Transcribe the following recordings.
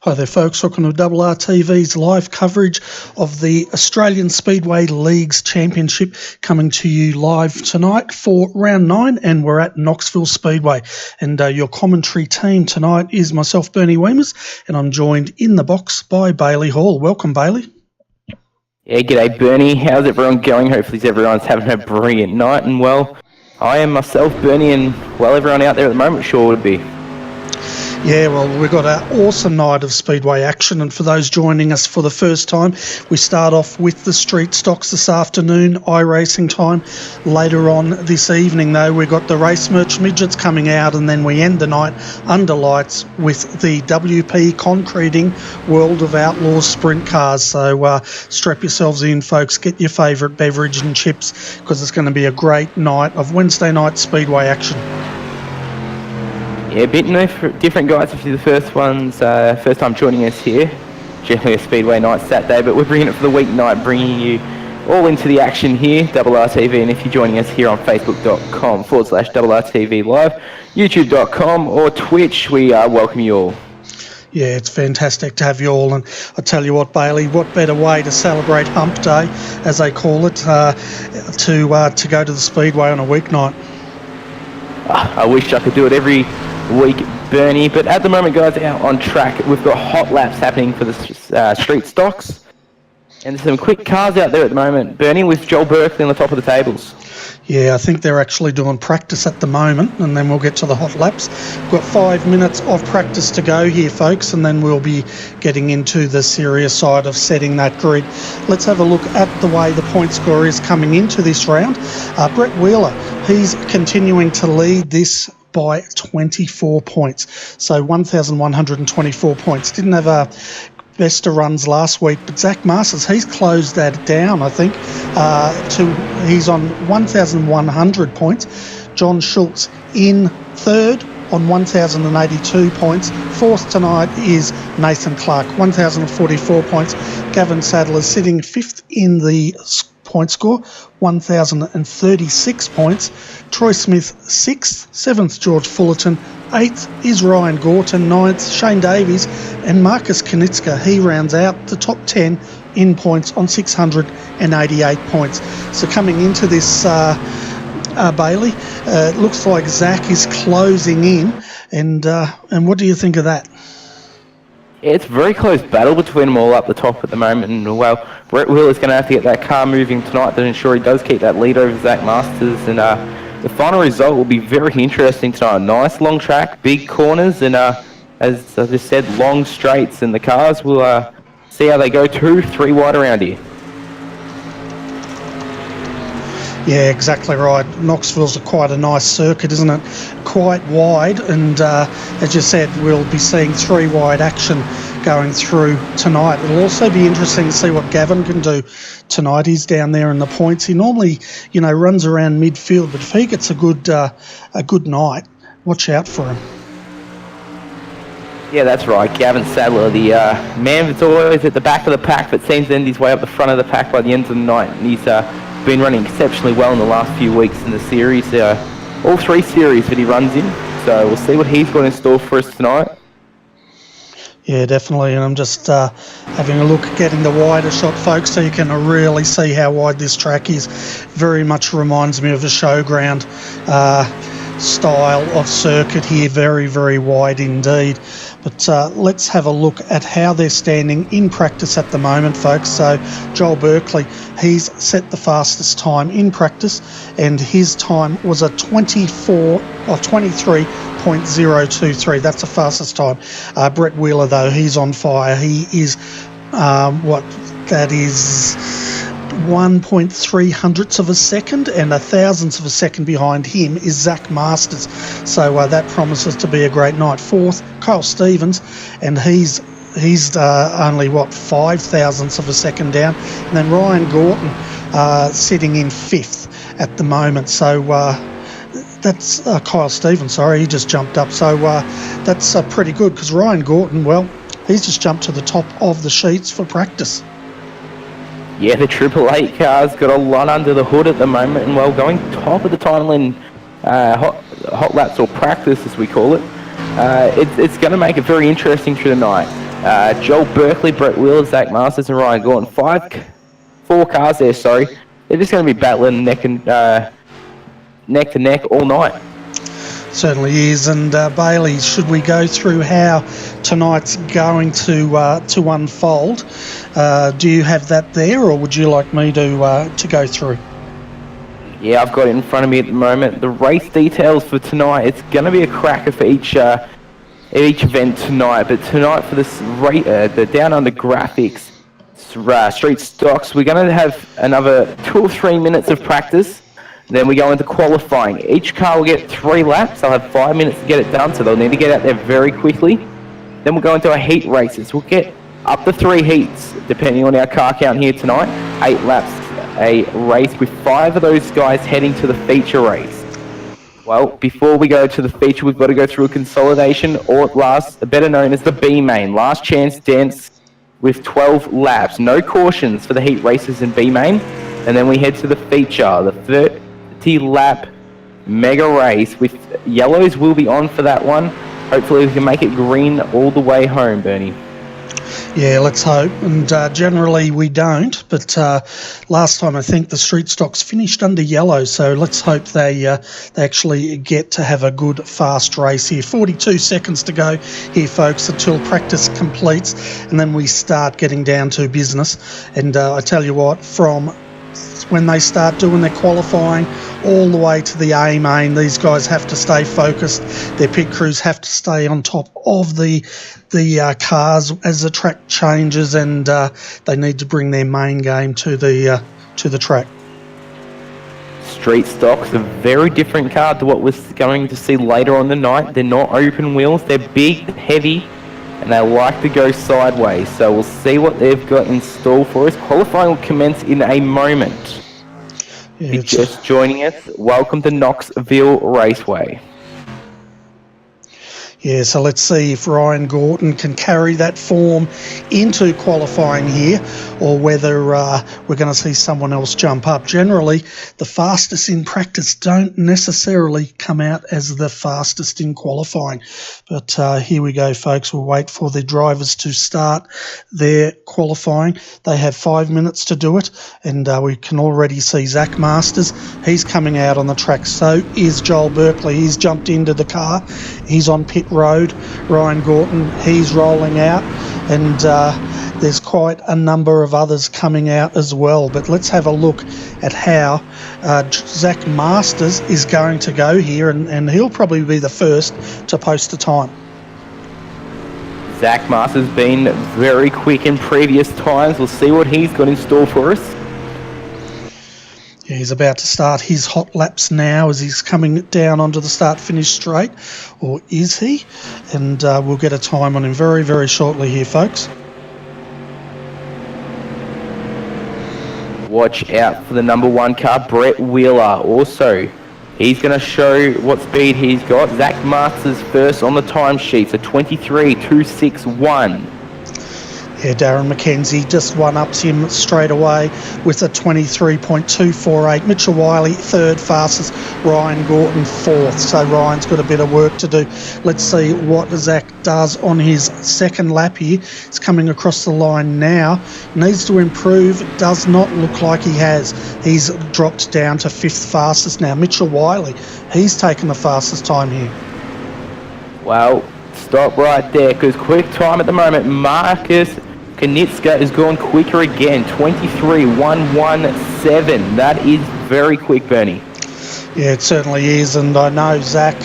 Hi there folks, welcome to RRTV's live coverage of the Australian Speedway Leagues Championship, coming to you live tonight for round 9, and we're at Knoxville Speedway. And your commentary team tonight is myself, Bernie Weemers, and I'm joined in the box by Bailey Hall. Welcome, Bailey. Yeah, g'day Bernie, how's everyone going? Hopefully everyone's having a brilliant night, and well, I am myself, Bernie, and well, everyone out there at the moment sure would be. Yeah, well, we've got an awesome night of Speedway action, and for those joining us for the first time, we start off with the street stocks this afternoon, iRacing time. Later on this evening, though, we've got the race merch midgets coming out, and then we end the night under lights with the WP Concreting World of Outlaws sprint cars. So strap yourselves in, folks, get your favourite beverage and chips, because it's going to be a great night of Wednesday night Speedway action. Yeah, a bit different, guys. If you're the first time joining us here, generally a Speedway night Saturday, but we're bringing it for the weeknight, bringing you all into the action here, RRTV. And if you're joining us here on Facebook.com/RRTV Live, YouTube.com or Twitch, we welcome you all. Yeah, it's fantastic to have you all, and I tell you what, Bailey, what better way to celebrate Hump Day, as they call it, to go to the Speedway on a weeknight. I wish I could do it every week, Bernie, but at the moment, guys, out on track, we've got hot laps happening for the street stocks, and there's some quick cars out there at the moment, Bernie, with Joel Berkeley on the top of the tables. Yeah, I think they're actually doing practice at the moment, and then we'll get to the hot laps. We've got 5 minutes of practice to go here, folks, and then we'll be getting into the serious side of setting that grid. Let's have a look at the way the point score is coming into this round. Brett Wheeler, he's continuing to lead this by 24 points. So 1,124 points. Didn't have a best of runs last week, but Zach Masters, he's closed that down, I think, he's on 1,100 points. John Schultz in third on 1,082 points. Fourth tonight is Nathan Clark, 1,044 points. Gavin Sadler sitting fifth in the point score, 1,036 points. Troy Smith sixth, seventh George Fullerton, eighth is Ryan Gorton, ninth Shane Davies, and Marcus Knitska, he rounds out the top 10 in points on 688 points. So coming into this, Bailey, it looks like Zach is closing in, and what do you think of that? It's a very close battle between them all up the top at the moment, and well, Brett Wheeler's going to have to get that car moving tonight to ensure he does keep that lead over Zach Masters, and the final result will be very interesting tonight. Nice long track, big corners, and as I just said, long straights, and the cars will see how they go 2-3 wide around here. Yeah, exactly right. Knoxville's quite a nice circuit, isn't it? Quite wide, and as you said, we'll be seeing 3 wide action going through tonight. It'll also be interesting to see what Gavin can do tonight. He's down there in the points. He normally, runs around midfield, but if he gets a good night, watch out for him. Yeah, that's right. Gavin Sadler, the man that's always at the back of the pack, but seems to end his way up the front of the pack by the end of the night, and he's been running exceptionally well in the last few weeks in the series, all 3 series that he runs in, so we'll see what he's got in store for us tonight. Yeah, definitely, and I'm just having a look at getting the wider shot, folks, so you can really see how wide this track is. Very much reminds me of a showground style of circuit here, very, very wide indeed. But let's have a look at how they're standing in practice at the moment, folks. So Joel Berkeley, he's set the fastest time in practice, and his time was a 23.023. That's the fastest time. Brett Wheeler, though, he's on fire. He is, that is 1.3 hundredths of a second, and a thousandth of a second behind him is Zach Masters. So that promises to be a great night. Fourth, Kyle Stevens, and he's only 5 thousandths of a second down, and then Ryan Gorton sitting in fifth at the moment. So that's Kyle Stevens, sorry, he just jumped up. So that's pretty good, because Ryan Gorton, well, he's just jumped to the top of the sheets for practice. Yeah, the Triple 8 car's got a lot under the hood at the moment, and well, going top of the title in hot laps, or practice as we call it, it's going to make it very interesting through the night. Joel Berkeley, Brett Wheeler, Zach Masters, and Ryan Gordon. Four cars there, sorry. They're just going to be battling neck to neck all night. Certainly is. And Bailey, should we go through how tonight's going to unfold? Do you have that there, or would you like me to go through? Yeah, I've got it in front of me at the moment. The race details for tonight, it's going to be a cracker for each event tonight. But tonight for this the Down Under graphics street stocks, we're going to have another 2 or 3 minutes of practice. Then we go into qualifying. Each car will get 3 laps. They'll have 5 minutes to get it done, so they'll need to get out there very quickly. Then we'll go into our heat races. We'll get up to 3 heats, depending on our car count here tonight. 8 laps a race, with 5 of those guys heading to the feature race. Well, before we go to the feature, we've got to go through a consolidation, or better known as the B main. Last chance dance with 12 laps. No cautions for the heat races in B main. And then we head to the feature, the 30-lap mega race. With yellows will be on for that one. Hopefully we can make it green all the way home, Bernie. Yeah, let's hope. And generally we don't, but last time I think the street stocks finished under yellow, so let's hope they actually get to have a good fast race here. 42 seconds to go here, folks, until practice completes, and then we start getting down to business. And I tell you what, from when they start doing their qualifying all the way to the A main, these guys have to stay focused. Their pit crews have to stay on top of the cars as the track changes, and they need to bring their main game to the track. Street stocks, a very different car to what we're going to see later on the night. They're not open wheels, they're big, heavy, and they like to go sideways. So we'll see what they've got in store for us. Qualifying will commence in a moment. If you're just joining us, welcome to Knoxville Raceway. Yeah, so let's see if Ryan Gordon can carry that form into qualifying here, or whether we're going to see someone else jump up. Generally, the fastest in practice don't necessarily come out as the fastest in qualifying. But here we go, folks. We'll wait for the drivers to start their qualifying. They have 5 minutes to do it, and we can already see Zach Masters. He's coming out on the track. So is Joel Berkeley. He's jumped into the car. He's on pit road. Ryan Gordon, he's rolling out, and there's quite a number of others coming out as well. But let's have a look at how Zach Masters is going to go here, and he'll probably be the first to post a time. Zach Masters has been very quick in previous times. We'll see what he's got in store for us. Yeah, he's about to start his hot laps now as he's coming down onto the start-finish straight. Or is he? And we'll get a time on him very, very shortly here, folks. Watch out for the number 1 car, Brett Wheeler. Also, he's going to show what speed he's got. Zach Masters first on the timesheet, so 23.261. Yeah, Darren McKenzie just one-ups him straight away with a 23.248. Mitchell Wiley, third fastest. Ryan Gordon, fourth. So Ryan's got a bit of work to do. Let's see what Zach does on his second lap here. He's coming across the line now. Needs to improve. Does not look like he has. He's dropped down to fifth fastest now. Mitchell Wiley, he's taken the fastest time here. Well, stop right there, because quick time at the moment. Marcus Knitska has gone quicker again, 23.117. That is very quick, Bernie. Yeah, it certainly is, and I know Zach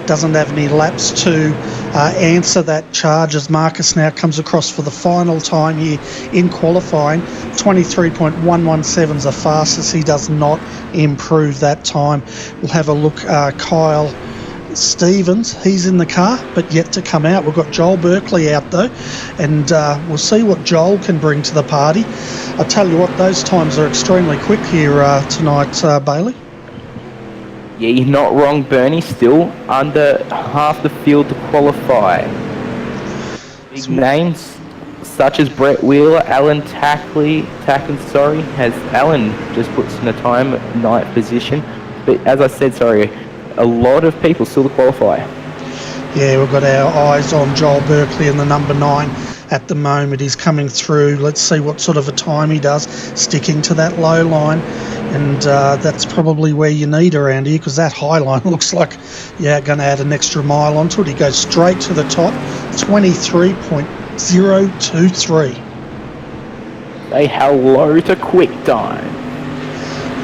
doesn't have any laps to answer that charge, as Marcus now comes across for the final time here in qualifying. 23.117 is the fastest. He does not improve that time. We'll have a look. Kyle Stevens, he's in the car, but yet to come out. We've got Joel Berkeley out though, and we'll see what Joel can bring to the party. I tell you what, those times are extremely quick here tonight, Bailey. Yeah, you're not wrong, Bernie. Still under half the field to qualify. Big names such as Brett Wheeler, Alan Tacken, has Alan just puts in a time 9th position. But as I said, a lot of people still to qualify. Yeah, we've got our eyes on Joel Berkeley in the number 9 at the moment. He's coming through. Let's see what sort of a time he does, sticking to that low line. And that's probably where you need around here, because that high line looks like, yeah, going to add an extra mile onto it. He goes straight to the top, 23.023. Say hello to quick time.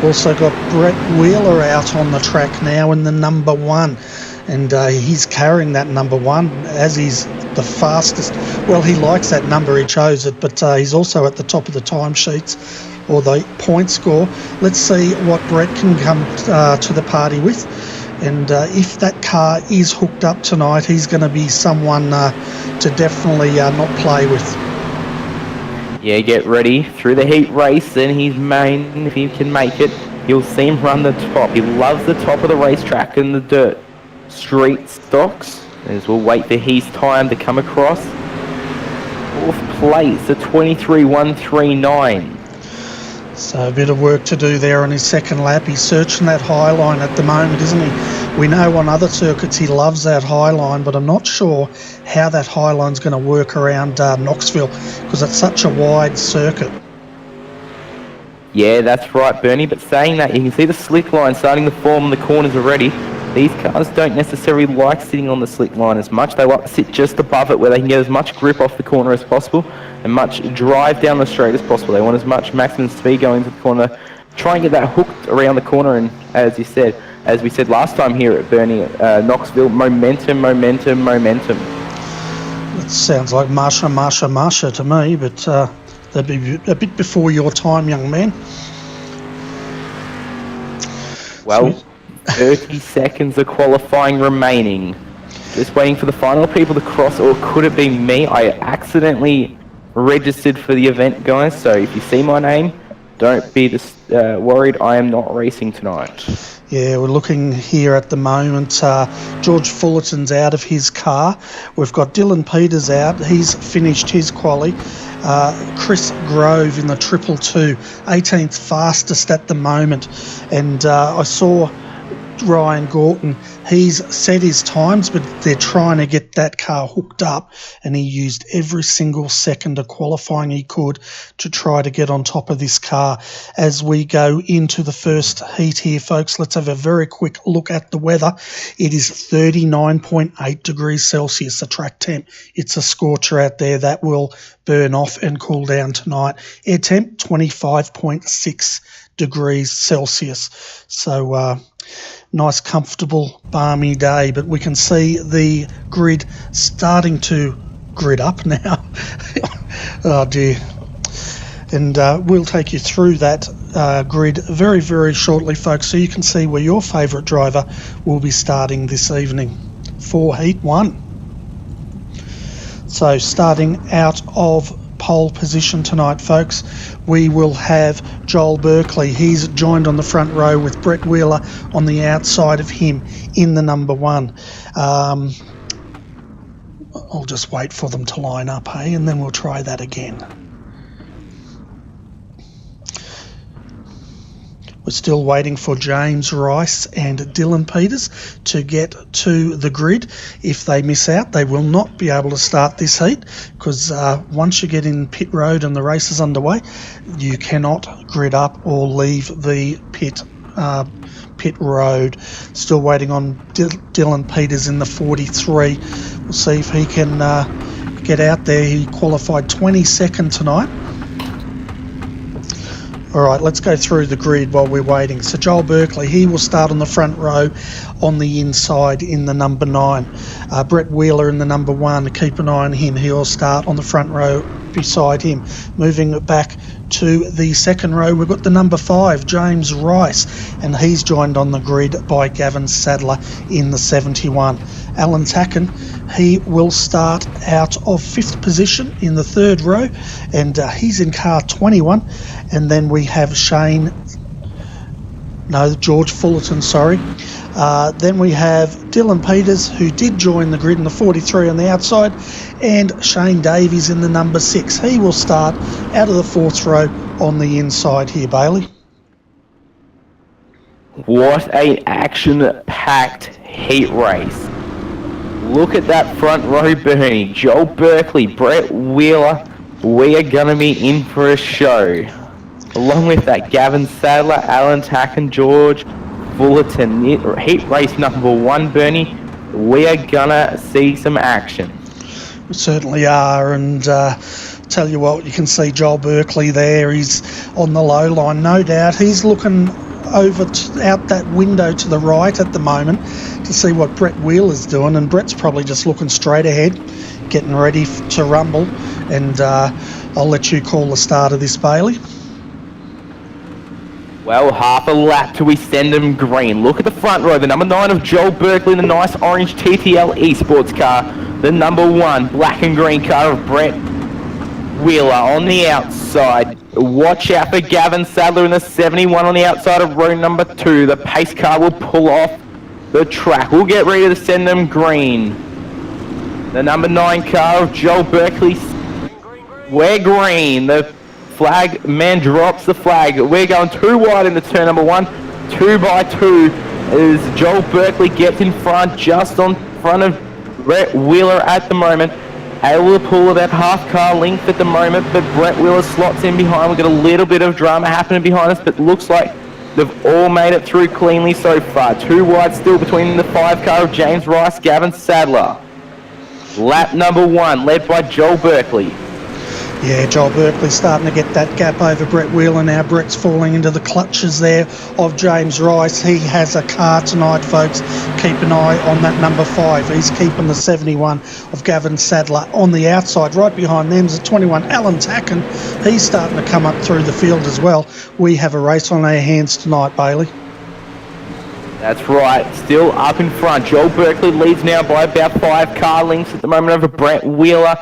Also got Brett Wheeler out on the track now in the number 1. And he's carrying that number 1 as he's the fastest. Well, he likes that number, he chose it, but he's also at the top of the timesheets or the point score. Let's see what Brett can come to the party with. And if that car is hooked up tonight, he's going to be someone to definitely not play with. Yeah, get ready through the heat race, and he's main. If he can make it, you'll see him run the top. He loves the top of the racetrack and the dirt street stocks. As we'll wait for his time to come across. 4th place, the 23.139. So a bit of work to do there on his second lap. He's searching that high line at the moment, isn't he? We know on other circuits he loves that high line, but I'm not sure how that high line's going to work around Knoxville, because it's such a wide circuit. Yeah, that's right, Bernie. But saying that, you can see the slick line starting to form in the corners already. These cars don't necessarily like sitting on the slick line as much. They like to sit just above it, where they can get as much grip off the corner as possible and much drive down the straight as possible. They want as much maximum speed going to the corner, try and get that hooked around the corner. And as we said last time here at Bernie, Knoxville, momentum. It sounds like Marsha to me, but that'd be a bit before your time, young man. Well, 30 seconds of qualifying remaining. Just waiting for the final people to cross, or could it be me? I accidentally registered for the event, guys, so if you see my name, don't be worried. I am not racing tonight. Yeah, we're looking here at the moment. George Fullerton's out of his car. We've got Dylan Peters out. He's finished his quali. Chris Grove in the 222, 18th fastest at the moment. And I saw Ryan Gorton, he's set his times, but they're trying to get that car hooked up, and he used every single second of qualifying he could to try to get on top of this car. As we go into the first heat here, folks, let's have a very quick look at the weather. It is 39.8 degrees Celsius, the track temp. It's a scorcher out there. That will burn off and cool down tonight. Air temp 25.6 degrees Celsius. So nice, comfortable, balmy day, but we can see the grid starting to grid up now. Oh dear. And we'll take you through that grid very, very shortly, folks, so you can see where your favourite driver will be starting this evening for Heat 1. So starting out of pole position tonight, folks, we will have Joel Berkeley. He's joined on the front row with Brett Wheeler on the outside of him in the number 1. I'll just wait for them to line up, hey, and then we'll try that again. We're still waiting for James Rice and Dylan Peters to get to the grid. If they miss out, they will not be able to start this heat, because once you get in pit road and the race is underway, you cannot grid up or leave the pit road. Still waiting on Dylan Peters in the 43. We'll see if he can get out there. He qualified 22nd tonight. All right, let's go through the grid while we're waiting. So Joel Berkeley, he will start on the front row on the inside in the number 9. Brett Wheeler in the number 1, keep an eye on him. He'll start on the front row beside him. Moving back to the second row, we've got the number 5, James Rice, and he's joined on the grid by Gavin Sadler in the 71. Alan Tacken, he will start out of 5th position in the 3rd row, and he's in car 21. And then we have George Fullerton, sorry. Then we have Dylan Peters, who did join the grid in the 43 on the outside, and Shane Davies in the number 6. He will start out of the 4th row on the inside here, Bailey. What a action-packed heat race. Look at that front row, Bernie. Joel Berkeley, Brett Wheeler. We are going to be in for a show. Along with that, Gavin Sadler, Alan Tacken, George Fullerton. Heat race number 1, Bernie. We are going to see some action. We certainly are, and tell you what, you can see Joel Berkeley there. He's on the low line, no doubt. He's looking out that window to the right at the moment to see what Brett Wheeler's doing, and Brett's probably just looking straight ahead, getting ready to rumble, and I'll let you call the start of this, Bailey. Well, half a lap till we send them green. Look at the front row, the number 9 of Joel Berkeley, the nice orange TTL esports car, the number 1 black and green car of Brett Wheeler on the outside. Watch out for Gavin Sadler in the 71 on the outside of row number 2. The pace car will pull off the track. We'll get ready to send them green. The number 9 car of Joel Berkeley. We're green. The flag man drops the flag. We're going too wide into turn number 1. 2 by 2 as Joel Berkeley gets in front, just on front of Brett Wheeler at the moment. Able to pull about half car length at the moment, but Brett Wheeler slots in behind. We've got a little bit of drama happening behind us, but looks like they've all made it through cleanly so far. 2 wide still between the 5 car of James Rice, Gavin Sadler. Lap number 1, led by Joel Berkeley. Yeah, Joel Berkeley starting to get that gap over Brett Wheeler now. Brett's falling into the clutches there of James Rice. He has a car tonight, folks. Keep an eye on that number 5. He's keeping the 71 of Gavin Sadler on the outside. Right behind them is the 21, Alan Tacken. He's starting to come up through the field as well. We have a race on our hands tonight, Bailey. That's right, still up in front. Joel Berkeley leads now by about 5 car lengths at the moment over Brett Wheeler.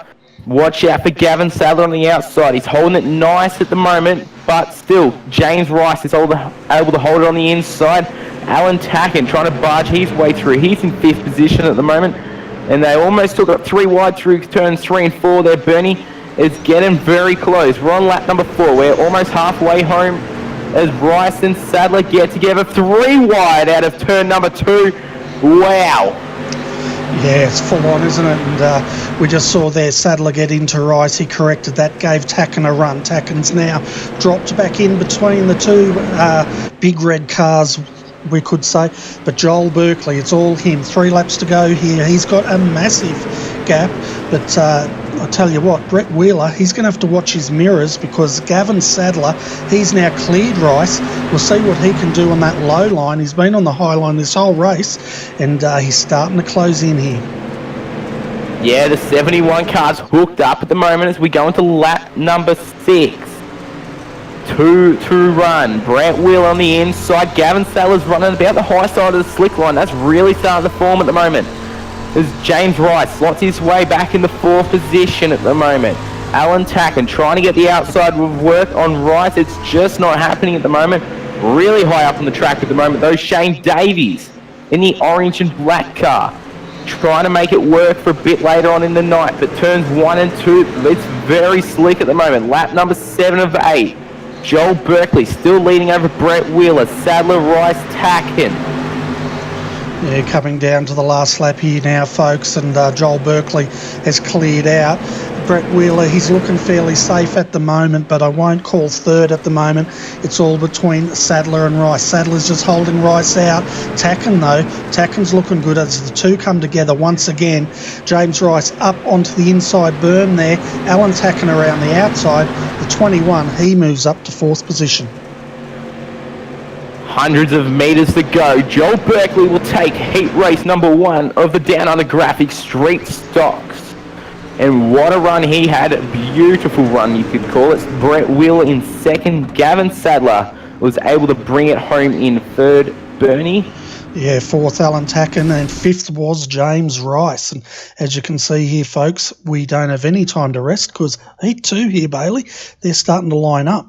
Watch out for Gavin Sadler on the outside. He's holding it nice at the moment, but still, James Rice is able to hold it on the inside. Alan Tacken trying to barge his way through. He's in 5th position at the moment, and they almost took up 3 wide through turns 3 and 4 there. Bernie is getting very close. We're on lap number 4. We're almost halfway home as Rice and Sadler get together. 3 wide out of turn number 2. Wow. Yeah, it's full on, isn't it? And we just saw there Sadler get into Rice. He corrected that, gave Tacken a run. Tacken's now dropped back in between the 2 big red cars, we could say. But Joel Berkeley, it's all him. 3 laps to go here. He's got a massive gap. But I tell you what, Brett Wheeler, he's going to have to watch his mirrors, because Gavin Sadler, he's now cleared Rice. We'll see what he can do on that low line. He's been on the high line this whole race, and he's starting to close in here. Yeah, the 71 car's hooked up at the moment as we go into lap number 6. 2 to run. Brett Wheeler on the inside. Gavin Sadler's running about the high side of the slick line. That's really starting to form at the moment. As James Rice slots his way back in the 4th position at the moment. Alan Tacken trying to get the outside with work on Rice. It's just not happening at the moment. Really high up on the track at the moment, though. Shane Davies in the orange and black car, trying to make it work for a bit later on in the night, but turns 1 and 2, it's very slick at the moment. Lap number 7 of 8. Joel Berkeley still leading over Brett Wheeler. Sadler, Rice, Tacken. Yeah, coming down to the last lap here now, folks, and Joel Berkeley has cleared out. Brett Wheeler, he's looking fairly safe at the moment, but I won't call 3rd at the moment. It's all between Sadler and Rice. Sadler's just holding Rice out. Tacken, though, Tacken's looking good as the 2 come together once again. James Rice up onto the inside berm there. Alan Tacken around the outside. The 21, he moves up to 4th position. Hundreds of meters to go. Joel Berkeley will take heat race number 1 of the Down Under Graphic Street Stocks. And what a run he had. A beautiful run, you could call it. Brett Wheeler in 2nd. Gavin Sadler was able to bring it home in 3rd. Bernie? Yeah, 4th Alan Tacken, and 5th was James Rice. And as you can see here, folks, we don't have any time to rest, because Heat 2 here, Bailey, they're starting to line up.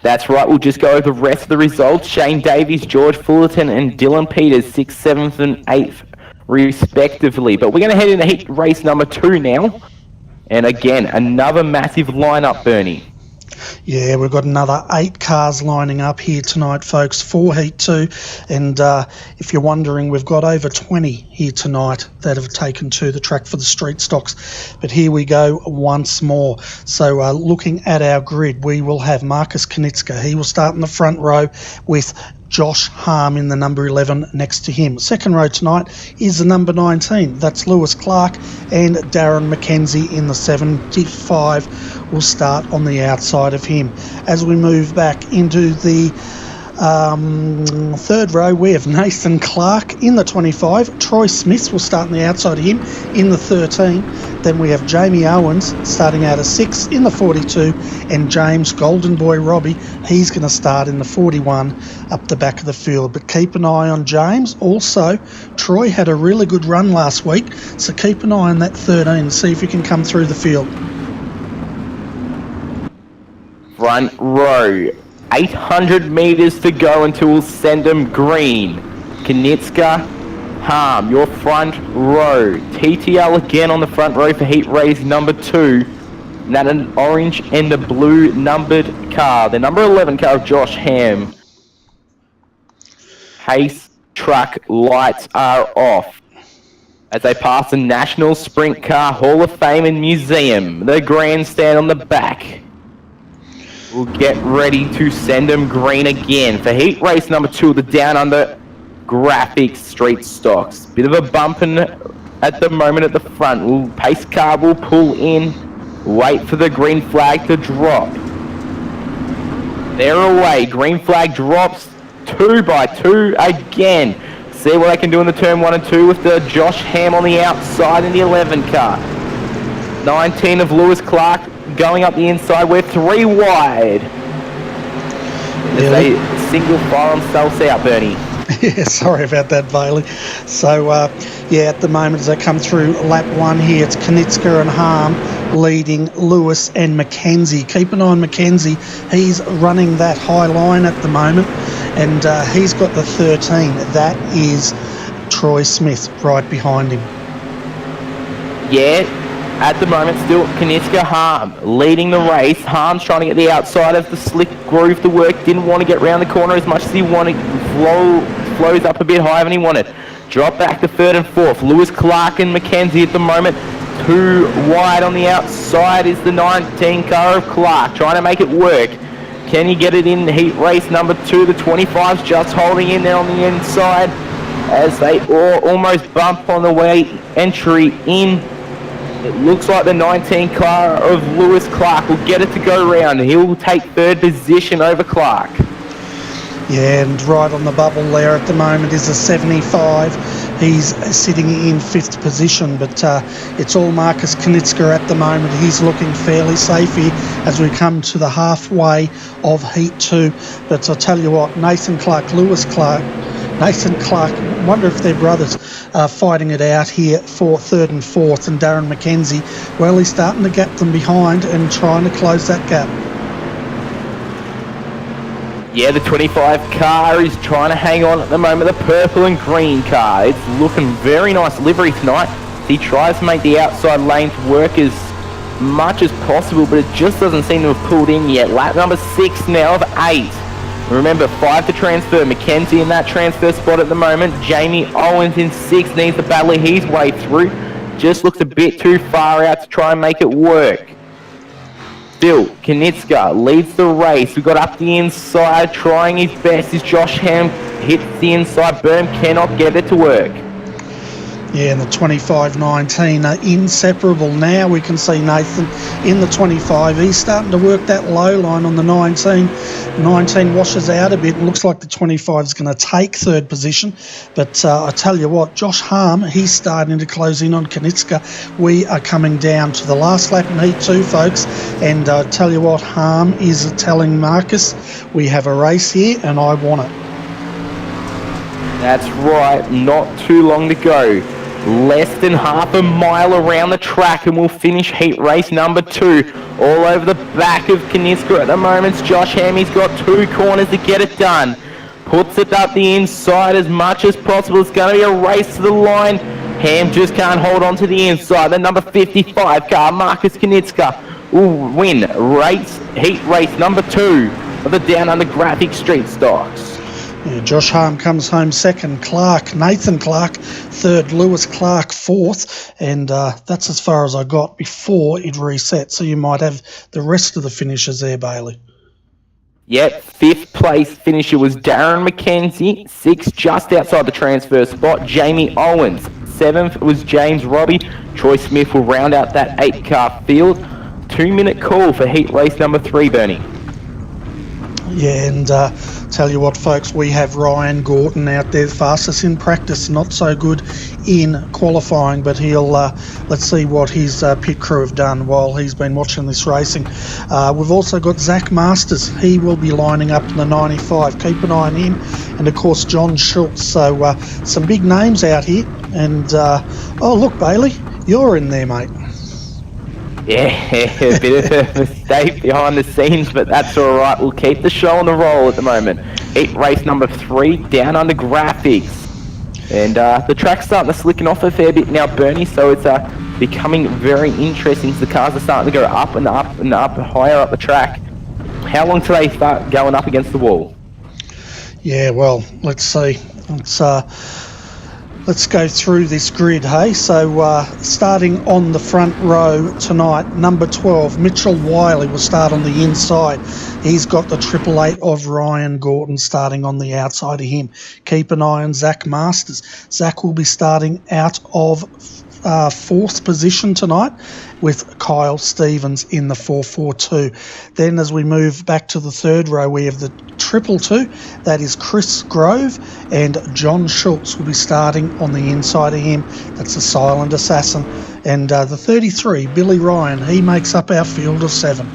That's right, we'll just go over the rest of the results. Shane Davies, George Fullerton and Dylan Peters, 6th, 7th and 8th respectively. But we're going to head into heat race number 2 now. And again, another massive lineup, Bernie. Yeah, we've got another 8 cars lining up here tonight, folks, for Heat 2. And if you're wondering, we've got over 20 here tonight that have taken to the track for the street stocks. But here we go once more. So looking at our grid, we will have Marcus Knitska. He will start in the front row with Josh Harm in the number 11 next to him. Second row tonight is the number 19. That's Lewis Clark, and Darren McKenzie in the 75 will start on the outside of him. As we move back into the third row, we have Nathan Clark in the 25. Troy Smith will start on the outside of him in the 13. Then we have Jamie Owens starting out of 6 in the 42, and James Golden Boy Robbie, he's going to start in the 41 up the back of the field. But keep an eye on James. Also, Troy had a really good run last week, so keep an eye on that 13 and see if he can come through the field. Front row. 800 metres to go until we'll send them green. Knitska, Harm, your front row. TTL again on the front row for heat race number 2. And that an orange and a blue numbered car. The number 11 car of Josh Ham. Pace truck lights are off as they pass the National Sprint Car Hall of Fame and Museum. The grandstand on the back. We'll get ready to send them green again for heat race number 2, the Down Under Graphics Street Stocks. Bit of a bumping at the moment at the front. Pace car will pull in, wait for the green flag to drop. They're away. Green flag drops 2 by 2 again. See what they can do in the turn 1 and 2 with the Josh Ham on the outside in the 11 car. 19 of Lewis Clark going up the inside. We're 3 wide. As they single file themselves out, Bernie. Yeah, sorry about that, Bailey. So, yeah, at the moment as they come through lap 1 here, it's Knitska and Harm leading Lewis and McKenzie. Keep an eye on McKenzie. He's running that high line at the moment, and he's got the 13. That is Troy Smith right behind him. Yeah, at the moment still Knitska Harm leading the race. Harm's trying to get the outside of the slick groove to work. Didn't want to get round the corner as much as he wanted. Flows up a bit higher than he wanted. Drop back to 3rd and 4th. Lewis Clark and McKenzie at the moment. 2 wide on the outside is the 19 car of Clark. Trying to make it work. Can he get it in heat race number 2? The 25's just holding in there on the inside as they almost bump on the way entry in. It looks like the 19 car of Lewis Clark will get it to go round. He will take 3rd position over Clark. Yeah, and right on the bubble there at the moment is a 75. He's sitting in 5th position, but it's all Marcus Knitska at the moment. He's looking fairly safe here as we come to the halfway of Heat 2. But I'll tell you what, Nathan Clark, Lewis Clark, Nathan Clark, I wonder if they're brothers, fighting it out here for 3rd and 4th, and Darren McKenzie, well, he's starting to gap them behind and trying to close that gap. Yeah, the 25 car is trying to hang on at the moment, the purple and green car. It's looking very nice livery tonight. He tries to make the outside lanes work as much as possible, but it just doesn't seem to have pulled in yet. Lap number 6 now of 8. Remember, 5 to transfer. McKenzie in that transfer spot at the moment. Jamie Owens in 6 needs to battle his way through. Just looks a bit too far out to try and make it work. Still, Knitska leads the race. We got up the inside, trying his best. Is Josh Ham hits the inside berm, cannot get it to work. Yeah, and the 25-19 are inseparable now. We can see Nathan in the 25. He's starting to work that low line on the 19. 19 washes out a bit and looks like the 25 is going to take 3rd position. But I tell you what, Josh Harm, he's starting to close in on Knitska. We are coming down to the last lap in Heat 2, folks. And I tell you what, Harm is telling Marcus, we have a race here and I want it. That's right, not too long to go. Less than half a mile around the track and we'll finish heat race number 2. All over the back of Knitska at the moment. Josh Ham, he's got 2 corners to get it done. Puts it up the inside as much as possible. It's going to be a race to the line. Ham just can't hold on to the inside. The number 55 car, Marcus Knitska, will win heat race number 2 of the Down Under Graphic Street Stocks. Yeah, Josh Harm comes home second, Nathan Clark third, Lewis Clark fourth, and that's as far as I got before it reset, so you might have the rest of the finishers there, Bailey. Yep, 5th place finisher was Darren McKenzie, 6th just outside the transfer spot, Jamie Owens, 7th was James Robbie. Troy Smith will round out that 8-car field. 2-minute call for heat race number 3, Bernie. Yeah, and tell you what, folks, we have Ryan Gorton out there, fastest in practice, not so good in qualifying, but he'll, let's see what his pit crew have done while he's been watching this racing. We've also got Zach Masters. He will be lining up in the 95. Keep an eye on him. And, of course, John Schultz. So some big names out here. And, oh, look, Bailey, you're in there, mate. Yeah, a bit of a mistake behind the scenes, but that's all right. We'll keep the show on the roll at the moment. Heat race number 3, Down Under Graphics. And the track's starting to slicken off a fair bit now, Bernie, so it's becoming very interesting. The cars are starting to go up and up and up, higher up the track. How long till they start going up against the wall? Yeah, well, let's see. Let's go through this grid, hey? So starting on the front row tonight, number 12, Mitchell Wiley will start on the inside. He's got the 888 of Ryan Gorton starting on the outside of him. Keep an eye on Zach Masters. Zach will be starting out of 4th position tonight with Kyle Stevens in the 442. Then as we move back to the third row, we have the 222. That is Chris Grove, and John Schultz will be starting on the inside of him. That's a silent assassin. And the 33, Billy Ryan, he makes up our field of 7.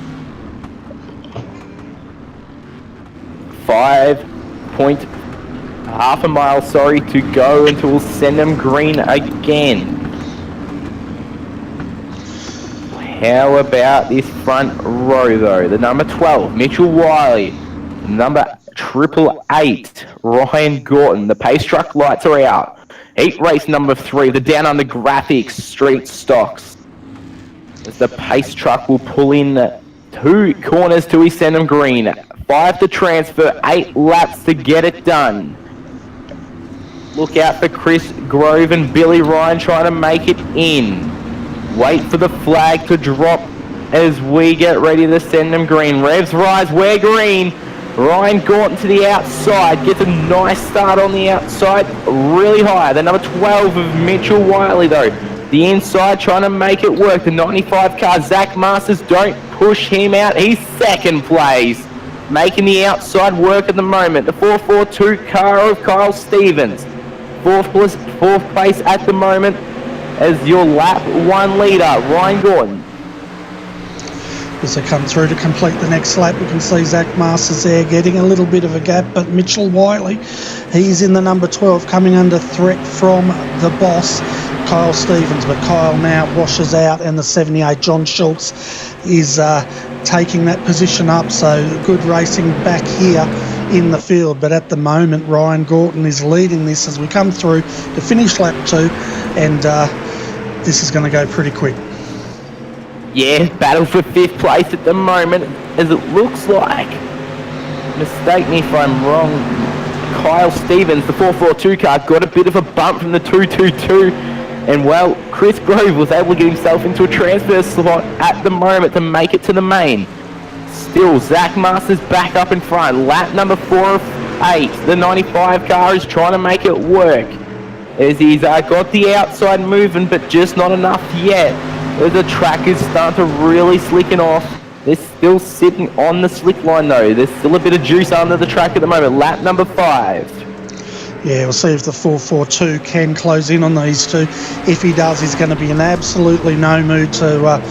5.5 mile, to go until we'll send them green again. How about this front row, though? The number 12, Mitchell Wiley. Number 888, Ryan Gorton. The pace truck lights are out. Heat race number 3, the Down Under Graphics Street Stocks. As the pace truck will pull in 2 corners till we send them green. 5 to transfer, 8 laps to get it done. Look out for Chris Grove and Billy Ryan trying to make it in. Wait for the flag to drop as we get ready to send them green. Revs rise, we're green. Ryan Gorton to the outside, gets a nice start on the outside, really high. The number 12 of Mitchell Wiley, though. The inside trying to make it work. The 95 car, Zach Masters, don't push him out. He's 2nd place, making the outside work at the moment. The 442 car of Kyle Stevens, 4th place at the moment. As your lap 1 leader, Ryan Gorton. As they come through to complete the next lap, we can see Zach Masters there getting a little bit of a gap, but Mitchell Wiley, he's in the number 12, coming under threat from the boss, Kyle Stevens, but Kyle now washes out, and the 78, John Schultz, is taking that position up, so good racing back here in the field. But at the moment, Ryan Gorton is leading this as we come through to finish lap 2, and this is going to go pretty quick. Yeah, battle for 5th place at the moment, as it looks like. Mistake me if I'm wrong. Kyle Stevens, the 442 car, got a bit of a bump from the 222. And, well, Chris Grove was able to get himself into a transfer slot at the moment to make it to the main. Still, Zach Masters back up in front. Lap number 4 of 8. The 95 car is trying to make it work, as he's got the outside moving, but just not enough yet. As the track is starting to really slicken off. They're still sitting on the slick line, though. There's still a bit of juice under the track at the moment. Lap number 5. Yeah, we'll see if the 442 can close in on these two. If he does, he's going to be in absolutely no mood to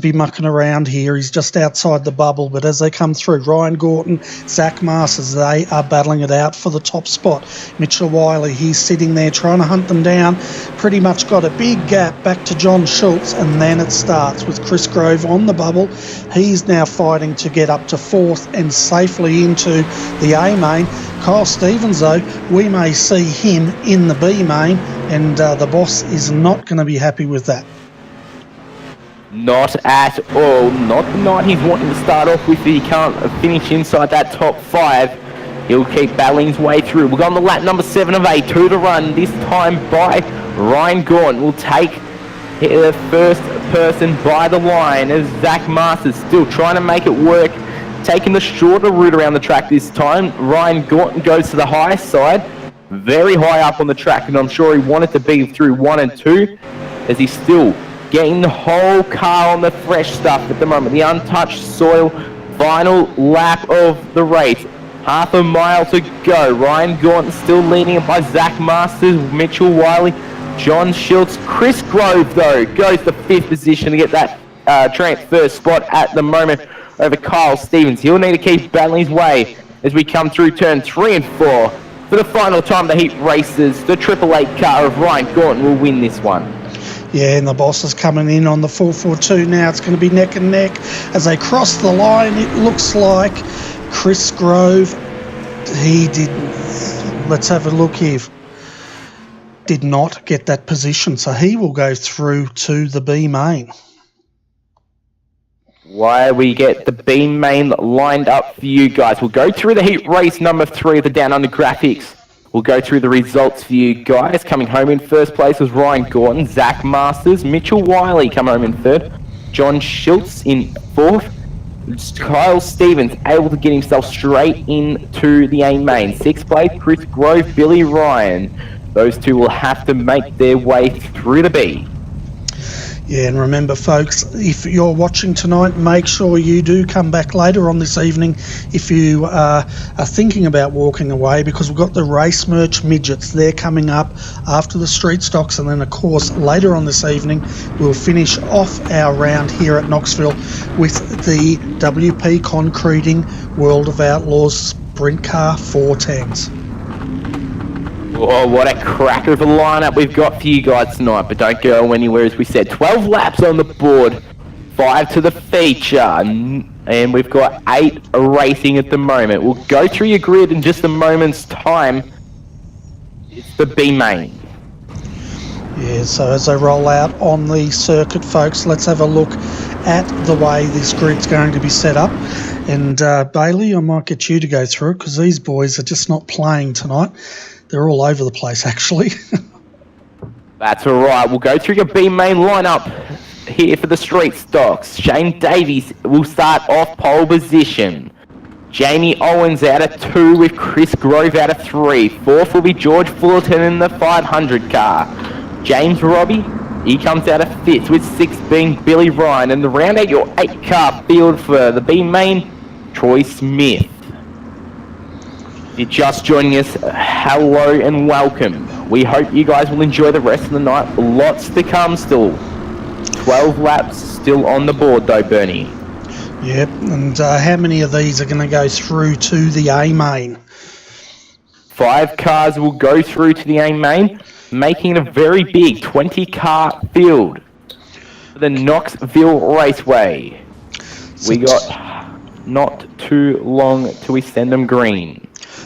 be mucking around here. He's just outside the bubble, but as they come through, Ryan Gorton, Zach Masters, they are battling it out for the top spot. Mitchell Wiley, he's sitting there trying to hunt them down. Pretty much got a big gap back to John Schultz, and then it starts with Chris Grove on the bubble. He's now fighting to get up to 4th and safely into the A main. Kyle Stevens, though, we may see him in the B main, and the boss is not going to be happy with that. Not at all. Not the night he's wanting to start off with. He can't finish inside that top 5. He'll keep battling his way through. We'll go on the lap number 7 of 8. 2 to run, this time by Ryan Gaunt. Will take the first person by the line as Zach Masters still trying to make it work. Taking the shorter route around the track this time. Ryan Gaunt goes to the high side. Very high up on the track, and I'm sure he wanted to be through 1 and 2 as he's still getting the whole car on the fresh stuff at the moment. The untouched soil. Final lap of the race. Half a mile to go. Ryan Gaunt still leading it by Zach Masters, Mitchell Wiley, John Schultz. Chris Grove, though, goes to 5th position to get that transfer spot at the moment over Kyle Stevens. He'll need to keep battling his way as we come through turn 3 and 4. For the final time, the heat races, the 888 car of Ryan Gaunt will win this one. Yeah, and the boss is coming in on the 442 now. It's going to be neck and neck as they cross the line. It looks like Chris Grove, he didn't. Let's have a look here. Did not get that position, so he will go through to the B main. Why we get the B main lined up for you guys. We'll go through the heat race number 3 of the Down Under graphics. We'll go through the results for you guys. Coming home in first place was Ryan Gaunt, Zach Masters, Mitchell Wiley come home in 3rd, John Schultz in 4th, Kyle Stevens able to get himself straight into the A main. 6th place, Chris Grove, Billy Ryan. Those two will have to make their way through the B. Yeah, and remember, folks, if you're watching tonight, make sure you do come back later on this evening if you are thinking about walking away, because we've got the race merch midgets. They're coming up after the street stocks, and then, of course, later on this evening, we'll finish off our round here at Knoxville with the WP Concreting World of Outlaws Sprint Car 410s. Oh, what a cracker of a lineup we've got for you guys tonight, but don't go anywhere. As we said, 12 laps on the board, 5 to the feature, and we've got 8 racing at the moment. We'll go through your grid in just a moment's time. It's the B main. Yeah, so as they roll out on the circuit, folks, let's have a look at the way this grid's going to be set up. And Bailey, I might get you to go through it, because these boys are just not playing tonight. They're all over the place, actually. That's all right. We'll go through your B main lineup here for the street stocks. Shane Davies will start off pole position. Jamie Owens out of 2 with Chris Grove out of 3. 4th will be George Fullerton in the 500 car. James Robbie, he comes out of 5th with 6 being Billy Ryan. And the round out your 8 car field for the B main, Troy Smith. If you're just joining us, hello and welcome. We hope you guys will enjoy the rest of the night. Lots to come still. 12 laps still on the board though, Bernie. Yep, and how many of these are going to go through to the A main? 5 cars will go through to the A main, making a very big 20-car field for the Knoxville Raceway. We got not too long till we send them green.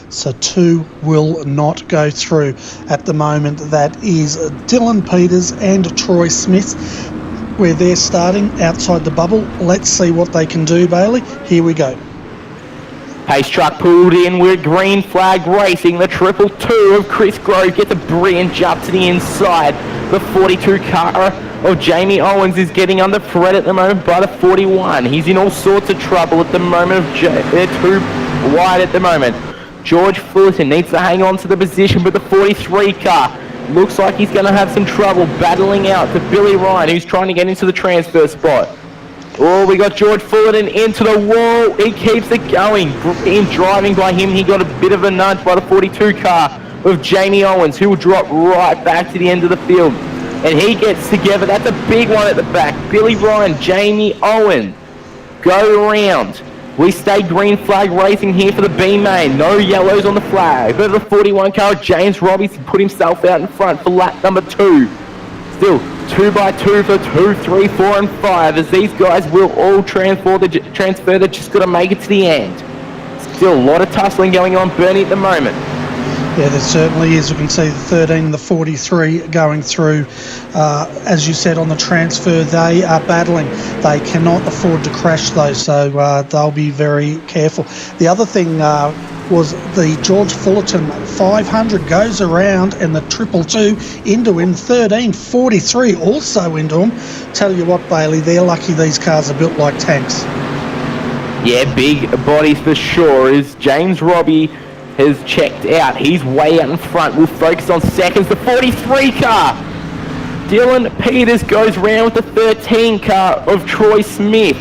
So 2 will not go through at the moment. That is Dylan Peters and Troy Smith, where they're starting outside the bubble. Let's see what they can do, Bailey. Here we go. Pace truck pulled in with green flag racing. The 222 of Chris Grove gets a brilliant jump to the inside. The 42 car of Jamie Owens is getting under threat at the moment by the 41. He's in all sorts of trouble at the moment. They're too wide at the moment. George Fullerton needs to hang on to the position, but the 43 car looks like he's going to have some trouble battling out to Billy Ryan, who's trying to get into the transfer spot. Oh, we got George Fullerton into the wall. He keeps it going. In driving by him, he got a bit of a nudge by the 42 car of Jamie Owens, who will drop right back to the end of the field. And he gets together. That's a big one at the back. Billy Ryan, Jamie Owens go around. We stay green flag racing here for the B main. No yellows on the flag. But the 41 car, James Robbins, put himself out in front for lap number 2. Still 2 by 2 for 2, 3, 4 and 5, as these guys will all transfer. They're just got to make it to the end. Still a lot of tussling going on, Bernie, at the moment. Yeah, there certainly is. We can see the 13 and the 43 going through. As you said on the transfer, they are battling. They cannot afford to crash though, so they'll be very careful. The other thing was the George Fullerton 500 goes around and the 222 into him. 1343 also into him. Tell you what, Bailey, they're lucky these cars are built like tanks. Yeah, big bodies for sure. Is James Robbie has checked out. He's way out in front. We'll focus on seconds. The 43 car. Dylan Peters goes round with the 13 car of Troy Smith.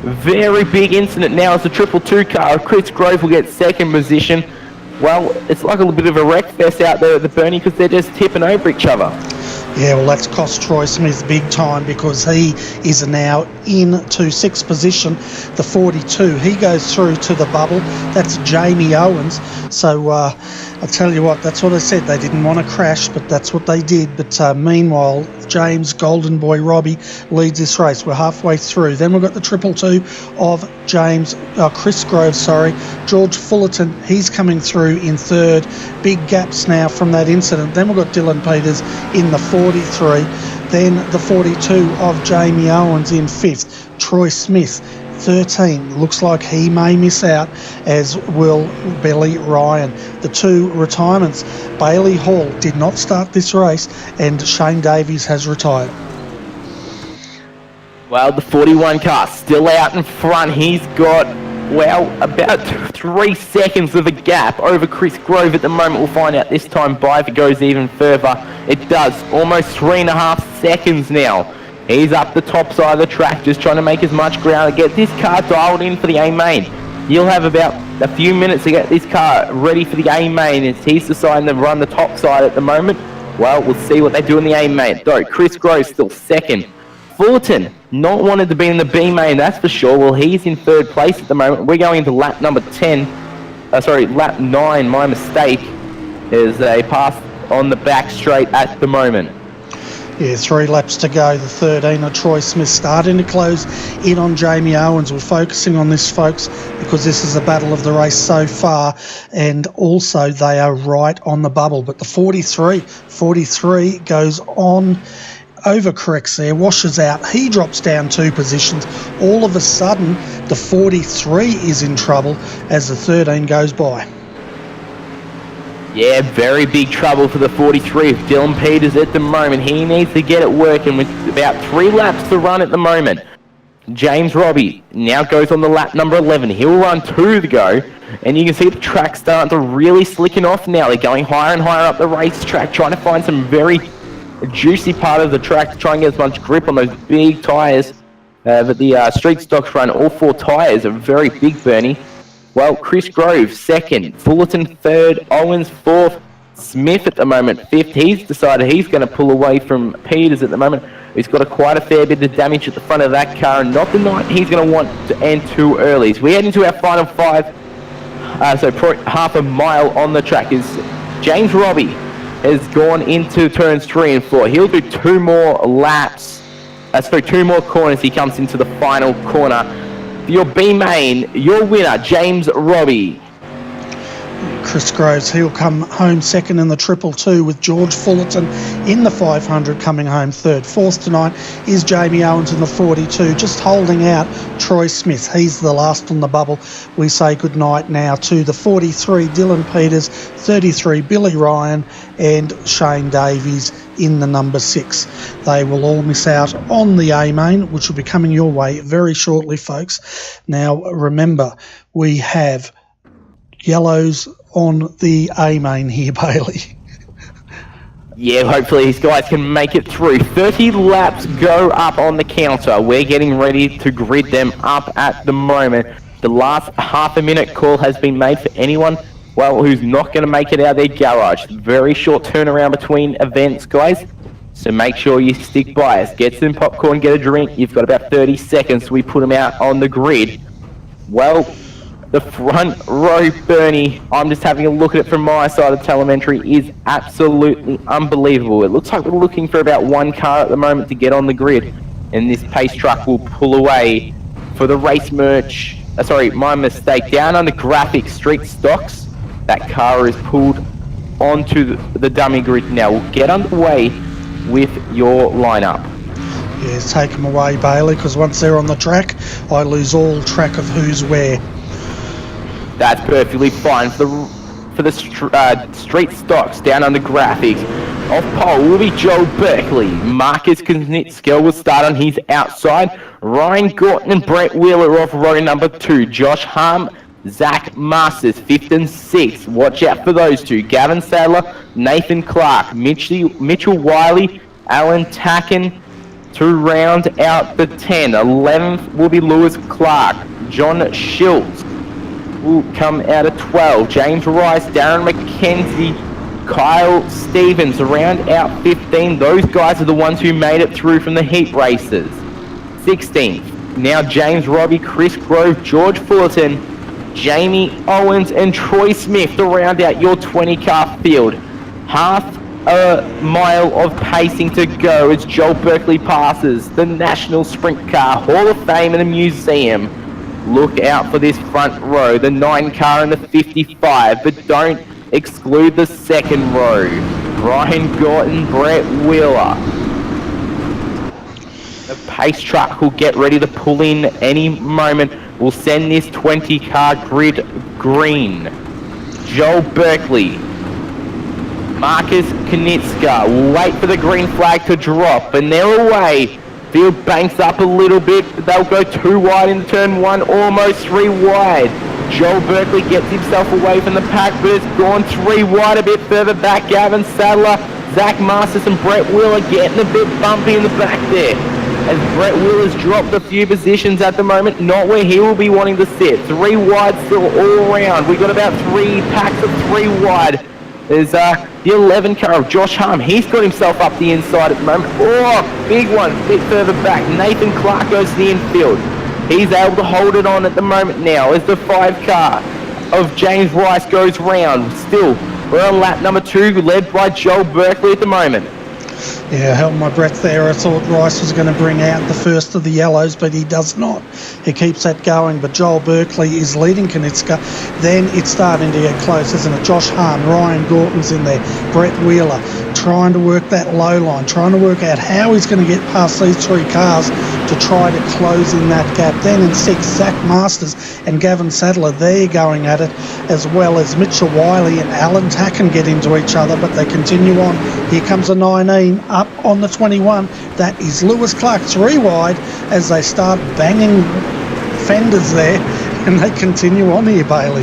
Very big incident now as the 222 car of Chris Grove will get second position. Well, it's like a little bit of a wreck fest out there at the Bernie because they're just tipping over each other. Yeah, well, that's cost Troy Smith big time because he is now into sixth position. The 42, he goes through to the bubble. That's Jamie Owens. So I'll tell you what, that's what I said. They didn't want to crash, but that's what they did. But meanwhile, James Golden Boy Robbie leads this race. We're halfway through. Then we've got the 222 of Chris Grove, George Fullerton, he's coming through in third. Big gaps now from that incident. Then we've got Dylan Peters in the 43. Then the 42 of Jamie Owens in fifth. Troy Smith 13. Looks like he may miss out, as will Billy Ryan. The two retirements. Bailey Hall did not start this race and Shane Davies has retired. Well, the 41 car still out in front. He's got, well, about 3 seconds of a gap over Chris Grove at the moment. We'll find out this time by if it goes even further. It does. Almost 3.5 seconds now. He's up the top side of the track, just trying to make as much ground to get this car dialed in for the A main. He'll have about a few minutes to get this car ready for the A main as he's deciding to run the top side at the moment. Well, we'll see what they do in the A main. Though, Chris Grove still second. Fullerton not wanted to be in the B main, that's for sure. Well, he's in third place at the moment. We're going into lap number lap 9, my mistake, as they pass on the back straight at the moment. Yeah, 3 laps to go. The 13 of Troy Smith starting to close in on Jamie Owens. We're focusing on this, folks, because this is the battle of the race so far, and also they are right on the bubble. But the 43 goes on, overcorrects there, washes out. He drops down 2 positions. All of a sudden, the 43 is in trouble as the 13 goes by. Yeah, very big trouble for the 43 of Dylan Peters at the moment. He needs to get it working with about 3 laps to run at the moment. James Robbie now goes on the lap number 11. He'll run 2 to go. And you can see the track starting to really slicken off now. They're going higher and higher up the racetrack, trying to find some very juicy part of the track to try and get as much grip on those big tyres. But the street stocks run all 4 tyres are very big, Bernie. Well, Chris Grove, second. Fullerton, third. Owens, fourth. Smith at the moment, fifth. He's decided he's going to pull away from Peters at the moment. He's got quite a fair bit of damage at the front of that car, and not the night he's going to want to end too early. As we head into our final 5, so half a mile on the track, is James Robbie has gone into turns 3 and 4. He'll do 2 more laps. 2 more corners. He comes into the final corner. For your B main, your winner, James Robbie. Chris Groves, he'll come home second in the 222 with George Fullerton in the 500 coming home third. Fourth tonight is Jamie Owens in the 42, just holding out Troy Smith. He's the last on the bubble. We say good night now to the 43, Dylan Peters, 33, Billy Ryan, and Shane Davies in the number 6. They will all miss out on the A main, which will be coming your way very shortly, folks. Now, remember, we have yellows on the A main here, Bailey. Yeah, hopefully these guys can make it through. 30 laps go up on the counter. We're getting ready to grid them up at the moment. The last half a minute call has been made for anyone, well, who's not going to make it out of their garage. Very short turnaround between events, guys. So make sure you stick by us. Get some popcorn, get a drink. You've got about 30 seconds. We put them out on the grid. Well, the front row, Bernie, I'm just having a look at it from my side of the telemetry, is absolutely unbelievable. It looks like we're looking for about 1 car at the moment to get on the grid. And this pace truck will pull away for the race merch. Sorry, my mistake. Down on the graphic street stocks, that car is pulled onto the dummy grid now. We'll get underway with your lineup. Yeah, take them away, Bailey, because once they're on the track, I lose all track of who's where. That's perfectly fine. For the street stocks down under graphics, off pole will be Joe Berkeley. Marcus Knitska will start on his outside. Ryan Gorton and Brett Wheeler off row number 2. Josh Harm, Zach Masters, 5th and 6th. Watch out for those two. Gavin Sadler, Nathan Clark, Mitchell Wiley, Alan Tacken to round out the 10. 11th will be Lewis Clark. John Schultz will come out of 12. James Rice, Darren McKenzie, Kyle Stevens round out 15. Those guys are the ones who made it through from the heat races. 16th, now James Robbie, Chris Grove, George Fullerton, Jamie Owens and Troy Smith to round out your 20-car field. Half a mile of pacing to go as Joel Berkeley passes the National Sprint Car Hall of Fame and the Museum. Look out for this front row, the 9 car and the 55, but don't exclude the second row. Ryan Gorton, Brett Wheeler. The pace truck will get ready to pull in any moment. We'll send this 20 car grid green. Joel Berkeley, Marcus Knitska will wait for the green flag to drop, and they're away. Field banks up a little bit, but they'll go 2 wide in turn 1, almost 3 wide. Joel Berkeley gets himself away from the pack, but it's gone 3 wide a bit further back. Gavin Sadler, Zach Masters and Brett Wheeler getting a bit bumpy in the back there. As Brett Wheeler's dropped a few positions at the moment, not where he will be wanting to sit. 3 wide still all around. We've got about 3 packs of 3 wide. There's the 11 car of Josh Harm. He's got himself up the inside at the moment. Oh, big one, a bit further back. Nathan Clark goes to the infield. He's able to hold it on at the moment now as the 5 car of James Rice goes round. Still, we're on lap number 2, led by Joel Berkeley at the moment. Yeah, held my breath there. I thought Rice was going to bring out the first of the yellows, but he does not. He keeps that going, but Joel Berkeley is leading Knitska. Then it's starting to get close, isn't it? Josh Harm, Ryan Gorton's in there, Brett Wheeler, trying to work that low line, trying to work out how he's going to get past these 3 cars to try to close in that gap. Then in 6, Zach Masters and Gavin Sadler, they're going at it, as well as Mitchell Wiley and Alan Tacken get into each other, but they continue on. Here comes a 19 up on the 21. That is Lewis Clark, 3 wide as they start banging fenders there, and they continue on here, Bailey.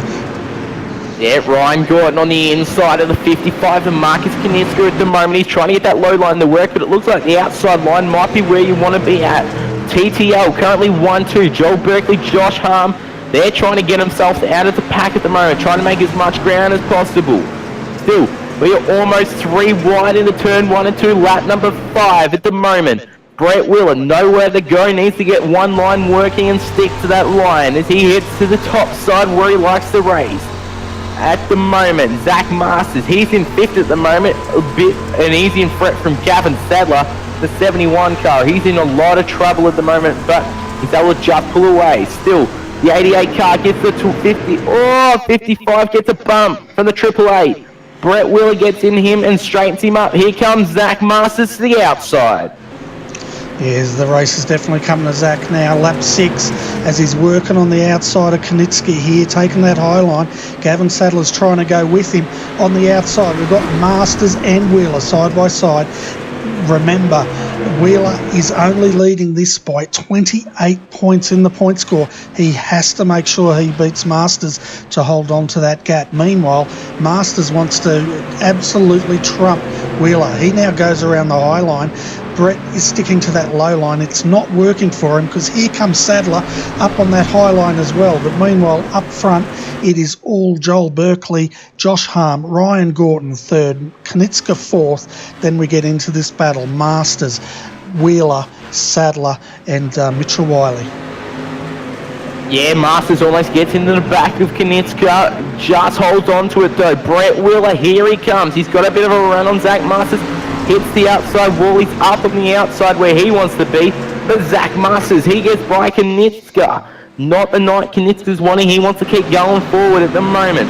Yeah, Ryan Gorton on the inside of the 55 and Marcus Knitska at the moment. He's trying to get that low line to work, but it looks like the outside line might be where you want to be at. TTL currently 1-2. Joel Berkeley, Josh Harm, they're trying to get themselves out of the pack at the moment, trying to make as much ground as possible. Still, we are almost 3 wide into turn 1 and 2, lap number 5 at the moment. Brett Wheeler, nowhere to go, needs to get one line working and stick to that line as he heads to the top side where he likes to race. At the moment, Zach Masters, he's in 5th at the moment, a bit an easy threat from Gavin Sadler, the 71 car. He's in a lot of trouble at the moment, but he's able to just pull away. Still, the 88 car gets the 250. Oh, 55 gets a bump from the 888. Brett Wheeler gets in him and straightens him up. Here comes Zach Masters to the outside. Yes, the race is definitely coming to Zach now. Lap 6 as he's working on the outside of Knitska here, taking that high line. Gavin Sadler's trying to go with him on the outside. We've got Masters and Wheeler side by side. Remember, Wheeler is only leading this by 28 points in the point score. He has to make sure he beats Masters to hold on to that gap. Meanwhile, Masters wants to absolutely trump Wheeler. He now goes around the high line. Brett is sticking to that low line. It's not working for him because here comes Sadler up on that high line as well. But meanwhile, up front, it is all Joel Berkeley, Josh Harm, Ryan Gorton 3rd, Knitska 4th. Then we get into this battle. Masters, Wheeler, Sadler and Mitchell Wiley. Yeah, Masters almost gets into the back of Knitska, just holds on to it though. Brett Wheeler, here he comes. He's got a bit of a run on Zach Masters. Hits the outside wall, he's up on the outside where he wants to be. But Zach Masters, he gets by Knitska. Not the night Knitska's wanting, he wants to keep going forward at the moment.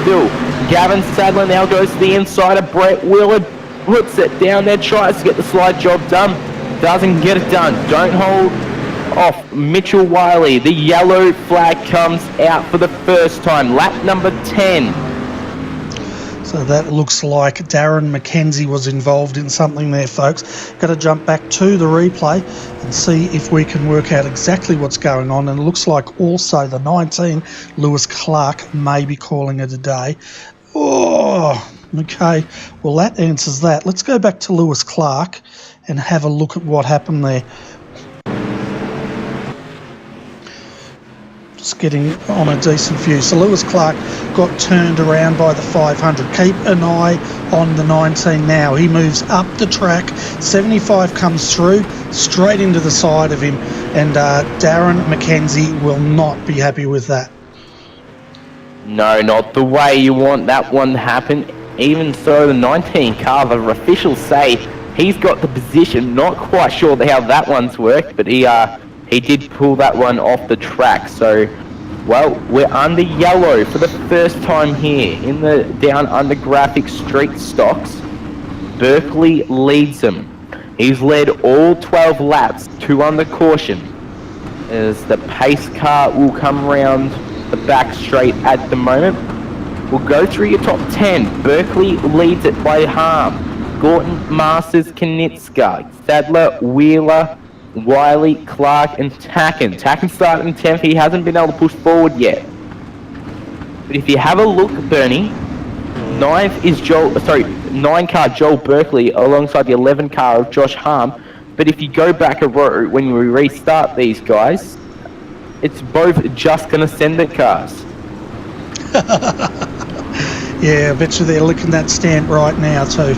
Still, Gavin Sadler now goes to the inside of Brett Willard. Puts it down there, tries to get the slide job done. Doesn't get it done. Don't hold off Mitchell Wiley. The yellow flag comes out for the first time. Lap number 10. So that looks like Darren McKenzie was involved in something there, folks. Got to jump back to the replay and see if we can work out exactly what's going on. And it looks like also the 19, Lewis Clark, may be calling it a day. Oh, okay. Well, that answers that. Let's go back to Lewis Clark and have a look at what happened there. Just getting on a decent view. So Lewis Clark got turned around by the 500. Keep an eye on the 19 now. He moves up the track. 75 comes through, straight into the side of him. And Darren McKenzie will not be happy with that. No, not the way you want that one to happen. Even so, the 19 car, the officials say he's got the position. Not quite sure how that one's worked, but he did pull that one off the track. So, well, we're under yellow for the first time here in the down under graphic street stocks. Berkeley leads him. He's led all 12 laps, 2 under caution, as the pace car will come round the back straight at the moment. We'll go through your top 10. Berkeley leads it by Harm, Gorton, Masters, Knitska, Sadler, Wheeler, Wiley, Clark, and Tacken. Tacken started in 10th. He hasn't been able to push forward yet. But if you have a look, Bernie, 9th is 9 car Joel Berkeley alongside the 11 car of Josh Harm. But if you go back a row, when we restart these guys, it's both just gonna send it cars. Yeah, I bet you they're licking that stamp right now too.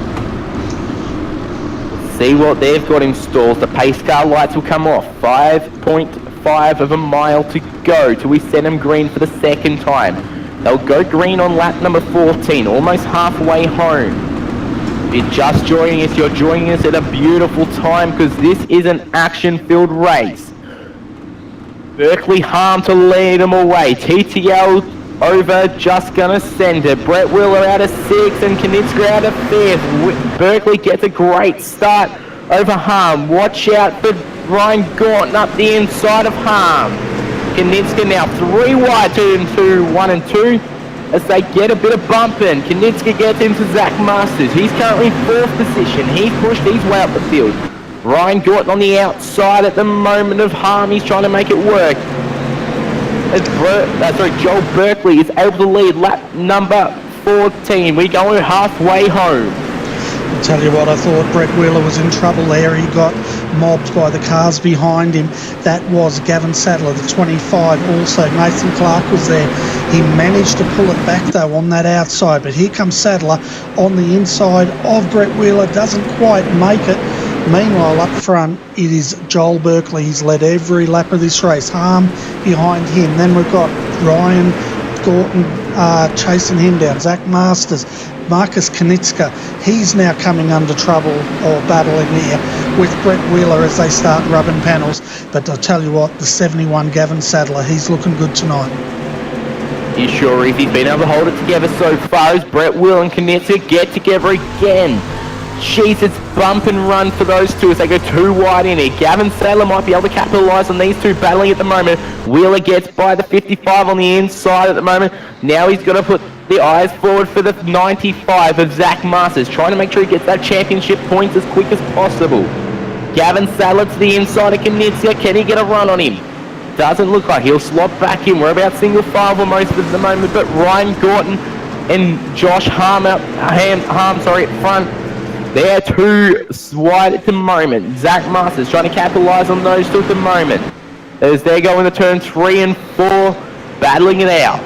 See what they've got installed. The pace car lights will come off. 5.5 of a mile to go till we send them green for the second time. They'll go green on lap number 14, almost halfway home. If you're just joining us, you're joining us at a beautiful time because this is an action-filled race. Berkeley Harm to lead them away. TTL over, just gonna send it. Brett Wheeler out of 6th and Knitska out of 5th. Berkeley gets a great start over Harm. Watch out for Ryan Gaunt up the inside of Harm. Knitska now 3 wide to 1 and 2 as they get a bit of bumping. Knitska gets into Zach Masters. He's currently 4th position. He's pushed his way up the field. Ryan Gaunt on the outside at the moment of Harm. He's trying to make it work. Joel Berkeley is able to lead lap number 14. We're going halfway home. I'll tell you what, I thought Brett Wheeler was in trouble there. He got mobbed by the cars behind him. That was Gavin Sadler, the 25. Also, Nathan Clark was there. He managed to pull it back, though, on that outside. But here comes Sadler on the inside of Brett Wheeler. Doesn't quite make it. Meanwhile, up front, it is Joel Berkeley. He's led every lap of this race. Harm behind him. Then we've got Ryan Gorton chasing him down. Zach Masters, Marcus Knitska. He's now coming under trouble or battling here with Brett Wheeler as they start rubbing panels. But I'll tell you what, the 71 Gavin Sadler, he's looking good tonight. You sure is. He's been able to hold it together so far as Brett Wheeler and Knitska get together again. Jeez, it's bump and run for those two as they go 2 wide in it. Gavin Sadler might be able to capitalise on these two battling at the moment. Wheeler gets by the 55 on the inside at the moment. Now he's got to put the eyes forward for the 95 of Zach Masters, trying to make sure he gets that championship points as quick as possible. Gavin Sadler to the inside of Knitska. Can he get a run on him? Doesn't look like he'll slot back in. We're about single file for most of the moment, but Ryan Gorton and Josh Harm up front. They're 2 wide at the moment. Zach Masters trying to capitalise on those two at the moment as they're going to turn 3 and 4, battling it out.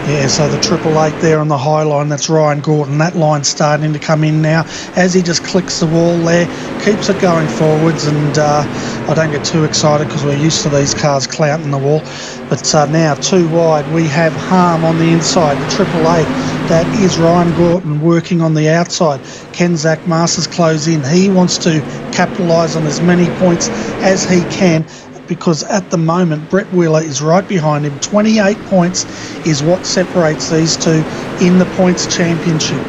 Yeah, so the 888 there on the high line, that's Ryan Gorton. That line's starting to come in now as he just clicks the wall there, keeps it going forwards, and I don't get too excited because we're used to these cars clouting the wall. But now 2 wide, we have Harm on the inside, the 888. That is Ryan Gorton working on the outside. Can Zach Masters close in? He wants to capitalise on as many points as he can. because at the moment Brett Wheeler is right behind him. 28 points is what separates these two in the points championship.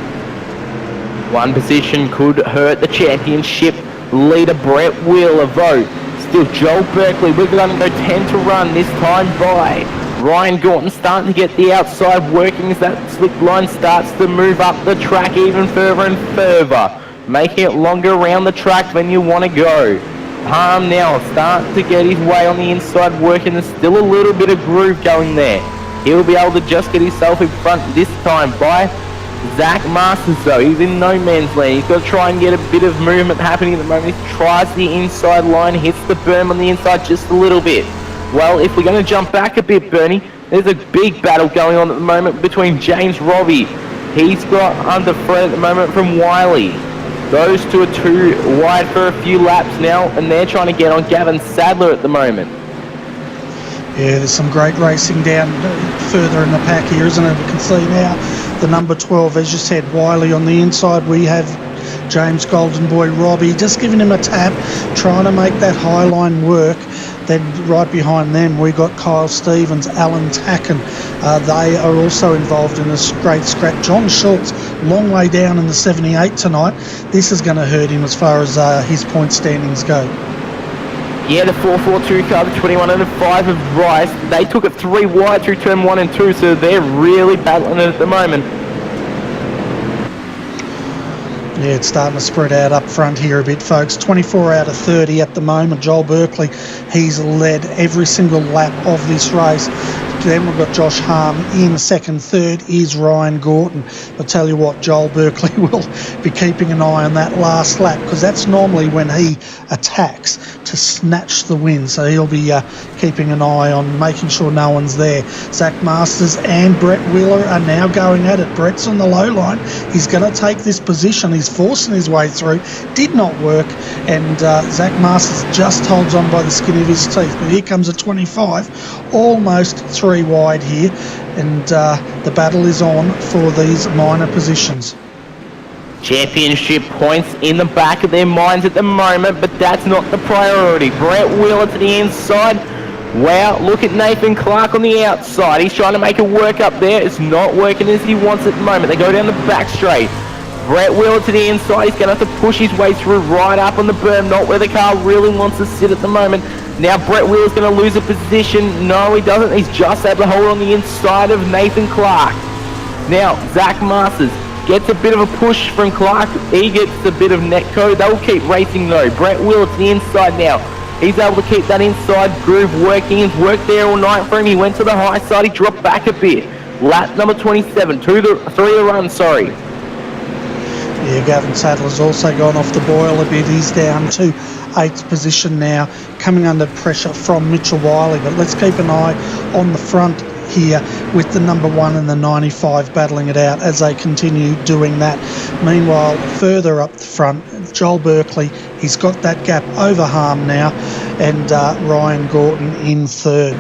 One position could hurt the championship leader Brett Wheeler though. Still Joel Berkeley, we're going to go 10 to run this time by Ryan Gorton, starting to get the outside working as that slick line starts to move up the track even further and further, making it longer around the track than you want to go. Harm now starting to get his way on the inside working. There's still a little bit of groove going there. He'll be able to just get himself in front this time by Zach Masters though. He's in no man's land. He's got to try and get a bit of movement happening at the moment. He tries the inside line, hits the berm on the inside just a little bit. Well, if we're going to jump back a bit, Bernie, there's a big battle going on at the moment between James Robbie. He's got under threat at the moment from Wiley. Those two are too wide for a few laps now, and they're trying to get on Gavin Sadler at the moment. Yeah, there's some great racing down further in the pack here, isn't it? We can see now the number 12, as you said, Wiley on the inside. We have James Golden Boy Robbie just giving him a tap, trying to make that high line work. Then right behind them we got Kyle Stevens, Alan Tacken. They are also involved in this great scrap. John Schultz, long way down in the 78 tonight. This is going to hurt him as far as his point standings go. Yeah, the 442 car, the 21 and the 5 of Rice, they took it 3 wide through turn 1 and 2, so they're really battling it at the moment. Yeah, it's starting to spread out up front here a bit, folks. 24 out of 30 at the moment. Joel Berkeley, he's led every single lap of this race. Then we've got Josh Harm in second. Third is Ryan Gorton. I'll tell you what, Joel Berkeley will be keeping an eye on that last lap, because that's normally when he attacks to snatch the win. So he'll be keeping an eye on making sure no one's there. Zach Masters and Brett Wheeler are now going at it. Brett's on the low line. He's going to take this position. He's forcing his way through. Did not work. And Zach Masters just holds on by the skin of his teeth. But here comes a 25. Almost 3 wide here. And the battle is on for these minor positions. Championship points in the back of their minds at the moment, but that's not the priority. Brett Wheeler to the inside. Wow, look at Nathan Clark on the outside. He's trying to make it work up there. It's not working as he wants at the moment. They go down the back straight. Brett Wheeler to the inside. He's going to have to push his way through right up on the berm, not where the car really wants to sit at the moment. Now Brett Wheeler's going to lose a position. No, he doesn't. He's just able to hold on the inside of Nathan Clark. Now, Zach Masters gets a bit of a push from Clark. He gets a bit of netco. They'll keep racing though. Brett Wheeler to the inside now. He's able to keep that inside groove working. He's worked there all night for him. He went to the high side. He dropped back a bit. Lap number 27. 3 to run, sorry. Yeah, Gavin Sadler's also gone off the boil a bit. He's down to 8th position now, coming under pressure from Mitchell Wiley. But let's keep an eye on the front here with the number 1 and the 95 battling it out as they continue doing that. Meanwhile, further up the front, Joel Berkeley, he's got that gap over Harm now, and Ryan Gorton in third.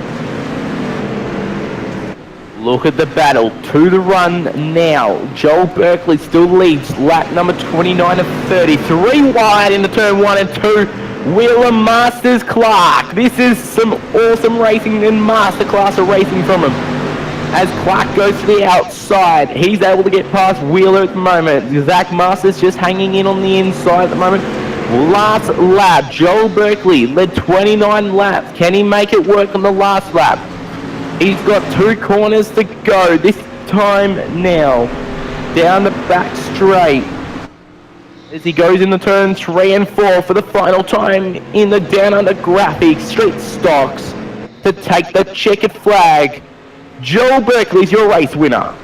Look at the battle to the run now. Joel Berkeley still leads lap number 29 of 30. 3 wide into turn 1 and 2. Wheeler Masters Clark. This is some awesome racing and masterclass of racing from him. As Clark goes to the outside, he's able to get past Wheeler at the moment. Zach Masters just hanging in on the inside at the moment. Last lap, Joel Berkeley led 29 laps. Can he make it work on the last lap? He's got 2 corners to go this time now. Down the back straight. As he goes into turn 3 and 4 for the final time in the Down Under Graphics Street Stocks to take the checkered flag. Joel Berkeley's your race winner.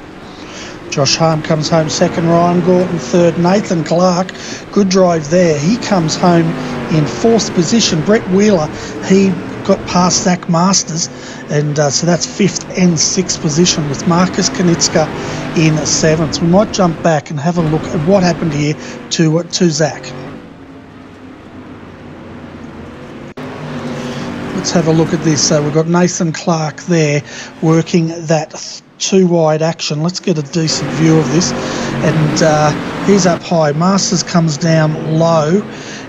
Josh Harm comes home second, Ryan Gorton third, Nathan Clark, good drive there. He comes home in 4th position. Brett Wheeler, he got past Zach Masters, and so that's 5th and 6th position with Marcus Kanitzka in 7th. We might jump back and have a look at what happened here to Zach. Let's have a look at this. So we've got Nathan Clark there working that 2 wide action. Let's get a decent view of this. And he's up high. Masters comes down low,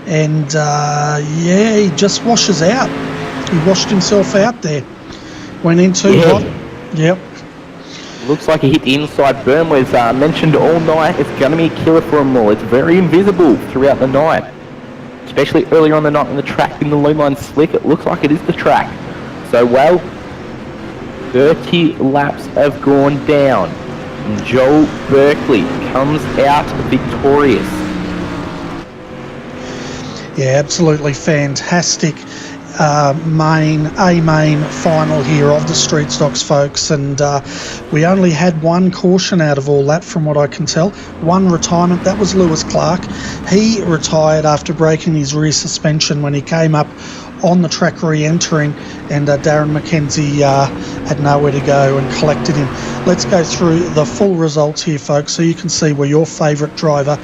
and yeah, he just washes out. He washed himself out there. Went in too hot. Yep. Looks like he hit the inside berm. Was mentioned all night. It's going to be a killer for him all. It's very invisible throughout the night, especially earlier on the night when the track in the low line slick. It looks like it is the track. So, well, 30 laps have gone down. And Joel Berkeley comes out victorious. Yeah, absolutely fantastic main final here of the Street Stocks, folks, and we only had one caution out of all that, from what I can tell. One retirement, that was Lewis Clark. He retired after breaking his rear suspension when he came up on the track re-entering, and Darren McKenzie had nowhere to go and collected him. Let's go through the full results here, folks, so you can see where your favourite driver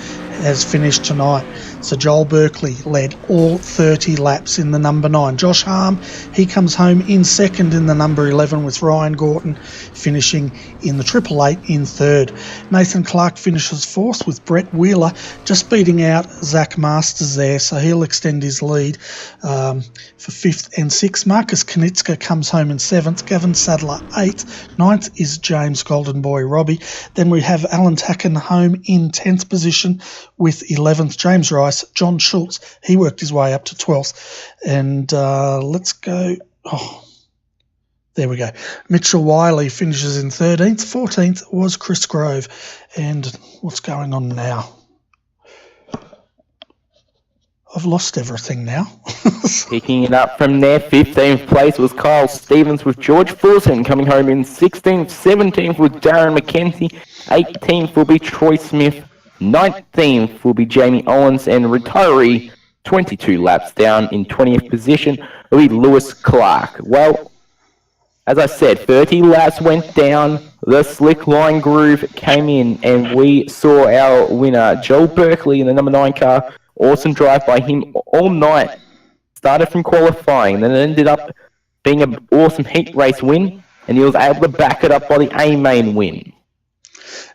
has finished tonight. So Joel Berkeley led all 30 laps in the number 9. Josh Harm, he comes home in second in the number 11, with Ryan Gorton finishing in the 888 in third. Nathan Clark finishes fourth, with Brett Wheeler just beating out Zach Masters there, so he'll extend his lead for fifth and sixth. Marcus Knitska comes home in seventh. Gavin Sadler 8th. Ninth is James Golden Boy Robbie. Then we have Alan Tacken home in 10th position with 11th. James Rice. John Schultz, he worked his way up to 12th. And let's go. Oh, there we go. Mitchell Wiley finishes in 13th. 14th was Chris Grove. And what's going on now? I've lost everything now. Picking it up from there, 15th place was Kyle Stevens, with George Fulton coming home in 16th. 17th was Darren McKenzie. 18th will be Troy Smith. 19th will be Jamie Owens, and retiree 22 laps down in 20th position will be Lewis Clark. Well, as I said, 30 laps went down, the slick line groove came in, and we saw our winner, Joel Berkeley, in the number 9 car. Awesome drive by him all night. Started from qualifying, then it ended up being an awesome heat race win, and he was able to back it up by the A main win.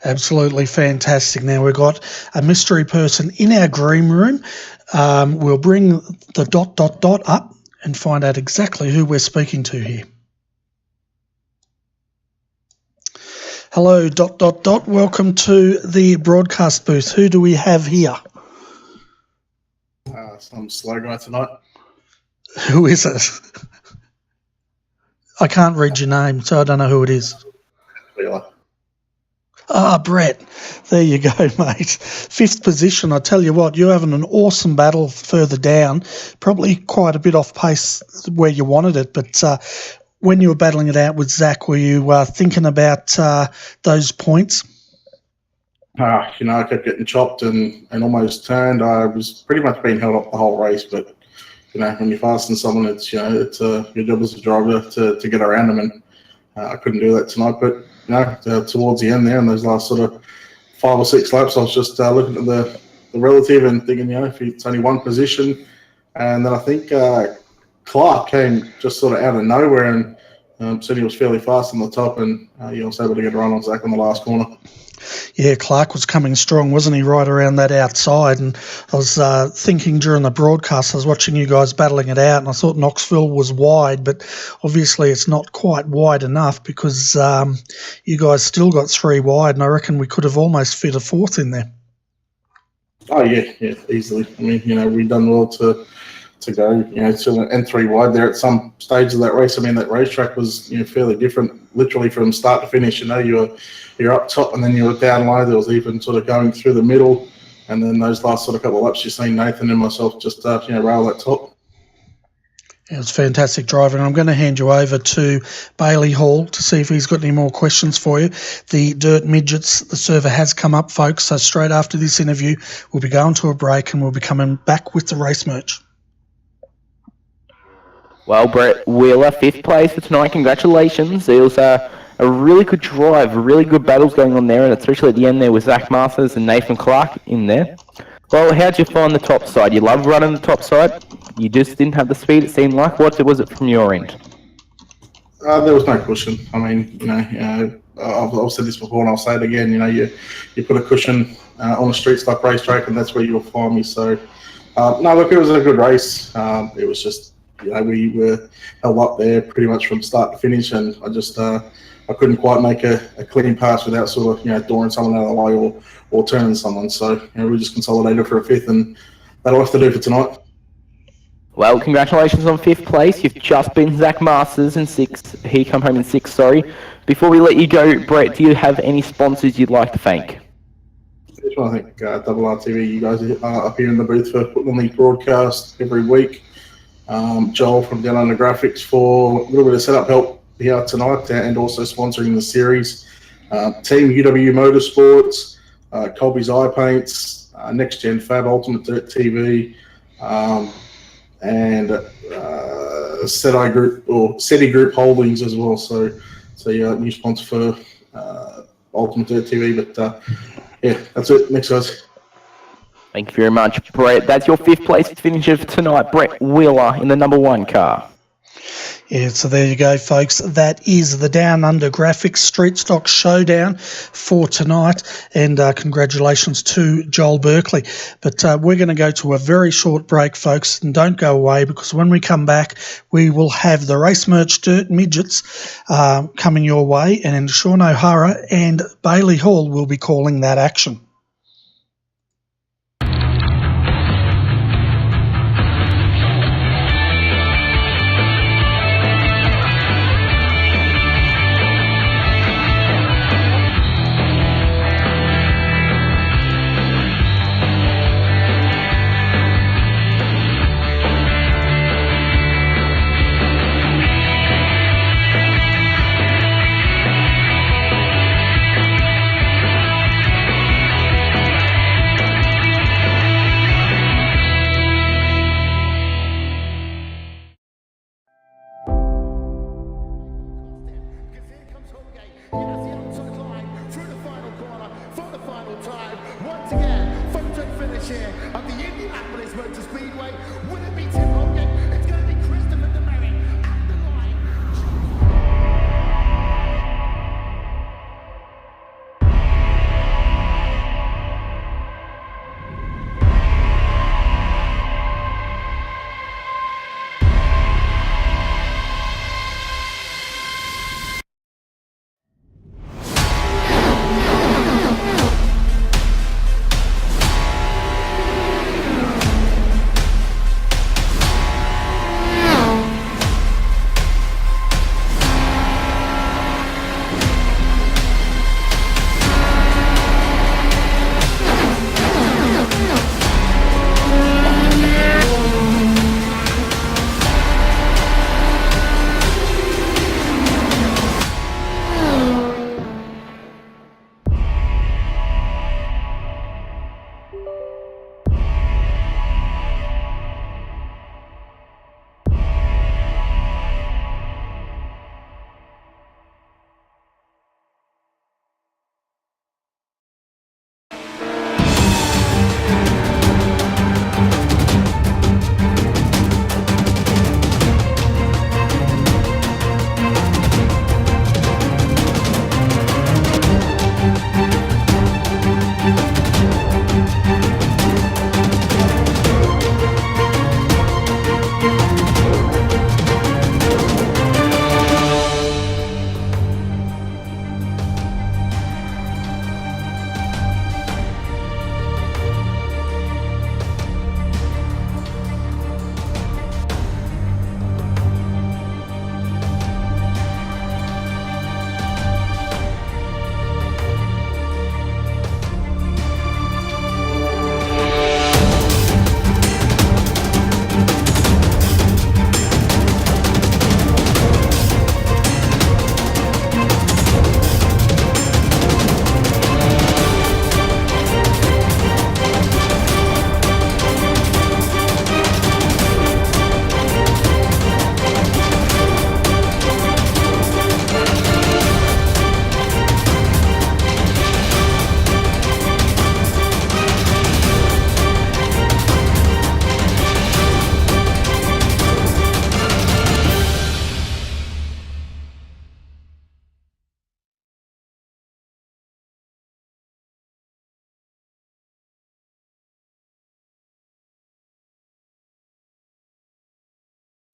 Absolutely fantastic. Now we've got a mystery person in our green room. We'll bring the ... up and find out exactly who we're speaking to here. Hello, ... Welcome to the broadcast booth. Who do we have here? Some slow guy tonight. Who is it? I can't read your name, so I don't know who it is. Wheeler. Ah, Brett. There you go, mate. Fifth position. I tell you what, you're having an awesome battle further down. Probably quite a bit off pace where you wanted it, but when you were battling it out with Zach, were you thinking about those points? I kept getting chopped and almost turned. I was pretty much being held up the whole race, but when you're faster than someone, it's your job as a driver to get around them, and I couldn't do that tonight. But towards the end there, in those last sort of 5 or 6 laps, I was just looking at the relative and thinking, if it's only one position, and then I think Clark came just sort of out of nowhere and said he was fairly fast on the top, and he was able to get a run on Zach on the last corner. Yeah, Clark was coming strong, wasn't he, right around that outside? And I was thinking during the broadcast, I was watching you guys battling it out, and I thought Knoxville was wide, but obviously it's not quite wide enough, because you guys still got 3 wide, and I reckon we could have almost fit a 4th in there. Oh, yeah, easily. I mean, we've done well to go, to and 3 wide there at some stage of that race. I mean, that racetrack was, fairly different, literally from start to finish. You're up top, and then you were down low. There was even sort of going through the middle, and then those last sort of couple of laps, you've seen Nathan and myself just rail that top. It was fantastic driving. I'm going to hand you over to Bailey Hall to see if he's got any more questions for you. The Dirt Midgets, the server has come up, folks, so straight after this interview, we'll be going to a break, and we'll be coming back with the race merch. Well, Brett Wheeler, 5th place for tonight. Congratulations. It was a really good drive, really good battles going on there, and especially at the end there with Zach Masters and Nathan Clark in there. Well, how'd you find the top side? You love running the top side? You just didn't have the speed, it seemed like. What was it from your end? There was no cushion. I mean, I've said this before and I'll say it again. You put a cushion on a street stock racetrack, and that's where you'll find me. So, no, look, it was a good race. It was just we were held up there pretty much from start to finish, and I couldn't quite make a clean pass without sort of dooring someone out of the way or turning someone. So we just consolidated for a fifth, and that'll have to do for tonight. Well, congratulations on 5th place. You've just beaten Zach Masters in 6th. He come home in 6th, sorry. Before we let you go, Brett, do you have any sponsors you'd like to thank? I think RRTV, you guys are up here in the booth for putting on these broadcasts every week. Joel from Down Under Graphics for a little bit of setup help here tonight and also sponsoring the series. Team UW Motorsports, Colby's Eye Paints, Next Gen Fab, Ultimate Dirt TV, and SETI Group Holdings as well. So new sponsor for Ultimate Dirt TV. But yeah, that's it. Next, guys. Thank you very much, Brett. That's your 5th place finish of tonight. Brett Wheeler in the number 1 car. Yeah, so there you go, folks. That is the Down Under Graphics Street Stock Showdown for tonight. And congratulations to Joel Berkeley. But we're going to go to a very short break, folks. And don't go away, because when we come back, we will have the Race Merch Dirt Midgets coming your way. And Sean O'Hara and Bailey Hall will be calling that action. Of the Indianapolis Motor Speedway, will it be Tim Hogan? It's going to be Christopher DeMerritt at the line.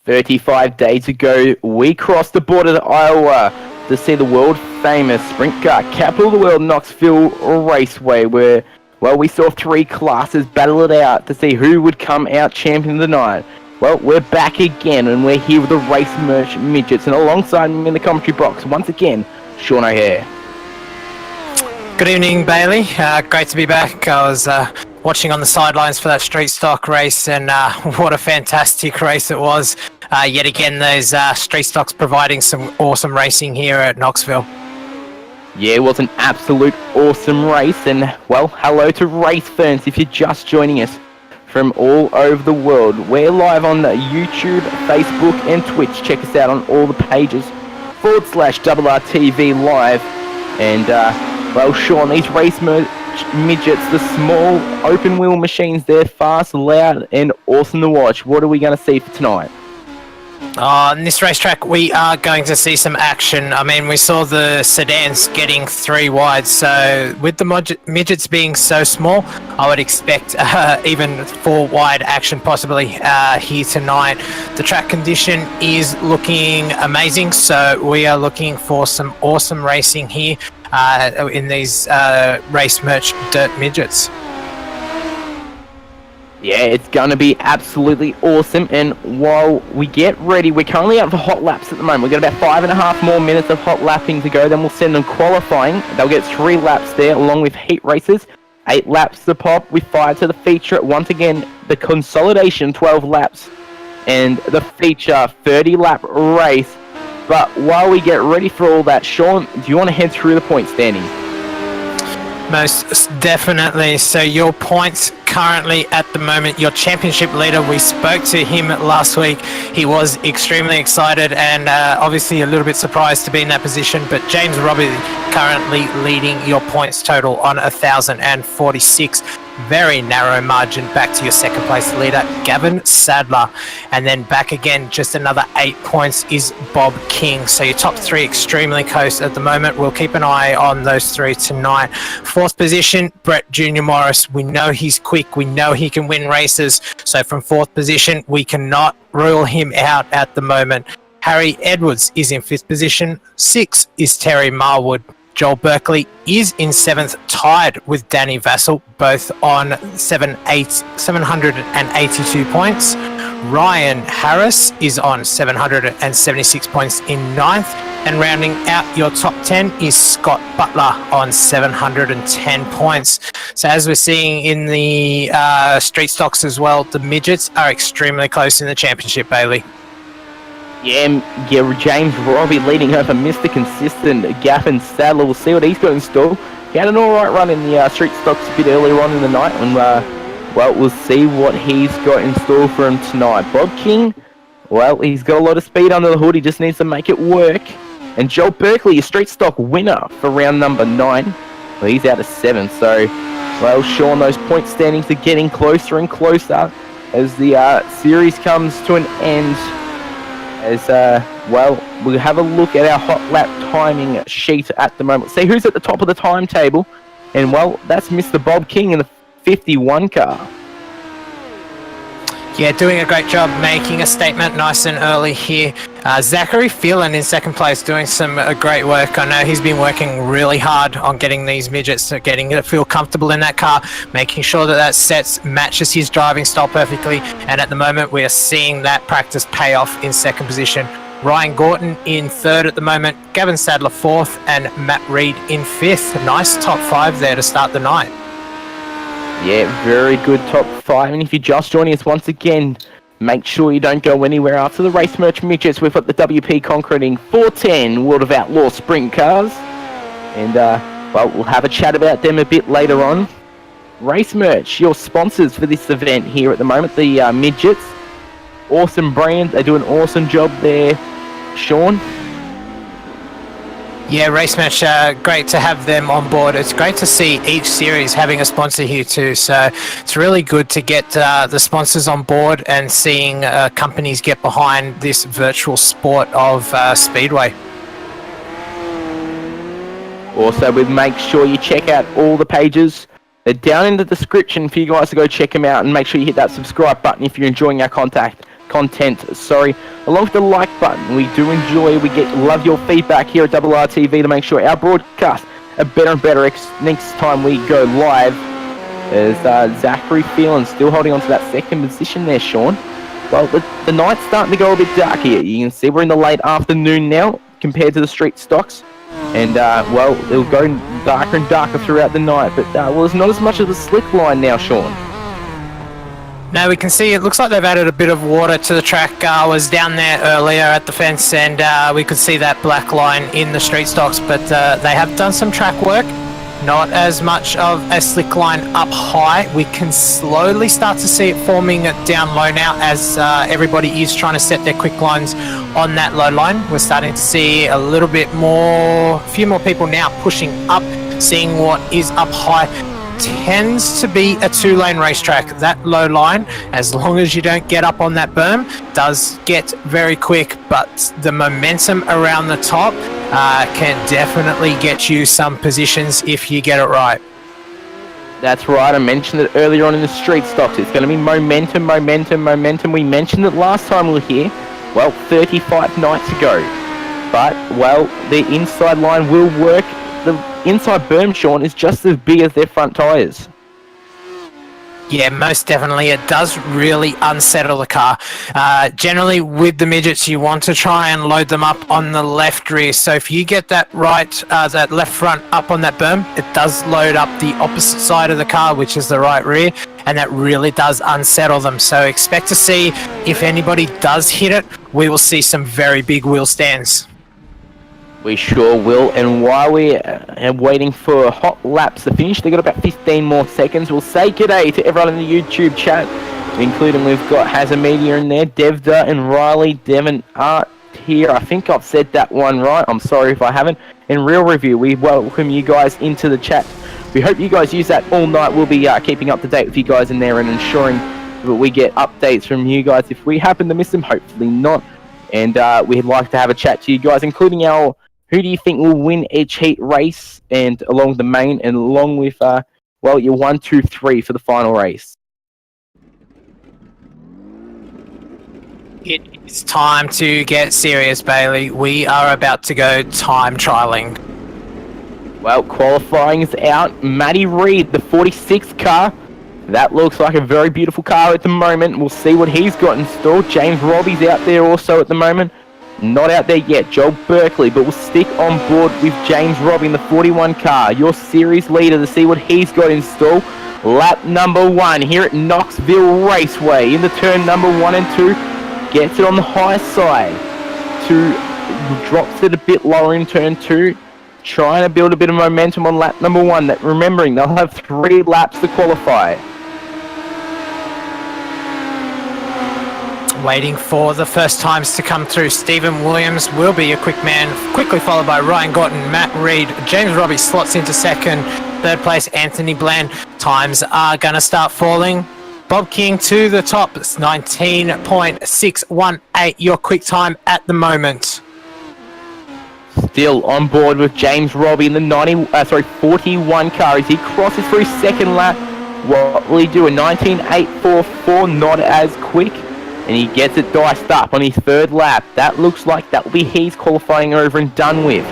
35 days ago, we crossed the border to Iowa to see the world-famous sprint car capital of the world, Knoxville Raceway, where, well, we saw 3 classes battle it out to see who would come out champion of the night. Well, we're back again, and we're here with the Race Merch Midgets, and alongside me in the commentary box, once again, Sean O'Hare. Good evening, Bailey. Great to be back. I was watching on the sidelines for that street stock race, and what a fantastic race it was. Yet again, those street stocks providing some awesome racing here at Knoxville. Yeah, it was an absolute awesome race, and, well, hello to race fans if you're just joining us from all over the world. We're live on YouTube, Facebook, and Twitch. Check us out on all the pages, /RRTV live, and, well, Sean, these race midgets, the small open wheel machines, they're fast, loud, and awesome to watch. What are we going to see for tonight? On this racetrack, we are going to see some action. I mean, we saw the sedans getting 3 wide, so with the midgets being so small, I would expect even 4 wide action possibly here tonight. The track condition is looking amazing, so we are looking for some awesome racing here in these race merch dirt midgets. Yeah, it's going to be absolutely awesome, and while we get ready, we're currently out for hot laps at the moment. We've got about 5.5 more minutes of hot lapping to go, then we'll send them qualifying. They'll get 3 laps there, along with heat races, 8 laps to pop, with 5 to the feature. Once again, the consolidation, 12 laps, and the feature, 30-lap race. But while we get ready for all that, Sean, do you want to head through the point standings? Most definitely. So your points currently at the moment, your championship leader, we spoke to him last week. He was extremely excited and obviously a little bit surprised to be in that position, but James Robbie currently leading your points total on 1,046. Very narrow margin back to your second place leader, Gavin Sadler. And then back again, just another 8 points is Bob King. So your top 3 extremely close at the moment. We'll keep an eye on those 3 tonight. 4th position, Brett Jr. Morris. We know he's quick. We know he can win races. So from 4th position, we cannot rule him out at the moment. Harry Edwards is in 5th position. 6th is Terry Marwood. Joel Berkeley is in 7th, tied with Danny Vassell, both on 782 points. Ryan Harris is on 776 points in 9th. And rounding out your top 10 is Scott Butler on 710 points. So as we're seeing in the street stocks as well, the midgets are extremely close in the championship, Bailey. Yeah, James Robbie leading over Mr. Consistent, Gavin Sadler. We'll see what he's got in store. He had an alright run in the street stocks a bit earlier on in the night, and well, we'll see what he's got in store for him tonight. Bob King, well, he's got a lot of speed under the hood. He just needs to make it work. And Joel Berkeley, a street stock winner for round number 9. Well, he's out of 7, so, well, Sean, those point standings are getting closer and closer as the series comes to an end. As, well, we'll have a look at our hot lap timing sheet at the moment. See who's at the top of the timetable. And, well, that's Mr. Bob King in the 51 car. Yeah, doing a great job making a statement nice and early here. Zachary Phelan in 2nd place doing some great work. I know he's been working really hard on getting these midgets, getting it to feel comfortable in that car, making sure that that sets matches his driving style perfectly. And at the moment, we are seeing that practice pay off in 2nd position. Ryan Gorton in 3rd at the moment, Gavin Sadler 4th, and Matt Reed in 5th. Nice top 5 there to start the night. Yeah, very good top 5. And if you're just joining us once again, make sure you don't go anywhere after the Race Merch Midgets. We've got the WP Concreting 410 World of Outlaw Sprint Cars. And, well, we'll have a chat about them a bit later on. Race Merch, your sponsors for this event here at the moment, the Midgets. Awesome brand. They do an awesome job there. Sean? Yeah, Race Match, great to have them on board. It's great to see each series having a sponsor here too. So it's really good to get the sponsors on board and seeing companies get behind this virtual sport of Speedway. Also, make sure you check out all the pages. They're down in the description for you guys to go check them out, and make sure you hit that subscribe button if you're enjoying our content. content, along with the like button. We do enjoy, love your feedback here at RRTV to make sure our broadcasts are better and better next time we go live. There's Zachary Phelan still holding on to that second position there, Sean. Well, the night's starting to go a bit dark here. You can see we're in the late afternoon now compared to the street stocks. And, well, it'll go darker and darker throughout the night. But, well, there's not as much of the slick line now, Sean. Now we can see it looks like they've added a bit of water to the track. I was down there earlier at the fence and we could see that black line in the street stocks, but they have done some track work. Not as much of a slick line up high. We can slowly start to see it forming down low now as everybody is trying to set their quick lines on that low line. We're starting to see a little bit more, a few more people now pushing up, seeing what is up high. Tends to be a two-lane racetrack. That low line, as long as you don't get up on that berm, does get very quick, but the momentum around the top can definitely get you some positions if you get it right. That's right, I mentioned it earlier on in the street stocks. It's going to be momentum. We mentioned it last time we were here, well, 35 nights ago. But, well, the inside line will work. The inside berm, Sean, is just as big as their front tyres. Yeah, most definitely. It does really unsettle the car. Generally, with the midgets, you want to try and load them up on the left rear. So if you get that that left front up on that berm, it does load up the opposite side of the car, which is the right rear, and that really does unsettle them. So expect to see, if anybody does hit it, we will see some very big wheel stands. We sure will, and while we are waiting for hot laps to finish, they've got about 15 more seconds. We'll say g'day to everyone in the YouTube chat, including we've got Hazamedia in there, Devda and Riley, Devon Art here. I think I've said that one right. I'm sorry if I haven't. In Real Review, we welcome you guys into the chat. We hope you guys use that all night. We'll be keeping up to date with you guys in there and ensuring that we get updates from you guys. If we happen to miss them, hopefully not. And we'd like to have a chat to you guys, including our who do you think will win each heat race, and along the main, and along with, well, your 1, 2, 3 for the final race? It is time to get serious, Bailey. We are about to go time trialing. Well, qualifying's out. Matty Reid, the 46 car. That looks like a very beautiful car at the moment. We'll see what he's got installed. James Robbie's out there also at the moment. Not out there yet, Joel Berkeley, but we'll stick on board with James Robbie in the 41 car, your series leader, to see what he's got installed. Lap number 1 here at Knoxville Raceway into turn number 1 and 2. Gets it on the high side. Drops it a bit lower in turn 2. Trying to build a bit of momentum on lap number 1. That, remembering, they'll have 3 laps to qualify. Waiting for the first times to come through. Stephen Williams will be a quick man, quickly followed by Ryan Gorton, Matt Reid. James Robbie slots into second. Third place, Anthony Bland. Times are going to start falling. Bob King to the top. It's 19.618, your quick time at the moment. Still on board with James Robbie in the 41 car as he crosses for his second lap. What will he do? A 19.844, not as quick. And he gets it diced up on his third lap. That looks like that will be his qualifying over and done with.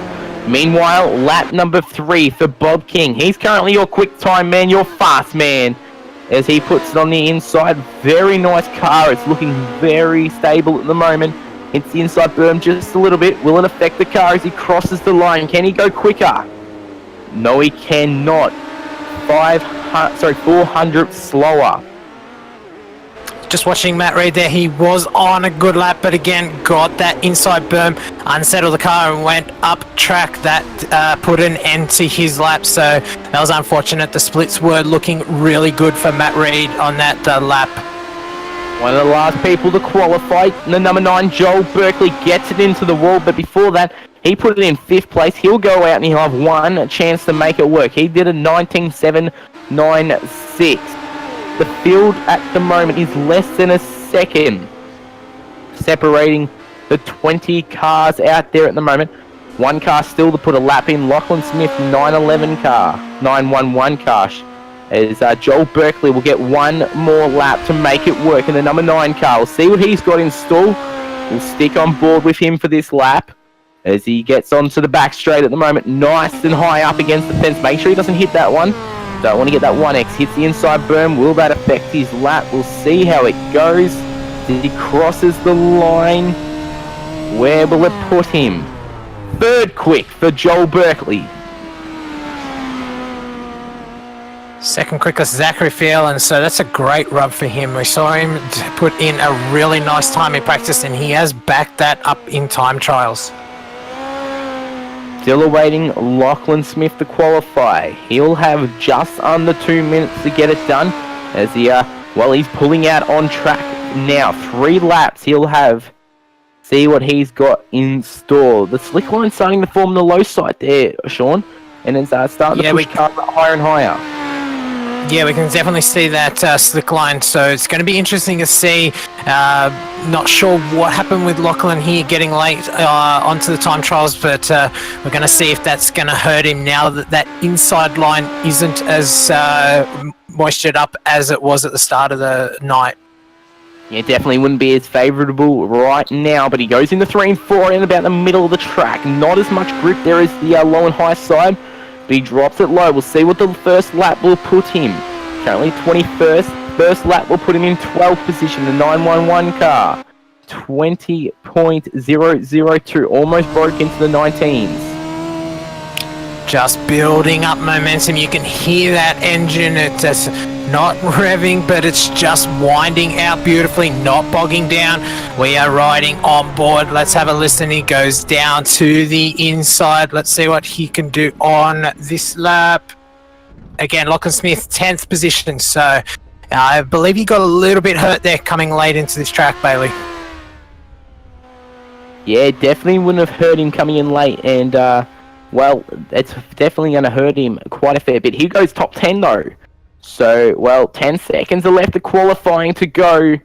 Meanwhile, lap number 3 for Bob King. He's currently your quick time man, your fast man, as he puts it on the inside. Very nice car. It's looking very stable at the moment. It's the inside berm just a little bit. Will it affect the car as he crosses the line? Can he go quicker? No, he cannot. 400 slower. Just watching Matt Reid there, he was on a good lap, but again, got that inside berm, unsettled the car and went up track. That put an end to his lap, so that was unfortunate. The splits were looking really good for Matt Reid on that lap. One of the last people to qualify, the number 9, Joel Berkeley, gets it into the wall, but before that, he put it in 5th place. He'll go out and he'll have one chance to make it work. He did a 19.796. The field at the moment is less than a second separating the 20 cars out there at the moment. One car still to put a lap in. Lachlan Smith, 911 car, 911 car. as Joel Berkeley will get one more lap to make it work in the number 9 car. We'll see what he's got in store. We'll stick on board with him for this lap as he gets onto the back straight at the moment. Nice and high up against the fence. Make sure he doesn't hit that one. Don't want to get that 1X. Hits the inside berm. Will that affect his lap? We'll see how it goes. As he crosses the line, where will it put him? Third quick for Joel Berkeley. Second quickest, Zachary Phelan, so that's a great rub for him. We saw him put in a really nice time in practice, and he has backed that up in time trials. Still awaiting Lachlan Smith to qualify. He'll have just under 2 minutes to get it done, as he, he's pulling out on track now. 3 laps he'll have. See what he's got in store. The slick line's starting to form the low side there, Sean, and it's starting to push cars up higher and higher. Yeah, we can definitely see that slick line, so it's going to be interesting to see. Not sure what happened with Lachlan here getting late onto the time trials, but we're going to see if that's going to hurt him now that that inside line isn't as moistured up as it was at the start of the night. Yeah, definitely wouldn't be as favourable right now, but he goes into 3 and 4 in about the middle of the track. Not as much grip there as the low and high side. But he drops it low. We'll see what the first lap will put him. Currently 21st. First lap will put him in 12th position. The 911 car. 20.002. Almost broke into the 19s. Just building up momentum. You can hear that engine. It's just not revving, but it's just winding out beautifully, not bogging down. We are riding on board. Let's have a listen. He goes down to the inside. Let's see what he can do on this lap. Again, Lachlan Smith, 10th position. So I believe he got a little bit hurt there coming late into this track, Bailey. Yeah, definitely wouldn't have hurt him coming in late, and it's definitely going to hurt him quite a fair bit. He goes top 10 though. So, 10 seconds are left of qualifying to go.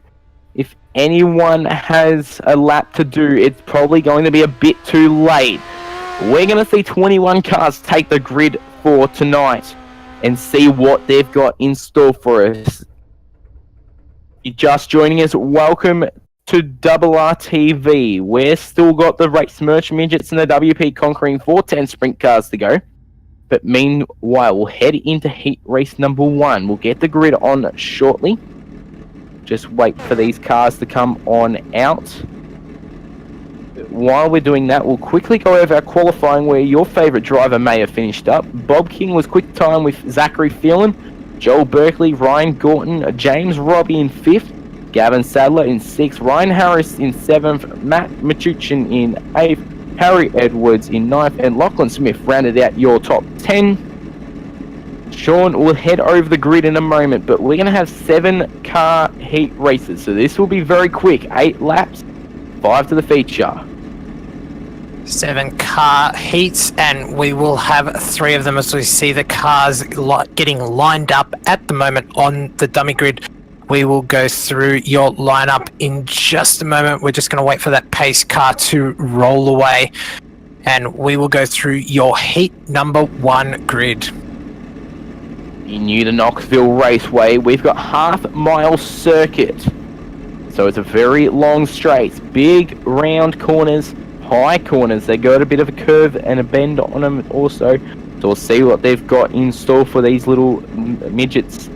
If anyone has a lap to do, it's probably going to be a bit too late. We're going to see 21 cars take the grid for tonight and see what they've got in store for us. If you're just joining us, welcome to RRTV. We've still got the race merch midgets and the WP conquering 410 sprint cars to go. But meanwhile, we'll head into heat race number 1. We'll get the grid on shortly. Just wait for these cars to come on out. While we're doing that, we'll quickly go over our qualifying where your favourite driver may have finished up. Bob King was quick time with Zachary Phelan, Joel Berkeley, Ryan Gorton, James Robbie in 5th, Gavin Sadler in 6th, Ryan Harris in 7th, Matt Machuchin in 8th, Harry Edwards in 9th, and Lachlan Smith rounded out your top 10. Sean will head over the grid in a moment, but we're going to have 7 car heat races, so this will be very quick. 8 laps, 5 to the feature. 7 car heats, and we will have 3 of them as we see the cars getting lined up at the moment on the dummy grid. We will go through your lineup in just a moment. We're just going to wait for that pace car to roll away, and we will go through your heat number 1 grid. In the Knoxville Raceway, we've got half-mile circuit. So it's a very long straight, big round corners, high corners. They got a bit of a curve and a bend on them also. So we'll see what they've got in store for these little midgets.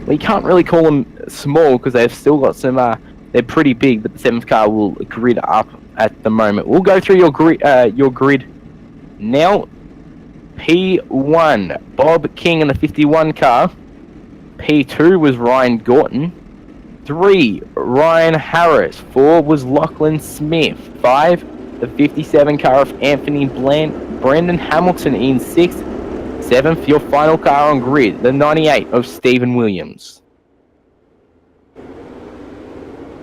We can't really call them small because they've still got some, they're pretty big, but the 7th car will grid up at the moment. We'll go through your grid now. P1, Bob King in the 51 car. P2 was Ryan Gorton. 3, Ryan Harris. 4 was Lachlan Smith. 5, the 57 car of Anthony Brandon Hamilton in 6th. 7th, your final car on grid, the 98 of Stephen Williams.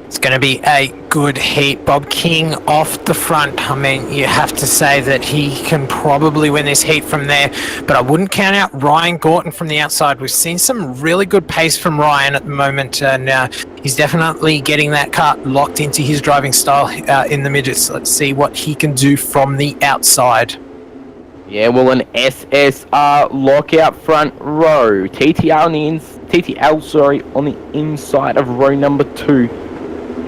It's going to be a good heat. Bob King off the front. I mean, you have to say that he can probably win this heat from there, but I wouldn't count out Ryan Gorton from the outside. We've seen some really good pace from Ryan at the moment, and he's definitely getting that car locked into his driving style in the midgets. Let's see what he can do from the outside. Yeah, well, an SSR lockout front row. TTL on the inside of row number 2.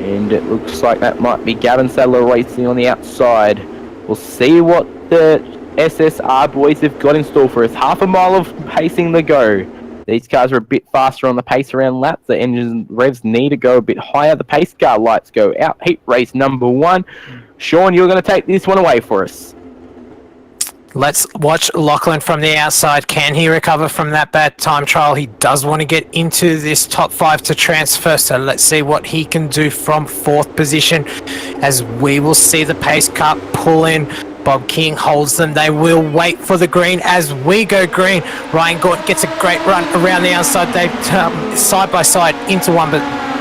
And it looks like that might be Gavin Sadler racing on the outside. We'll see what the SSR boys have got in store for us. Half a mile of pacing to go. These cars are a bit faster on the pace around laps. The engine revs need to go a bit higher. The pace car lights go out. Heat race number 1. Sean, you're going to take this one away for us. Let's watch Lachlan from the outside. Can he recover from that bad time trial? He does want to get into this top 5 to transfer, so let's see what he can do from 4th position as we will see the pace car pull in. Bob King holds them. They will wait for the green as we go green. Ryan Gort gets a great run around the outside. They side by side into one, but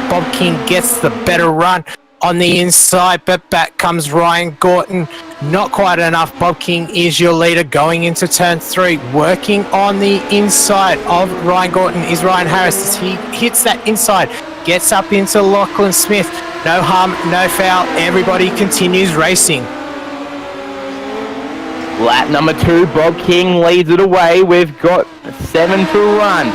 Bob King gets the better run on the inside, but back comes Ryan Gorton. Not quite enough. Bob King is your leader going into turn 3. Working on the inside of Ryan Gorton is Ryan Harris as he hits that inside. Gets up into Lachlan Smith. No harm, no foul. Everybody continues racing. Lap number 2, Bob King leads it away. We've got 7 to run.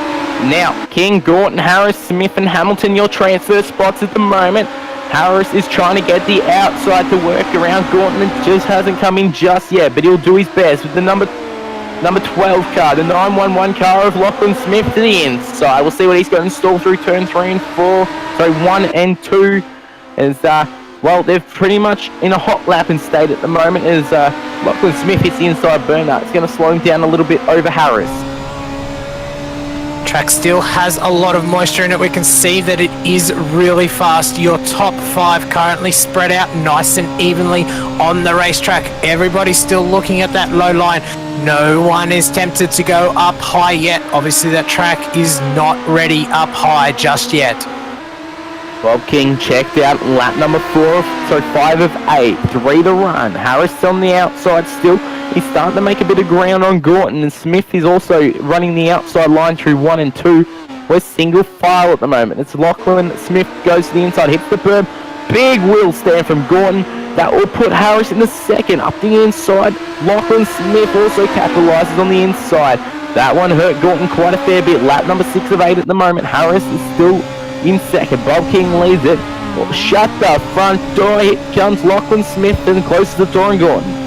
Now, King, Gorton, Harris, Smith and Hamilton, your transfer spots at the moment. Harris is trying to get the outside to work around Gorton. It just hasn't come in just yet, but he'll do his best with the number 12 car, the 911 car of Lachlan Smith to the inside. We'll see what he's got in store through turn 3 and 4. So 1 and 2 is, well, they're pretty much in a hot lapping state at the moment as Lachlan Smith hits the inside burnout. It's going to slow him down a little bit over Harris. Track still has a lot of moisture in it. We can see that it is really fast. Your top 5 currently spread out nice and evenly on the racetrack. Everybody's still looking at that low line. No one is tempted to go up high yet. Obviously that track is not ready up high just yet. Bob King checked out lap number 5 of 8, 3 to run. Harris on the outside still. He's starting to make a bit of ground on Gorton, and Smith is also running the outside line through 1 and 2. We're single file at the moment. It's Lachlan Smith goes to the inside, hits the berm. Big wheel stand from Gorton. That will put Harris in the second up the inside. Lachlan Smith also capitalises on the inside. That one hurt Gorton quite a fair bit. Lap number 6 of 8 at the moment. Harris is still in second. Bob King leads it. Shut the front door. Here comes Lachlan Smith and closes the door on Gorton.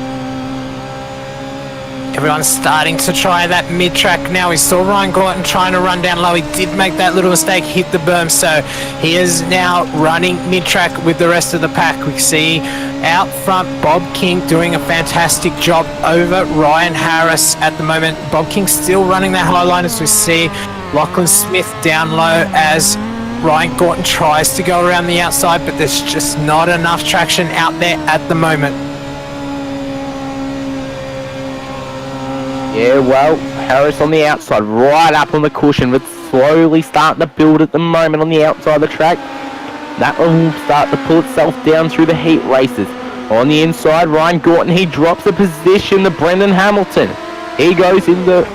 Everyone's starting to try that mid-track now. We saw Ryan Gorton trying to run down low. He did make that little mistake, hit the berm, so he is now running mid-track with the rest of the pack. We see out front Bob King doing a fantastic job over Ryan Harris at the moment. Bob King still running that high line as we see Lachlan Smith down low as Ryan Gorton tries to go around the outside, but there's just not enough traction out there at the moment. Yeah, well, Harris on the outside, right up on the cushion, but slowly starting to build at the moment on the outside of the track. That will start to pull itself down through the heat races. On the inside, Ryan Gorton, he drops a position to Brendan Hamilton. He goes in the...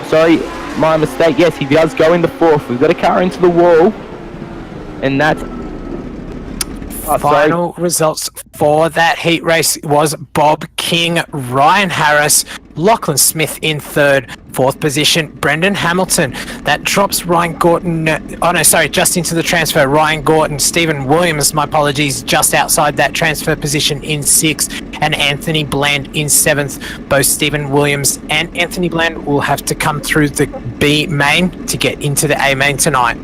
Sorry, my mistake. Yes, he does go in the 4th. We've got a car into the wall. And that's... Final results for that heat race was Bob King, Ryan Harris, Lachlan Smith in 3rd, 4th position, Brendan Hamilton. That drops Ryan Gorton, just into the transfer. Ryan Gorton, Stephen Williams, my apologies, just outside that transfer position in 6th, and Anthony Bland in 7th. Both Stephen Williams and Anthony Bland will have to come through the B main to get into the A main tonight.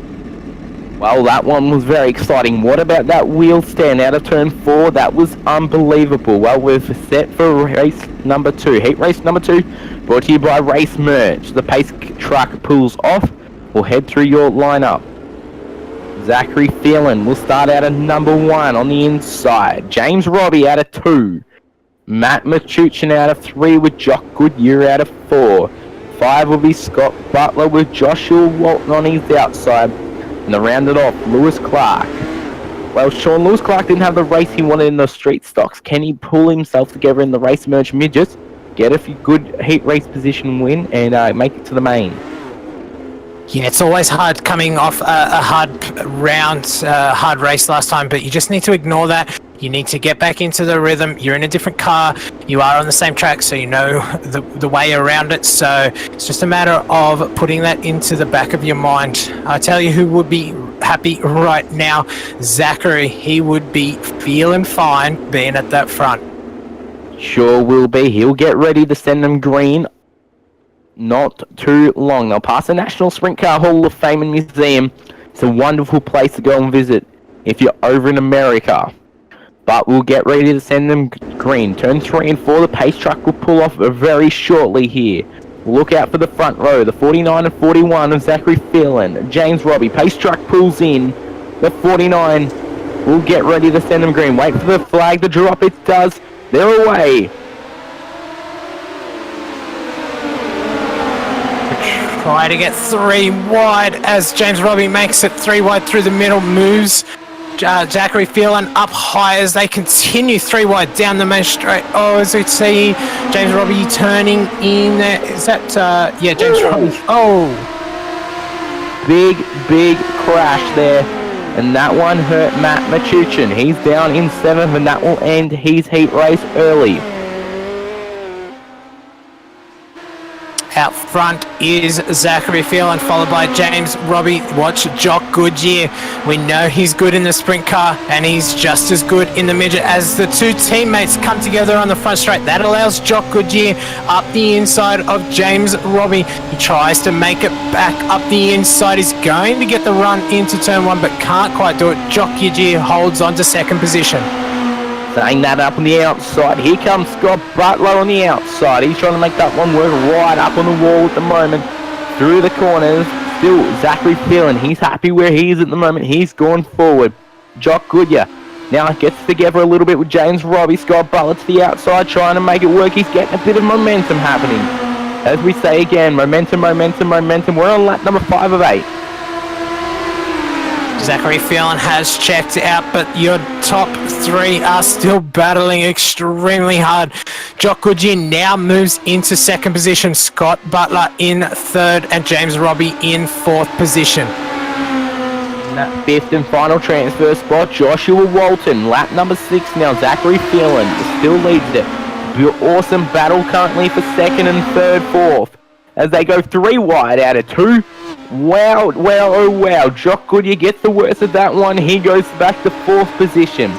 Well, that one was very exciting. What about that wheel stand out of turn 4? That was unbelievable. Well, we're set for race number 2. Heat race number 2, brought to you by Race Merch. The pace truck pulls off. We'll head through your lineup. Zachary Phelan will start out at number 1 on the inside. James Robbie out of 2. Matt Machuchin out of 3 with Jock Goodyear out of 4. 5 will be Scott Butler with Joshua Walton on his outside. And to round it off, Lewis Clark. Well, Sean, Lewis Clark didn't have the race he wanted in the street stocks. Can he pull himself together in the Race Merge Midgets, get a few good heat race position win, and make it to the main? Yeah, it's always hard coming off a hard round, hard race last time, but you just need to ignore that. You need to get back into the rhythm. You're in a different car. You are on the same track, so you know the way around it. So it's just a matter of putting that into the back of your mind. I tell you who would be happy right now. Zachary, he would be feeling fine being at that front. Sure will be. He'll get ready to send them green. Not too long. They'll pass the National Sprint Car Hall of Fame and Museum. It's a wonderful place to go and visit if you're over in America. But we'll get ready to send them green. Turn 3 and 4, the pace truck will pull off very shortly here. Look out for the front row. The 49 and 41 of Zachary Phelan. James Robbie. Pace truck pulls in. The 49 will get ready to send them green. Wait for the flag to drop. It does. They're away. Try to get 3 wide as James Robbie makes it 3 wide through the middle, moves Zachary Phelan up high as they continue 3 wide down the main straight. Oh, as we see James Robbie turning in there. Is that, yeah, James Robbie. Oh. Big crash there. And that one hurt Matt Machuchin. He's down in 7th and that will end his heat race early. Out front is Zachary Phelan, followed by James Robbie. Watch Jock Goodyear. We know he's good in the sprint car, and he's just as good in the midget as the 2 teammates come together on the front straight. That allows Jock Goodyear up the inside of James Robbie. He tries to make it back up the inside. He's going to get the run into turn 1, but can't quite do it. Jock Goodyear holds on to 2nd position. Saying that up on the outside. Here comes Scott Butler on the outside. He's trying to make that one work right up on the wall at the moment. Through the corners. Still, Zachary Phelan. He's happy where he is at the moment. He's gone forward. Jock Goodyear now gets together a little bit with James Robbie. Scott Butler to the outside trying to make it work. He's getting a bit of momentum happening. As we say again, momentum. We're on lap number 5 of 8. Zachary Phelan has checked out, but your top 3 are still battling extremely hard. Jock Goodyear now moves into 2nd position. Scott Butler in 3rd and James Robbie in 4th position. In that 5th and final transfer spot, Joshua Walton. Lap number 6 now. Zachary Phelan still leads it. Awesome battle currently for 2nd and 3rd, 4th. As they go 3 wide out of 2. Wow, oh wow. Jock Goodyear gets the worst of that one. He goes back to 4th position.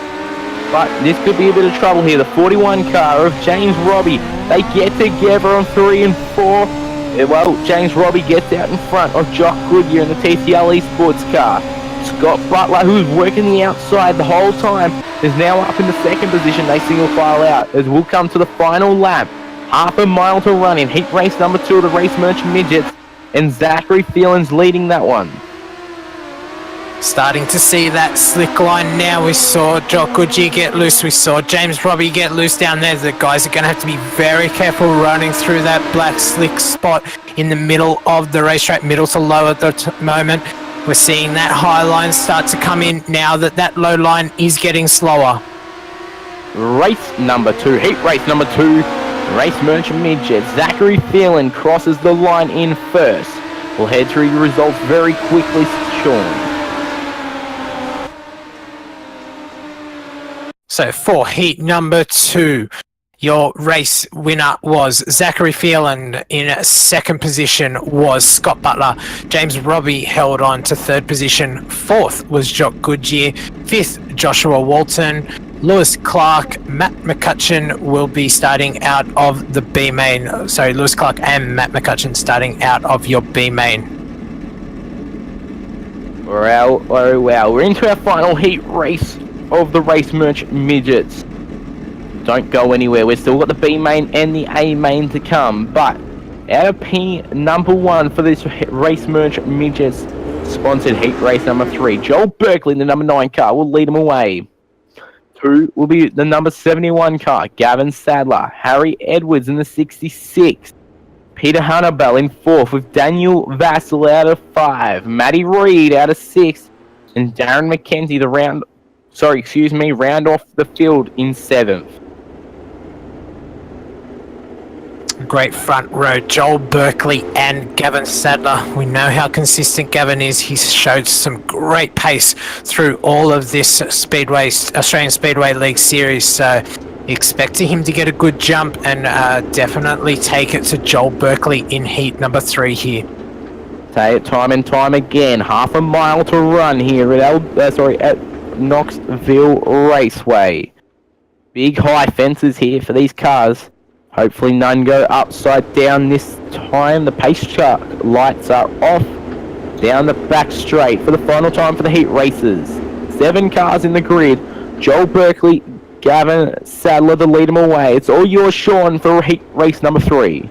But this could be a bit of trouble here. The 41 car of James Robbie. They get together on 3 and 4. Well, James Robbie gets out in front of Jock Goodyear in the TCL Esports car. Scott Butler, who's working the outside the whole time, is now up in the 2nd position. They single file out as we'll come to the final lap. Half a mile to run in heat race number 2 of the Race Merch Midgets. And Zachary Phelan's leading that one. Starting to see that slick line now. We saw Jock Goodyear get loose. We saw James Robbie get loose down there. The guys are going to have to be very careful running through that black slick spot in the middle of the racetrack, middle to low at the moment. We're seeing that high line start to come in now that low line is getting slower. Race number 2, heat race number 2. Race Merchant Midget. Zachary Phelan crosses the line in 1st. We'll head through the results very quickly, Sean. So for heat number 2, your race winner was Zachary Phelan. In 2nd position was Scott Butler. James Robbie held on to 3rd position. 4th was Jock Goodyear. 5th, Joshua Walton. Lewis Clark, Matt McCutcheon will be starting out of the B main. Sorry, Lewis Clark and Matt McCutcheon starting out of your B main. Wow, oh wow. We're into our final heat race of the Race Merch Midgets. Don't go anywhere. We've still got the B main and the A main to come. But our P number 1 for this Race Merch Midgets sponsored heat race number 3. Joel Berkeley in the number 9 car will lead them away. 2 will be the number 71 car, Gavin Sadler. Harry Edwards in the 66. Peter Hunnabell in 4th with Daniel Vassell out of 5. Matty Reed out of 6th. And Darren McKenzie round off the field in 7th. Great front row, Joel Berkeley and Gavin Sadler. We know how consistent Gavin is. He's showed some great pace through all of this Australian Speedway League series. So expecting him to get a good jump and definitely take it to Joel Berkeley in heat number 3 here. Say it time and time again. Half a mile to run here at Knoxville Raceway. Big high fences here for these cars. Hopefully none go upside down this time. The pace chart lights are off. Down the back straight for the final time for the heat races. 7 cars in the grid. Joel Berkeley, Gavin Sadler to lead them away. It's all yours, Sean, for heat race number 3.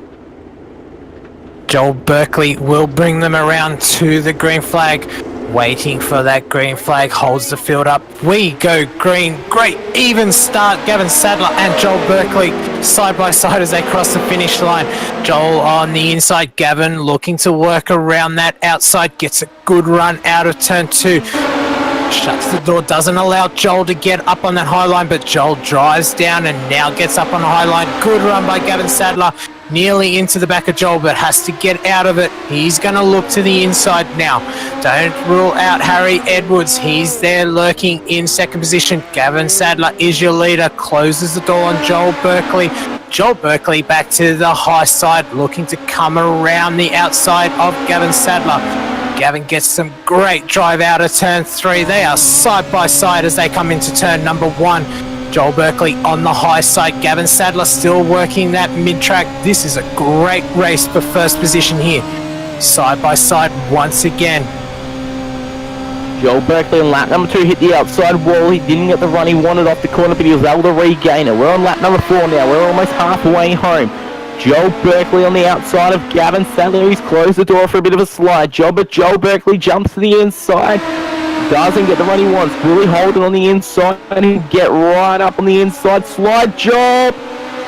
Joel Berkeley will bring them around to the green flag. Waiting for that green flag, holds the field up. We go green. Great even start. Gavin Sadler and Joel Berkeley side by side as they cross the finish line. Joel on the inside. Gavin looking to work around that outside. Gets a good run out of turn 2. Shuts the door. Doesn't allow Joel to get up on that high line, but Joel drives down and now gets up on the high line. Good run by Gavin Sadler. Nearly into the back of Joel, but has to get out of it. He's going to look to the inside now. Don't rule out Harry Edwards. He's there lurking in second position. Gavin Sadler is your leader. Closes the door on Joel Berkeley. Joel Berkeley back to the high side, looking to come around the outside of Gavin Sadler. Gavin gets some great drive out of turn 3. They are side by side as they come into turn number 1. Joel Berkeley on the high side. Gavin Sadler still working that mid-track. This is a great race for first position here. Side by side once again. Joel Berkeley on lap number 2 hit the outside wall. He didn't get the run he wanted off the corner, but he was able to regain it. We're on lap number 4 now. We're almost halfway home. Joel Berkeley on the outside of Gavin Sadler. He's closed the door for a bit of a slide job, but Joel Berkeley jumps to the inside. Doesn't get the run he wants. Will he hold it on the inside and get right up on the inside? Slide job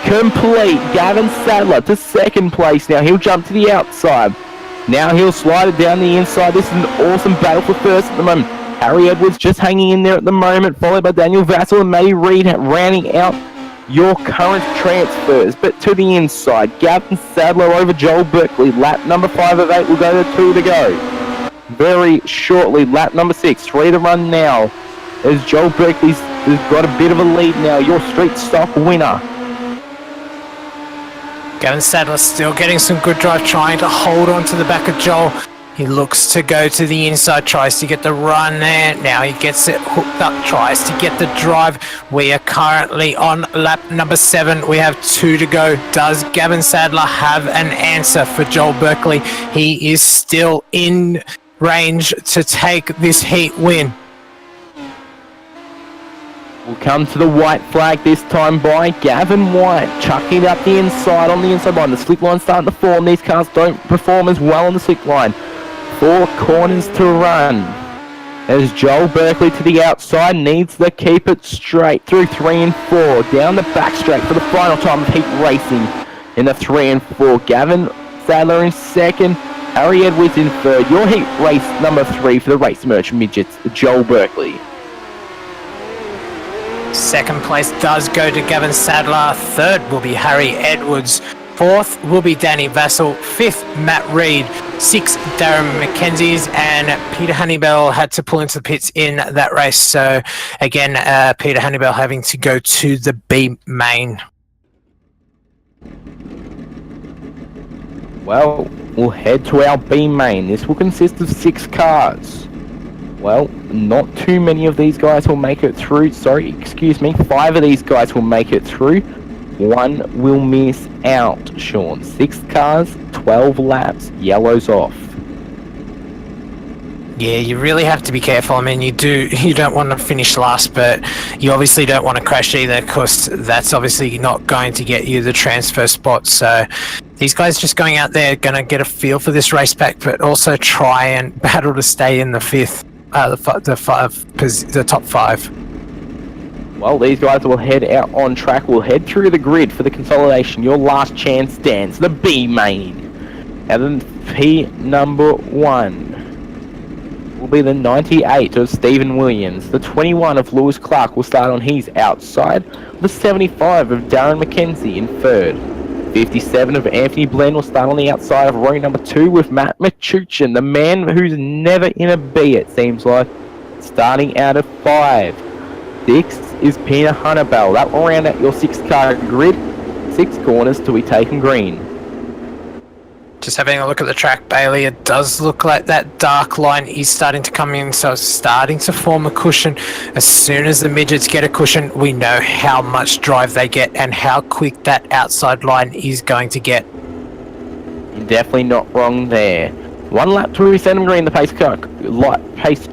complete. Gavin Sadler to second place now. He'll jump to the outside. Now he'll slide it down the inside. This is an awesome battle for first at the moment. Harry Edwards just hanging in there at the moment, followed by Daniel Vassell and Matty Reid rounding out your current transfers. But to the inside, Gavin Sadler over Joel Berkeley. Lap number 5 of 8 will go to 2 to go. Very shortly, lap number 6, 3 to run now. As Joel Berkeley's has got a bit of a lead now, your street stock winner. Gavin Sadler still getting some good drive, trying to hold on to the back of Joel. He looks to go to the inside, tries to get the run there. Now he gets it hooked up, tries to get the drive. We are currently on lap number 7. We have 2 to go. Does Gavin Sadler have an answer for Joel Berkeley? He is still in range to take this heat win. We'll come to the white flag this time by Gavin White, chucking it up the inside on the inside line. The slick line's starting to form. These cars don't perform as well on the slick line. 4 corners to run. As Joel Berkeley to the outside needs to keep it straight through 3 and 4. Down the back straight for the final time of heat racing in the 3 and 4. Gavin Sadler in second. Harry Edwards in third. Your heat race number 3 for the race merch midgets, Joel Berkeley. Second place does go to Gavin Sadler. Third will be Harry Edwards. Fourth will be Danny Vassell. Fifth, Matt Reid. Sixth, Darren McKenzie's. And Peter Honeybell had to pull into the pits in that race. So again, Peter Honeybell having to go to the B main. Well, we'll head to our B main. This will consist of 6 cars. Well, not too many of these guys will make it through. 5 of these guys will make it through. 1 will miss out, Sean. 6 cars, 12 laps, yellows off. Yeah, you really have to be careful. I mean, you don't want to finish last, but you obviously don't want to crash either, because that's obviously not going to get you the transfer spot. So these guys just going out there, going to get a feel for this race pack, but also try and battle to stay in the the top 5. Well, these guys will head out on track. We'll head through the grid for the consolidation. Your last chance dance, the B main. And then P number 1 will be the 98 of Stephen Williams. The 21 of Lewis Clark will start on his outside. The 75 of Darren McKenzie in third. 57 of Anthony Bland will start on the outside of row number 2 with Matt Machuchin, the man who's never in a B, it seems like, starting out of 5. 6 is Peter Hunnebell. That will round out your 6-car grid. 6 corners till we take them green. Just having a look at the track, Bailey, it does look like that dark line is starting to come in, so it's starting to form a cushion. As soon as the midgets get a cushion, we know how much drive they get and how quick that outside line is going to get. You're definitely not wrong there. 1 lap till we send them green, the pace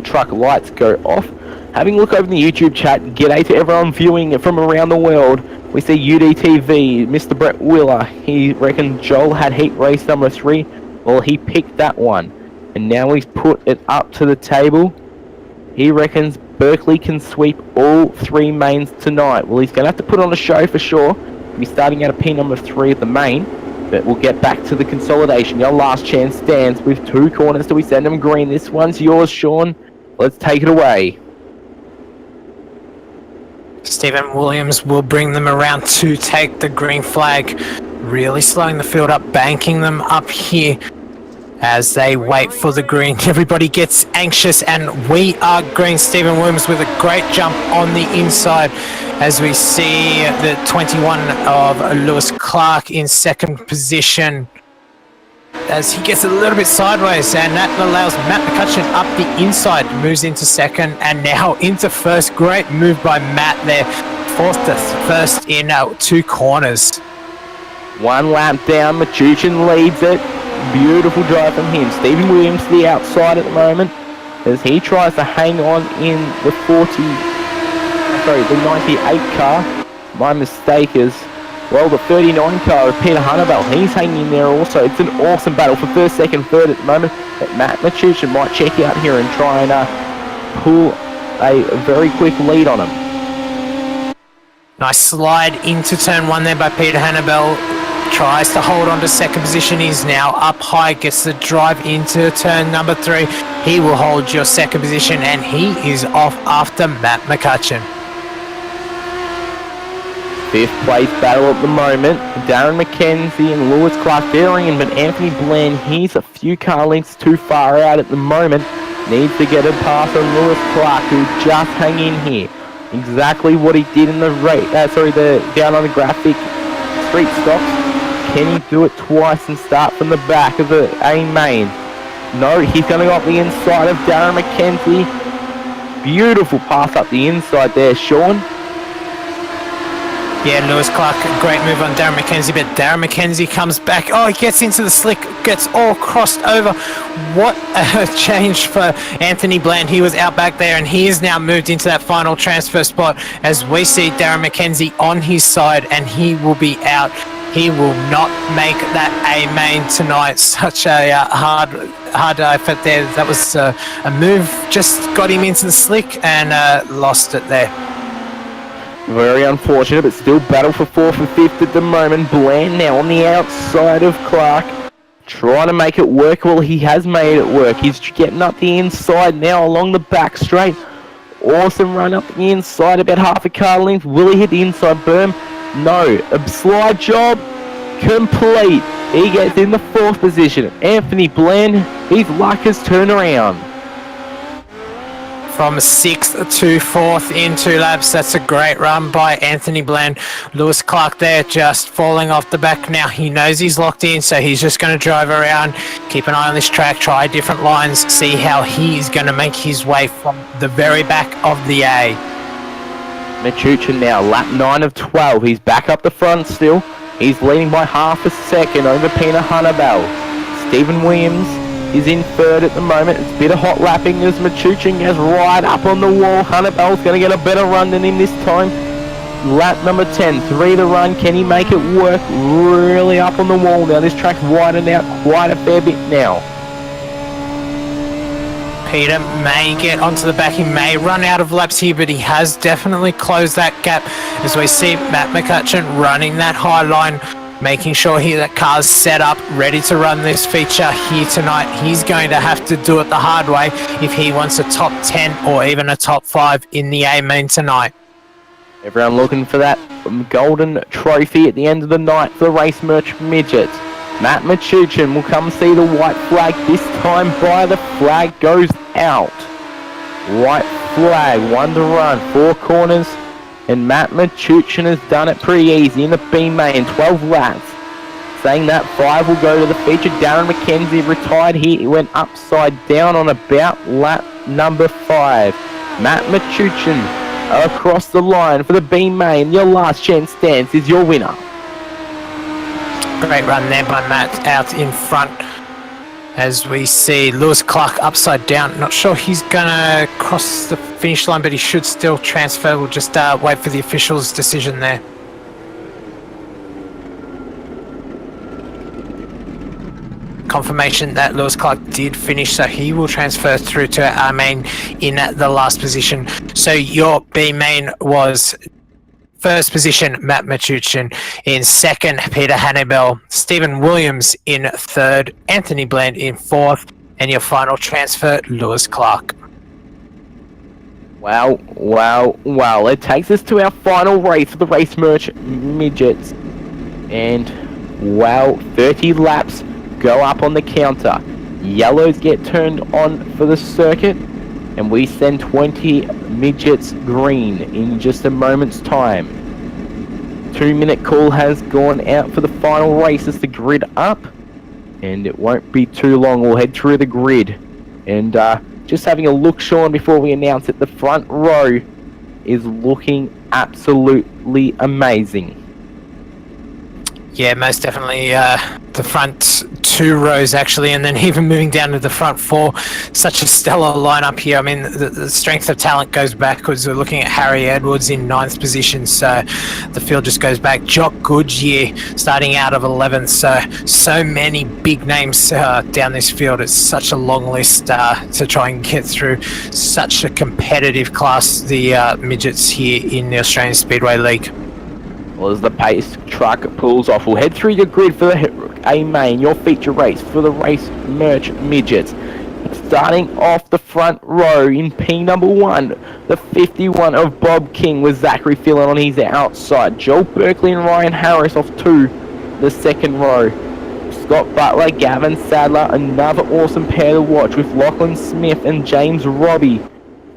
truck lights go off. Having a look over in the YouTube chat, g'day to everyone viewing it from around the world. We see UDTV, Mr. Brett Wheeler. He reckoned Joel had heat race number 3. Well, he picked that one. And now he's put it up to the table. He reckons Berkeley can sweep all 3 mains tonight. Well, he's going to have to put on a show for sure. He'll be starting out of P number 3 at the main. But we'll get back to the consolidation. Your last chance stands with 2 corners till we send them green. This one's yours, Sean. Let's take it away. Stephen Williams will bring them around to take the green flag, really slowing the field up, banking them up here as they wait for the green. Everybody gets anxious and we are green. Stephen Williams with a great jump on the inside as we see the 21 of Lewis Clark in second position as he gets a little bit sideways, and that allows Matt McCutcheon up the inside, moves into second and now into first. Great move by Matt there, fourth to first in 2 corners. 1 lap down, Machuchin leads it. Beautiful drive from him. Stephen Williams to the outside at the moment as he tries to hang on in the 98 car. My mistake is, well, the 39 car of Peter Hunnebell, he's hanging in there also. It's an awesome battle for first, second, third at the moment. But Matt Machuchin might check out here and try and pull a very quick lead on him. Nice slide into turn 1 there by Peter Hunnebell. Tries to hold on to second position. He's now up high, gets the drive into turn number 3. He will hold your second position and he is off after Matt McCutcheon. 5th place battle at the moment. Darren McKenzie and Lewis Clark, they're in, but Anthony Bland, he's a few car lengths too far out at the moment. Needs to get a pass on Lewis Clark, who just hang in here. Exactly what he did in the down on the graphic street stocks. Can he do it twice and start from the back of the A main? No, he's going to go up the inside of Darren McKenzie. Beautiful pass up the inside there, Sean. Yeah, Lewis Clark, great move on Darren McKenzie, but Darren McKenzie comes back. Oh, he gets into the slick, gets all crossed over. What a change for Anthony Bland. He was out back there and he has now moved into that final transfer spot as we see Darren McKenzie on his side and he will be out. He will not make that A main tonight. Such a hard effort there. That was a move, just got him into the slick and lost it there. Very unfortunate, but still battle for 4th and 5th at the moment. Bland now on the outside of Clark, trying to make it work. Well, he has made it work. He's getting up the inside now along the back straight. Awesome run up the inside, about half a car length. Will he hit the inside berm? No. A slide job complete. He gets in the 4th position. Anthony Bland, his luck has turned around. From 6th to 4th in 2 laps. That's a great run by Anthony Bland. Lewis Clark there just falling off the back now. He knows he's locked in, so he's just going to drive around, keep an eye on this track, try different lines, see how he's going to make his way from the very back of the A. Machuchin now, lap 9 of 12. He's back up the front still. He's leading by half a second over Peter Hunnebell. Stephen Williams is in 3rd at the moment. It's a bit of hot lapping as Machuchin gets right up on the wall. Hunnebell's going to get a better run than him this time. Lap number 10, 3 to run. Can he make it work? Really up on the wall now. This track's widened out quite a fair bit now. Peter may get onto the back. He may run out of laps here, but he has definitely closed that gap as we see Matt McCutcheon running that high line, making sure that car's set up, ready to run this feature here tonight. He's going to have to do it the hard way if he wants a top 10 or even a top 5 in the A main tonight. Everyone looking for that golden trophy at the end of the night for the Race Merch Midgets. Matt Machuchin will come see the white flag this time by the flag goes out. White flag, 1 to run, 4 corners, and Matt Machuchin has done it pretty easy in the B main, 12 laps. Saying that 5 will go to the feature. Darren McKenzie retired here. He went upside down on about lap number 5. Matt Machuchin across the line for the B main. Your last chance dance is your winner. Great run there by Matt out in front. As we see Lewis Clark upside down. Not sure he's gonna cross the finish line, but he should still transfer. We'll just wait for the officials' decision there. Confirmation that Lewis Clark did finish, so he will transfer through to our main in the last position. So your B main was first position, Matt Machuchin. In second, Peter Hannibal. Stephen Williams in third. Anthony Bland in fourth. And your final transfer, Lewis Clark. Wow, wow, wow. It takes us to our final race for the Race Merch Midgets. And, wow, 30 laps go up on the counter. Yellows get turned on for the circuit. And we send 20 Midgets green in just a moment's time. 2-minute call has gone out for the final race as the grid up. And it won't be too long. We'll head through the grid. And just having a look, Sean, before we announce it, the front row is looking absolutely amazing. Yeah, most definitely the front 2 rows actually, and then even moving down to the front 4. Such a stellar lineup here. I mean, the strength of talent goes backwards. We're looking at Harry Edwards in 9th position, so the field just goes back. Jock Goodyear starting out of 11th, so many big names down this field. It's such a long list to try and get through. Such a competitive class, the midgets here in the Australian Speedway League. Well, as the pace truck pulls off, we'll head through your grid for the A main, your feature race for the Race Merch Midgets. Starting off the front row in P number 1, the 51 of Bob King with Zachary Phelan on his outside. Joel Berkeley and Ryan Harris off 2, the second row. Scott Butler, Gavin Sadler, another awesome pair to watch with Lachlan Smith and James Robbie.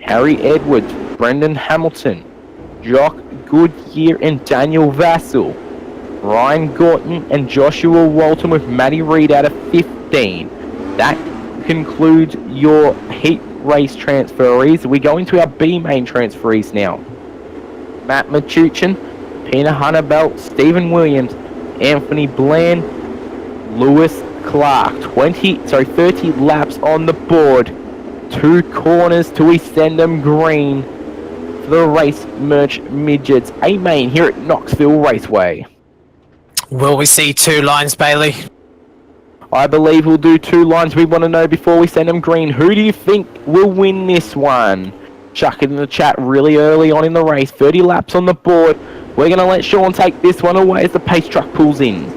Harry Edwards, Brendan Hamilton, Jock Goodyear and Daniel Vassell. Ryan Gorton and Joshua Walton with Matty Reid out of 15. That concludes your heat race transferees. We go into our B main transferees now. Matt Machuchin, Peter Hannibal, Stephen Williams, Anthony Bland, Lewis Clark. 30 laps on the board. 2 corners till we send them green. The Race Merch Midgets A main here at Knoxville Raceway. Will we see 2 lines, Bailey? I believe we'll do 2 lines. We want to know before we send them green, who do you think will win this one? Chuck it in the chat really early on in the race. 30 laps on the board. We're going to let Sean take this one away as the pace truck pulls in.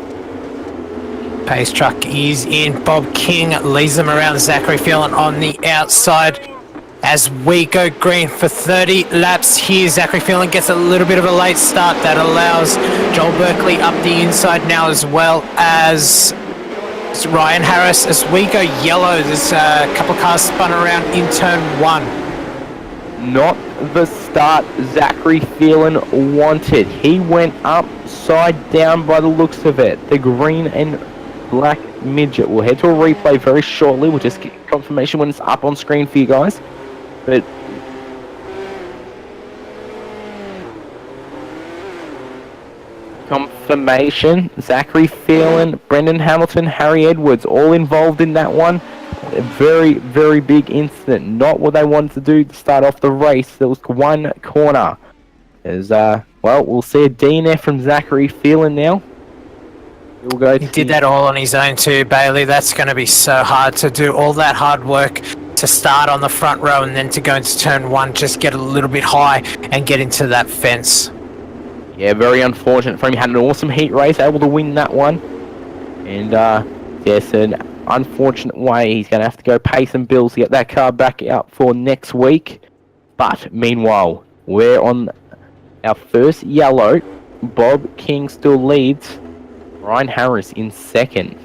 Pace truck is in. Bob King leads them around. Zachary Phelan on the outside. As we go green for 30 laps here, Zachary Phelan gets a little bit of a late start. That allows Joel Berkeley up the inside now, as well as Ryan Harris. As we go yellow, there's a couple of cars spun around in turn 1. Not the start Zachary Phelan wanted. He went upside down by the looks of it. The green and black midget. We'll head to a replay very shortly. We'll just get confirmation when it's up on screen for you guys. But confirmation, Zachary Phelan, Brendan Hamilton, Harry Edwards, all involved in that one. A very, very big incident. Not what they wanted to do to start off the race. There was 1 corner. As well, we'll see a DNF from Zachary Phelan now. We'll go. He did that all on his own too, Bailey. That's going to be so hard to do all that hard work to start on the front row and then to go into turn 1, just get a little bit high and get into that fence. Yeah, very unfortunate for him. He had an awesome heat race, able to win that one. And yes, an unfortunate way. He's going to have to go pay some bills to get that car back out for next week. But meanwhile, we're on Our first yellow, Bob King still leads. Ryan Harris in second.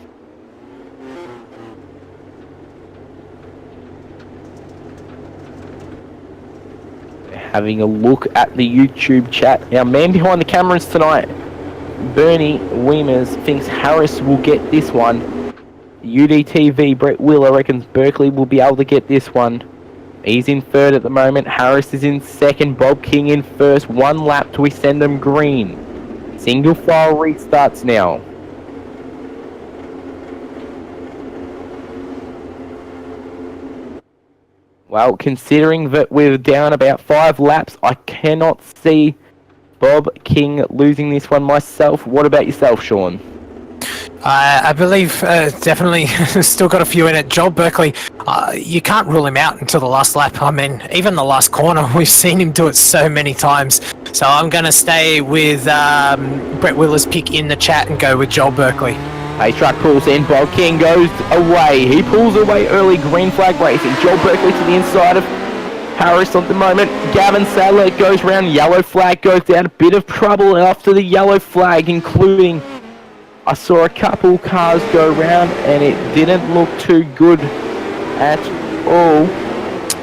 We're having a look at the YouTube chat. Our man behind the cameras tonight, Bernie Weemers, thinks Harris will get this one. UDTV, Brett Wheeler reckons Berkeley will be able to get this one. He's in third at the moment. Harris is in second. Bob King in first. One lap till we send them green. Single file restarts now. Well, considering that we're down about 5 laps, I cannot see Bob King losing this one myself. What about yourself, Sean? I believe definitely still got a few in it. Joel Berkeley, you can't rule him out until the last lap. I mean, even the last corner, we've seen him do it so many times. So I'm going to stay with Brett Wheeler's pick in the chat and go with Joel Berkeley. Pace truck pulls in. Bob King goes away. He pulls away early. Green flag racing. Joel Berkeley to the inside of Harris at the moment. Gavin Sadler goes round. Yellow flag goes down. A bit of trouble after the yellow flag, including... I saw a couple cars go round and it didn't look too good at all.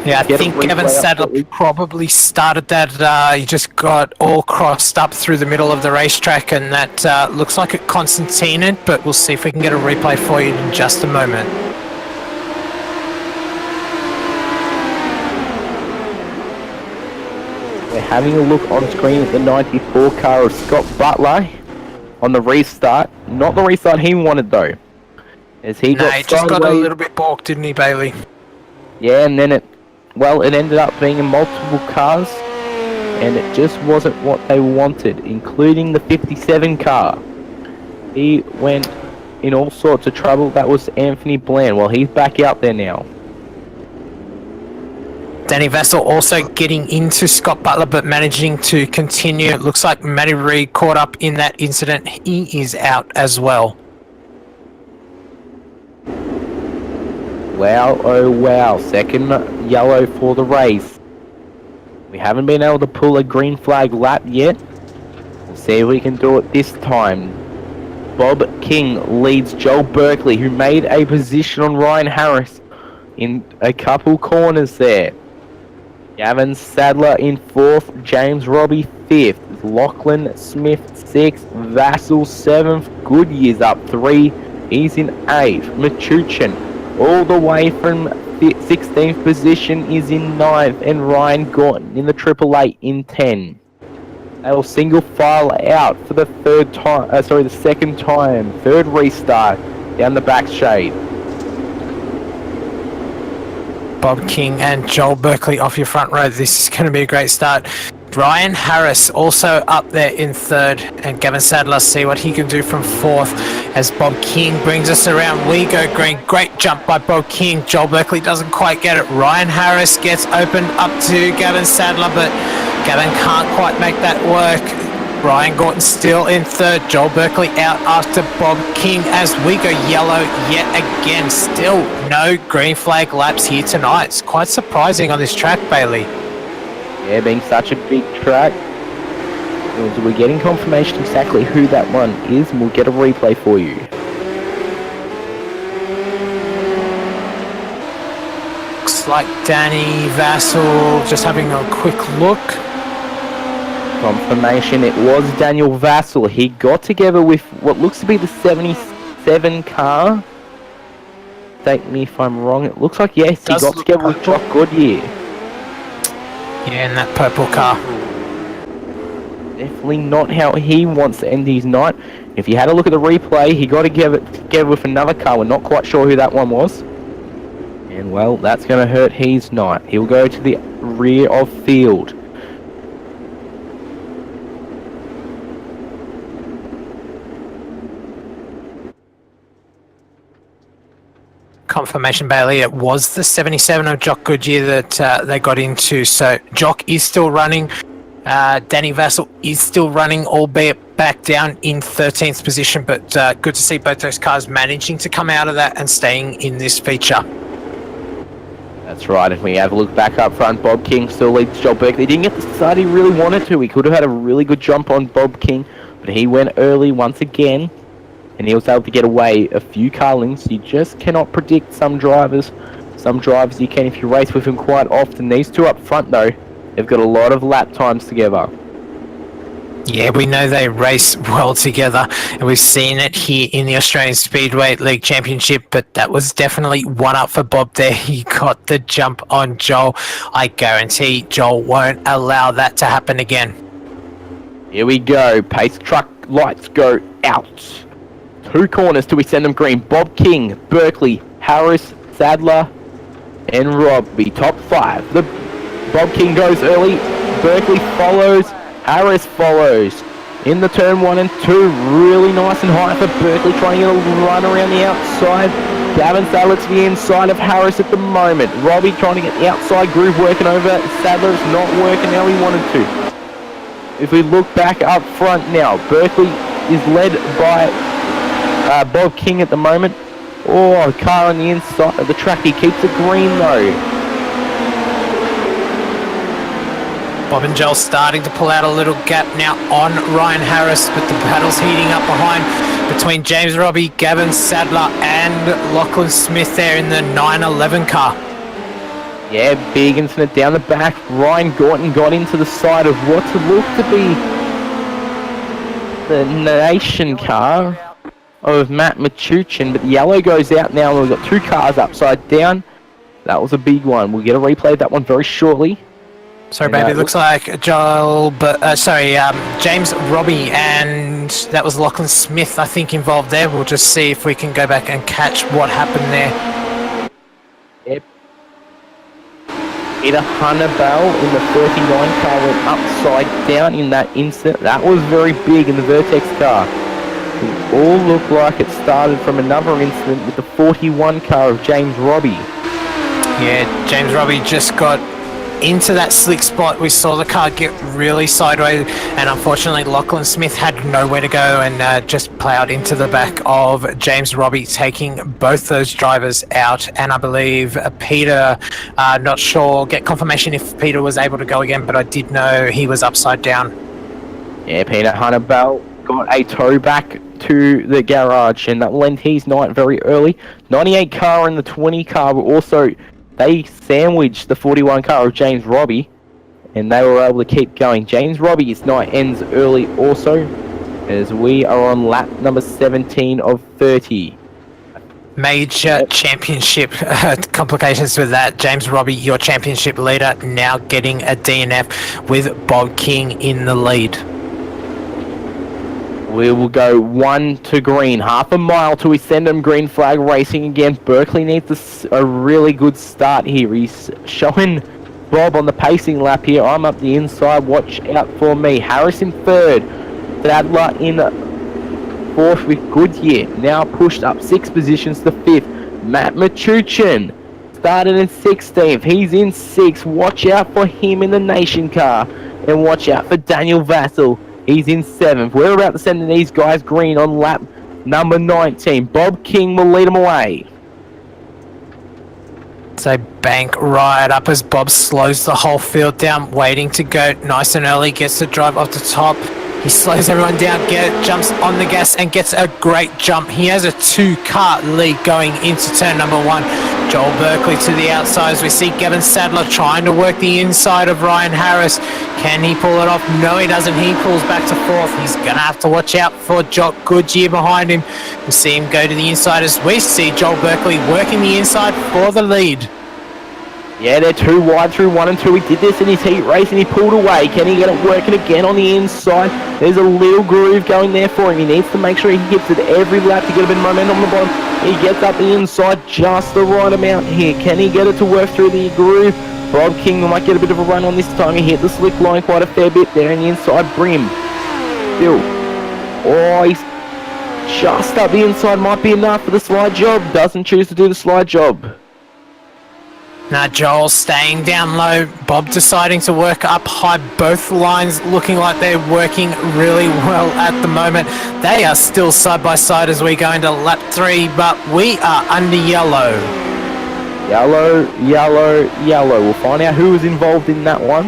Yeah, I think Gavin Sadler probably started that. He just got all crossed up through the middle of the racetrack, and that looks like it Constantined, but we'll see if we can get a replay for you in just a moment. We're having a look on screen at the 94 car of Scott Butler on the restart. Not the restart he wanted though. As he just got a little bit balked, didn't he, Bailey? Yeah, and then it ended up being in multiple cars, and it just wasn't what they wanted, including the 57 car. He went in all sorts of trouble. That was Anthony Bland. Well, he's back out there now. Danny Vassell also getting into Scott Butler, but managing to continue. It looks like Matty Reid caught up in that incident. He is out as well. Wow, oh wow. Second yellow for the race. We haven't been able to pull a green flag lap yet. We'll see if we can do it this time. Bob King leads Joel Berkeley, who made a position on Ryan Harris in a couple corners there. Gavin Sadler in 4th, James Robbie 5th, Lachlan Smith 6th, Vassell 7th, Goodyear's up 3, he's in 8th, Machuchin all the way from 16th position is in 9th, and Ryan Gorton in the Triple Eight in 10. They will single file out for the second time, third restart down the back shade. Bob King and Joel Berkeley off your front row. This is going to be a great start. Ryan Harris also up there in 3rd, and Gavin Sadler, see what he can do from 4th as Bob King brings us around. We go green. Great jump by Bob King. Joel Berkeley doesn't quite get it. Ryan Harris gets opened up to Gavin Sadler, but Gavin can't quite make that work. Ryan Gorton still in 3rd. Joel Berkeley out after Bob King as we go yellow yet again. Still no green flag laps here tonight. It's quite surprising on this track, Bailey. Yeah, being such a big track. We're getting confirmation exactly who that one is, and we'll get a replay for you. Looks like Danny Vassell, just having a quick look. Confirmation, it was Daniel Vassell. He got together with what looks to be the 77 car. Take me if I'm wrong. It looks like, yes, he got together with Jock Goodyear. Yeah, in that purple car. Definitely not how he wants to end his night. If you had a look at the replay, he got together with another car. We're not quite sure who that one was. And, well, that's going to hurt his night. He'll go to the rear of field. Confirmation, Bailey, it was the 77 of Jock Goodyear that they got into. So Jock is still running. Danny Vassell is still running, albeit back down in 13th position. But good to see both those cars managing to come out of that and staying in this feature. That's right, and we have a look back up front. Bob King still leads Joel Berkeley. He didn't get the start he really wanted to. He could have had a really good jump on Bob King, but he went early once again, and he was able to get away a few car lengths. You just cannot predict some drivers. Some drivers you can if you race with them quite often. These two up front, though, they've got a lot of lap times together. Yeah, we know they race well together, and we've seen it here in the Australian Speedway League Championship, but that was definitely one up for Bob there. He got the jump on Joel. I guarantee Joel won't allow that to happen again. Here we go. Pace truck lights go out. 2 corners till we send them green. Bob King, Berkeley, Harris, Sadler, and Robbie. Top 5. The Bob King goes early. Berkeley follows. Harris follows. In the turn 1 and 2. Really nice and high for Berkeley, trying to get a run around the outside. Gavin Sadler to the inside of Harris at the moment. Robbie trying to get the outside groove working over. Sadler is not working how he wanted to. If we look back up front now, Berkeley is led by Bob King at the moment. Oh, a car on the inside of the track. He keeps it green though. Bob and Joel starting to pull out a little gap now on Ryan Harris, but the battle's heating up behind between James Robbie, Gavin Sadler and Lachlan Smith there in the 911 car. Yeah, big incident down the back. Ryan Gorton got into the side of what looked to be the Nation car of Matt Machuchin, but the yellow goes out now and we've got 2 cars upside down. That was a big one. We'll get a replay of that one very shortly. Sorry, baby. It looks like Joel, James Robbie, and that was Lachlan Smith, I think, involved there. We'll just see if we can go back and catch what happened there. Yep. Peter Hunnebell in the 39 car went upside down in that incident. That was very big in the Vertex car. It all looked like it started from another incident with the 41 car of James Robbie. Yeah, James Robbie just got into that slick spot. We saw the car get really sideways, and unfortunately Lachlan Smith had nowhere to go and just plowed into the back of James Robbie, taking both those drivers out. And I believe Peter, not sure, get confirmation if Peter was able to go again, but I did know he was upside down. Yeah, Peter Hunnebell got a tow back to the garage, and that will end his night very early. 98 car and the 20 car were also, they sandwiched the 41 car of James Robbie, and they were able to keep going. James Robbie's night ends early also, as we are on lap number 17 of 30. Major championship complications with that. James Robbie, your championship leader, now getting a DNF with Bob King in the lead. We will go 1 to green, half a mile till we send them green flag racing again. Berkeley needs a really good start here. He's showing Bob on the pacing lap here. I'm up the inside, watch out for me. Harris in 3rd, Sadler in 4th with Goodyear, now pushed up 6 positions to 5th. Matt Machuchin started in 16th, he's in 6th. Watch out for him in the Nation car, and watch out for Daniel Vassell. He's in 7th. We're about to send these guys green on lap number 19. Bob King will lead them away. So bank right up as Bob slows the whole field down, waiting to go nice and early, gets the drive off the top. He slows everyone down, jumps on the gas and gets a great jump. He has a 2-car lead going into turn number 1. Joel Berkeley to the outside as we see Gavin Sadler trying to work the inside of Ryan Harris. Can he pull it off? No, he doesn't. He pulls back to 4th. He's going to have to watch out for Jock Goodyear behind him. We see him go to the inside as we see Joel Berkeley working the inside for the lead. Yeah, they're 2 wide through 1 and 2. He did this in his heat race and he pulled away. Can he get it working again on the inside? There's a little groove going there for him. He needs to make sure he hits it every lap to get a bit of momentum on the bottom. He gets up the inside just the right amount here. Can he get it to work through the groove? Bob King might get a bit of a run on this time. He hit the slick line quite a fair bit there in the inside brim. Still. Oh, he's just up the inside. Might be enough for the slide job. Doesn't choose to do the slide job. Now Joel staying down low, Bob deciding to work up high. Both lines looking like they're working really well at the moment. They are still side by side as we go into lap 3, but we are under yellow. Yellow, yellow, yellow. We'll find out who was involved in that one.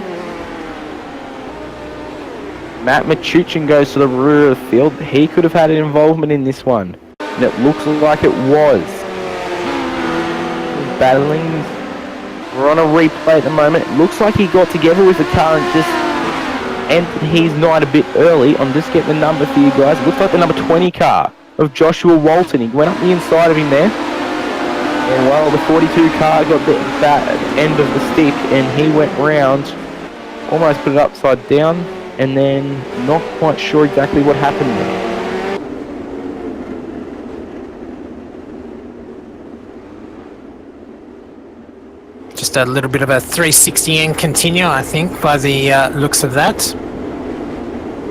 Matt Machuchin goes to the rear of the field. He could have had an involvement in this one. And it looks like it was. Battling. We're on a replay at the moment. It looks like he got together with the car and just entered his night a bit early. I'm just getting the number for you guys. It looks like the number 20 car of Joshua Walton. He went up the inside of him there. And well, the 42 car got the end of the stick and he went round, almost put it upside down, and then not quite sure exactly what happened there. Just a little bit of a 360 end continue, I think, by the looks of that.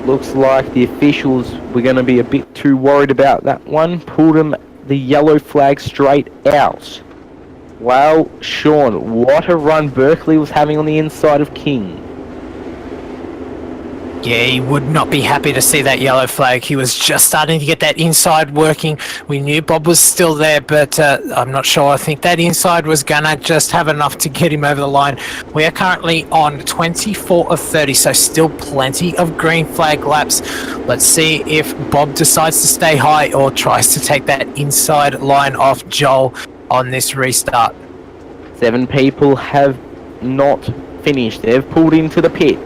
Looks like the officials were going to be a bit too worried about that one. Pulled him the yellow flag straight out. Wow, Sean, what a run Berkeley was having on the inside of King. Yeah, he would not be happy to see that yellow flag. He was just starting to get that inside working. We knew Bob was still there, but I'm not sure. I think that inside was gonna just have enough to get him over the line. We are currently on 24 of 30, so still plenty of green flag laps. Let's see if Bob decides to stay high or tries to take that inside line off Joel on this restart. 7 people have not finished. They've pulled into the pit.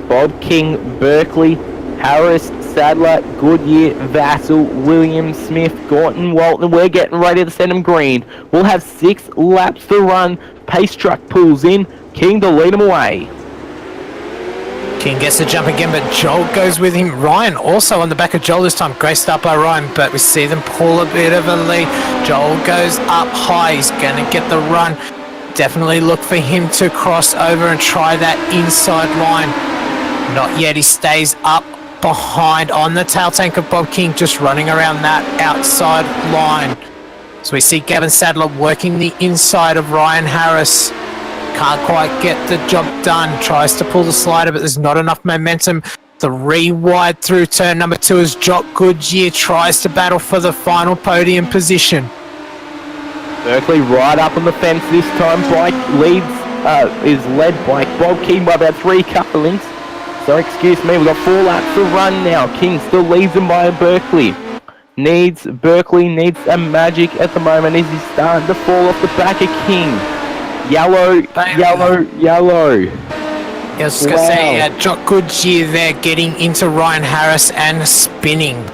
Bob King, Berkeley, Harris, Sadler, Goodyear, Vassell, Williams, Smith, Gorton, Walton. We're getting ready to send them green. We'll have 6 laps to run. Pace truck pulls in. King to lead them away. King gets the jump again, but Joel goes with him. Ryan also on the back of Joel this time. Great start by Ryan, but we see them pull a bit of a lead. Joel goes up high. He's going to get the run. Definitely look for him to cross over and try that inside line. Not yet. He stays up behind on the tail tank of Bob King, just running around that outside line. So we see Gavin Sadler working the inside of Ryan Harris. Can't quite get the job done. Tries to pull the slider, but there's not enough momentum. The re-wide through turn number 2 as Jock Goodyear tries to battle for the final podium position. Berkeley right up on the fence this time. Bike is led by Bob King by about 3 car lengths. So excuse me, we've got 4 laps to run now. King still leads him by Berkeley. Berkeley needs a magic at the moment as he's starting to fall off the back of King. Yellow, yellow, yellow. I was going to say, Jock Goodyear there getting into Ryan Harris and spinning.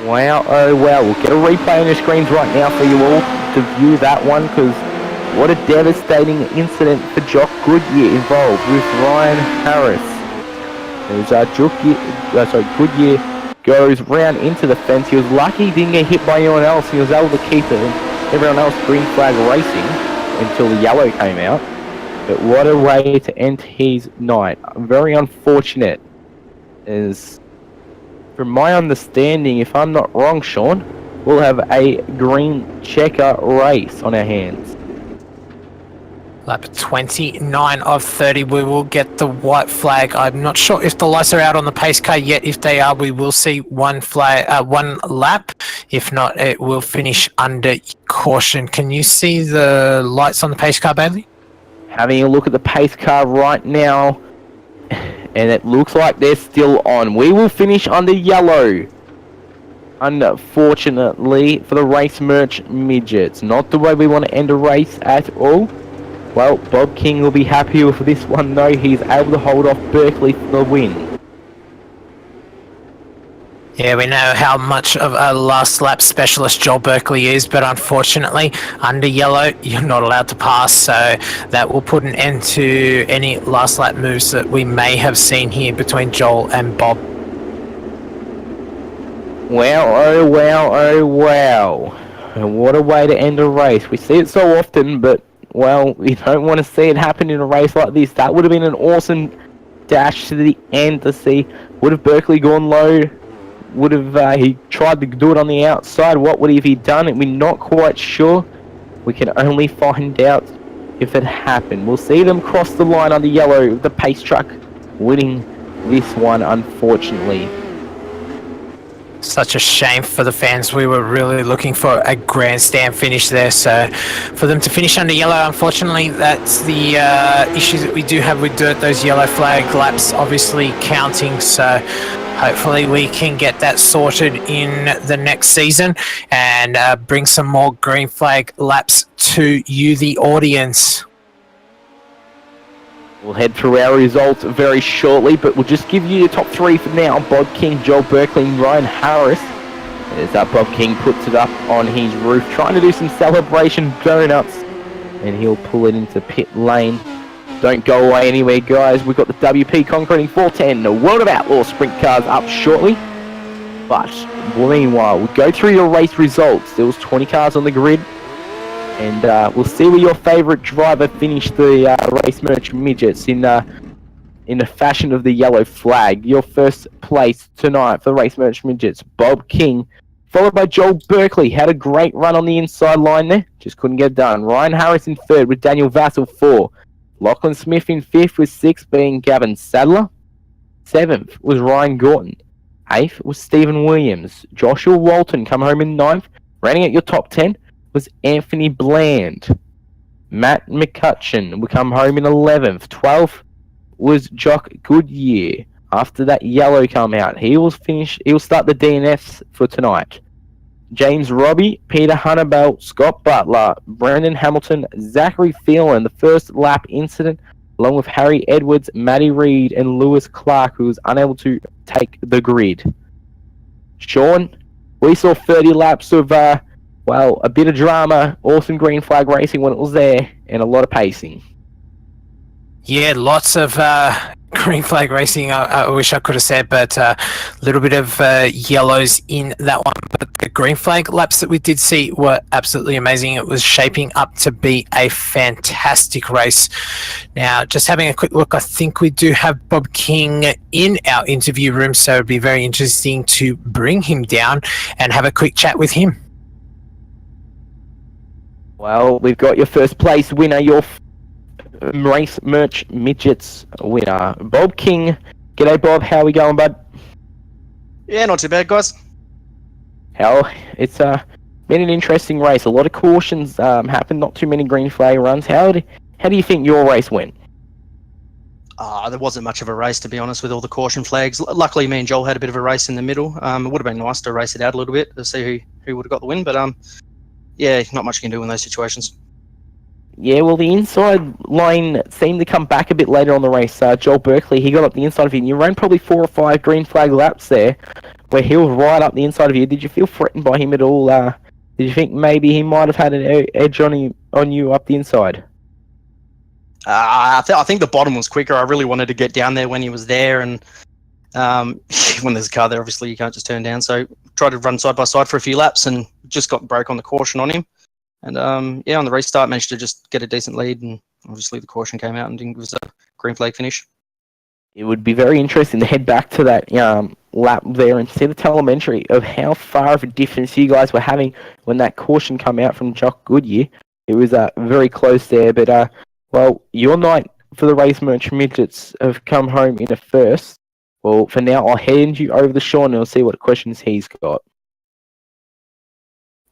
Wow, oh wow. We'll get a replay on the screens right now for you all to view that one, because what a devastating incident for Jock Goodyear involved with Ryan Harris. As Goodyear goes round into the fence. He was lucky he didn't get hit by anyone else. He was able to keep it. Everyone else green flag racing until the yellow came out. But what a way to end his night. Very unfortunate. As from my understanding, if I'm not wrong, Sean, we'll have a green checker race on our hands. Lap 29 of 30, we will get the white flag. I'm not sure if the lights are out on the pace car yet. If they are, we will see one lap. If not, it will finish under caution. Can you see the lights on the pace car, Bailey? Having a look at the pace car right now, and it looks like they're still on. We will finish under yellow. Unfortunately for the race merch midgets. Not the way we want to end a race at all. Well, Bob King will be happy with this one though. He's able to hold off Berkeley for the win. Yeah, we know how much of a last lap specialist Joel Berkeley is, but unfortunately, under yellow, you're not allowed to pass, so that will put an end to any last lap moves that we may have seen here between Joel and Bob. Wow, oh wow, oh wow. And what a way to end a race. We see it so often, but well, we don't want to see it happen in a race like this. That would have been an awesome dash to the end to see. Would have Berkeley gone low? Would have he tried to do it on the outside? What would he have done? We're not quite sure. We can only find out if it happened. We'll see them cross the line under yellow. The pace truck winning this one, unfortunately. Such a shame for the fans. We were really looking for a grandstand finish there. So for them to finish under yellow, unfortunately, that's the issue that we do have with dirt. Those yellow flag laps obviously counting. So hopefully we can get that sorted in the next season and bring some more green flag laps to you, the audience. We'll head through our results very shortly, but we'll just give you the top 3 for now. Bob King, Joel Berkeley, and Ryan Harris. As Bob King puts it up on his roof, trying to do some celebration donuts, and he'll pull it into pit lane. Don't go away anywhere, guys. We've got the WP Concreting 410, the World of Outlaw sprint cars up shortly. But meanwhile, we'll go through your race results. There was 20 cars on the grid. And we'll see where your favourite driver finished the Race Merch Midgets in the fashion of the yellow flag. Your first place tonight for the Race Merch Midgets, Bob King, followed by Joel Berkeley. Had a great run on the inside line there, just couldn't get it done. Ryan Harris in 3rd with Daniel Vassell 4. Lachlan Smith in 5th with 6, being Gavin Sadler. 7th was Ryan Gorton. 8th was Stephen Williams. Joshua Walton come home in 9th. Rounding out your top 10 was Anthony Bland. Matt McCutcheon will come home in 11th. 12th was Jock Goodyear. After that yellow come out, he will start the DNFs for tonight. James Robbie, Peter Hunnebell, Scott Butler, Brandon Hamilton, Zachary Phelan, the first lap incident, along with Harry Edwards, Matty Reid, and Lewis Clark, who was unable to take the grid. Sean, we saw 30 laps of a bit of drama, awesome green flag racing when it was there, and a lot of pacing. Yeah, lots of green flag racing, I wish I could have said, but a little bit of yellows in that one. But the green flag laps that we did see were absolutely amazing. It was shaping up to be a fantastic race. Now, just having a quick look, I think we do have Bob King in our interview room, so it'd be very interesting to bring him down and have a quick chat with him. Well, we've got your first place winner, your Race Merch Midgets winner, Bob King. G'day, Bob. How are we going, bud? Yeah, not too bad, guys. It's been an interesting race. A lot of cautions happened, not too many green flag runs. How do you think your race went? There wasn't much of a race, to be honest, with all the caution flags. Luckily, me and Joel had a bit of a race in the middle. It would have been nice to race it out a little bit to see who would have got the win, but yeah, not much you can do in those situations. Yeah, well, the inside line seemed to come back a bit later on the race. Joel Berkeley, he got up the inside of you, and you ran probably 4 or 5 green flag laps there, where he was right up the inside of you. Did you feel threatened by him at all? Did you think maybe he might have had an edge on you up the inside? I think the bottom was quicker. I really wanted to get down there when he was there, and when there's a car there, obviously you can't just turn down. So tried to run side by side for a few laps and just got broke on the caution on him. And on the restart managed to just get a decent lead, and obviously the caution came out and didn't give us a green flag finish. It would be very interesting to head back to that lap there and see the telemetry of how far of a difference you guys were having when that caution came out from Jock Goodyear. It was very close there, but well, your night for the Race Merch Midgets have come home in a first. Well, for now, I'll hand you over to Sean and I'll see what questions he's got.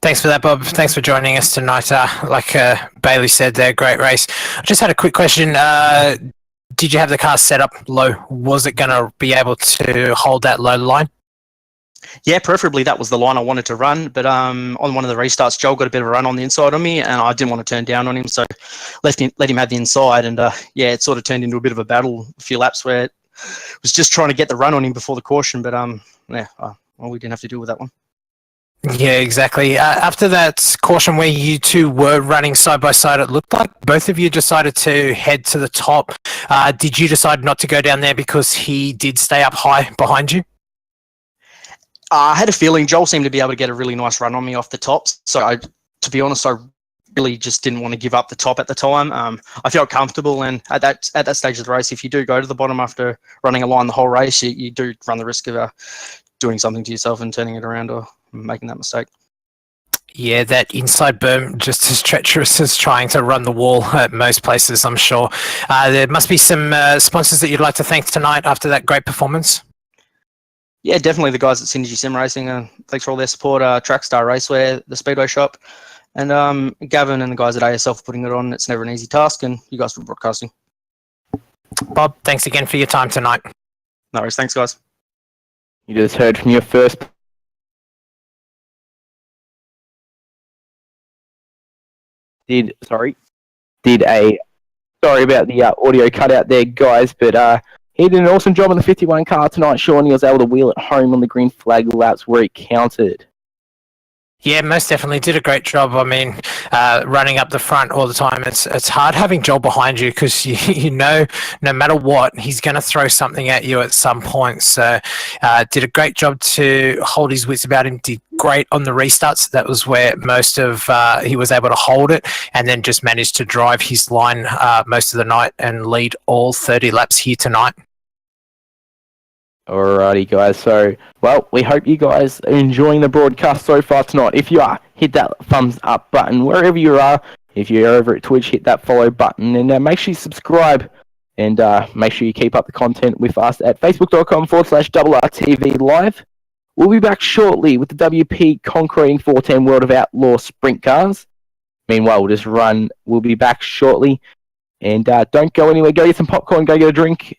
Thanks for that, Bob. Thanks for joining us tonight. Like Bailey said there, great race. I just had a quick question. Did you have the car set up low? Was it going to be able to hold that low line? Yeah, preferably that was the line I wanted to run, but on one of the restarts, Joel got a bit of a run on the inside on me, and I didn't want to turn down on him, so let him have the inside, and it sort of turned into a bit of a battle, a few laps where it was just trying to get the run on him before the caution, but we didn't have to deal with that one. Yeah, exactly. After that caution where you two were running side by side, it looked like both of you decided to head to the top. Did you decide not to go down there because he did stay up high behind you? I had a feeling Joel seemed to be able to get a really nice run on me off the top. So, to be honest, I really just didn't want to give up the top at the time. I felt comfortable, and at that stage of the race, if you do go to the bottom after running a line the whole race, you do run the risk of doing something to yourself and turning it around or making that mistake. Yeah, that inside berm just as treacherous as trying to run the wall at most places, I'm sure. There must be some sponsors that you'd like to thank tonight after that great performance. Yeah, definitely the guys at Synergy Sim Racing. Thanks for all their support. Trackstar Raceway, the Speedway shop, and Gavin and the guys at ASL for putting it on. It's never an easy task, and you guys for broadcasting. Bob, thanks again for your time tonight. No worries. Thanks, guys. You just heard from your first. Sorry about the audio cutout there, guys, but he did an awesome job on the 51 car tonight. Sean, he was able to wheel it home on the green flag laps where it counted. Yeah, most definitely did a great job. I mean, running up the front all the time, it's hard having Joel behind you because you know no matter what, he's going to throw something at you at some point. So did a great job to hold his wits about him, did great on the restarts. That was where most of he was able to hold it, and then just managed to drive his line most of the night and lead all 30 laps here tonight. Alrighty, guys. So, well, we hope you guys are enjoying the broadcast so far tonight. If you are, hit that thumbs up button wherever you are. If you're over at Twitch, hit that follow button, and make sure you subscribe, and make sure you keep up the content with us at facebook.com/RRTV live. We'll be back shortly with the WP Concreting 410 World of Outlaw Sprint Cars. Meanwhile, we'll be back shortly, and don't go anywhere. Go get some popcorn, go get a drink.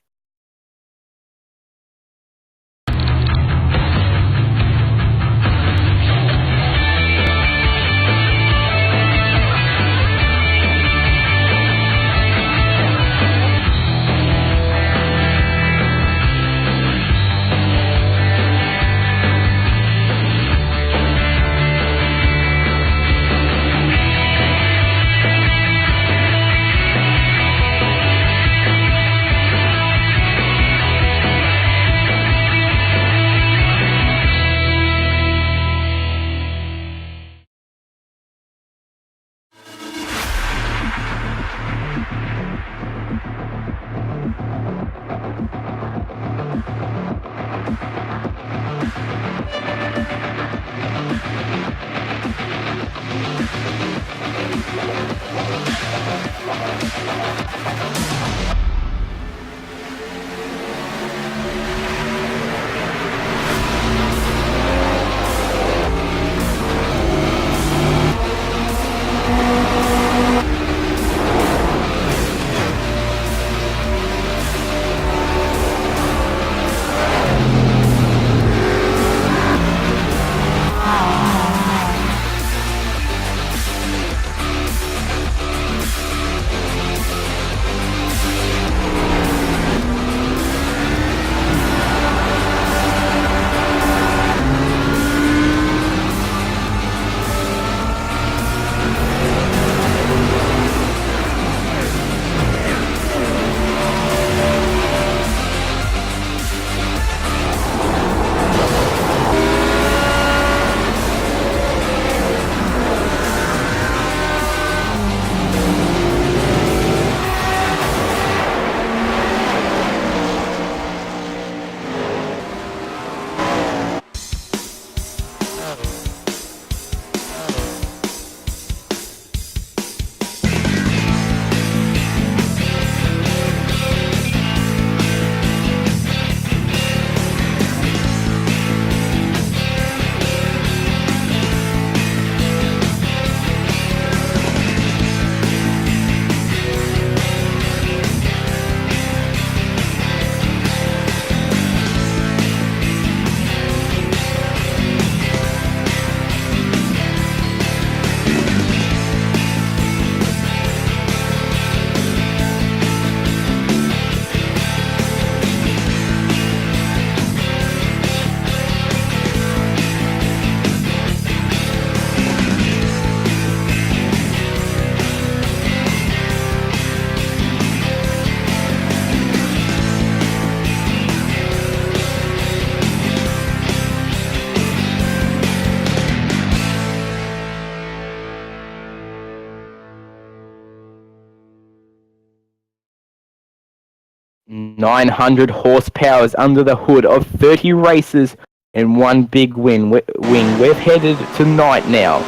.900 horsepower is under the hood of 30 races and one big wing. We've headed to night now,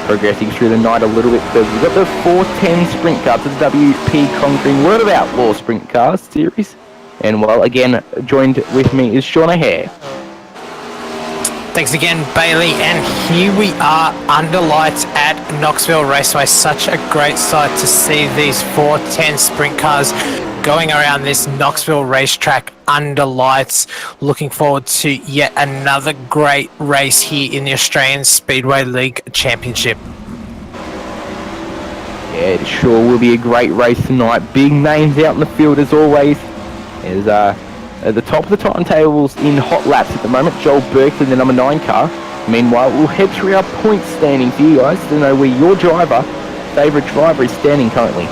progressing through the night a little bit further. We've got the 410 sprint car to the WP Concrete World of Outlaw Sprint Cars series. And well, again, joined with me is Sean O'Hare. Thanks again, Bailey. And here we are under lights at Knoxville Raceway. Such a great sight to see these 410 sprint cars going around this Knoxville racetrack under lights. Looking forward to yet another great race here in the Australian Speedway League Championship. Yeah, it sure will be a great race tonight. Big names out in the field as always. There's at the top of the timetables in hot laps at the moment, Joel Berkeley, the number 9 car. Meanwhile, we'll head through our point standing for you guys to know where your favourite driver, is standing currently.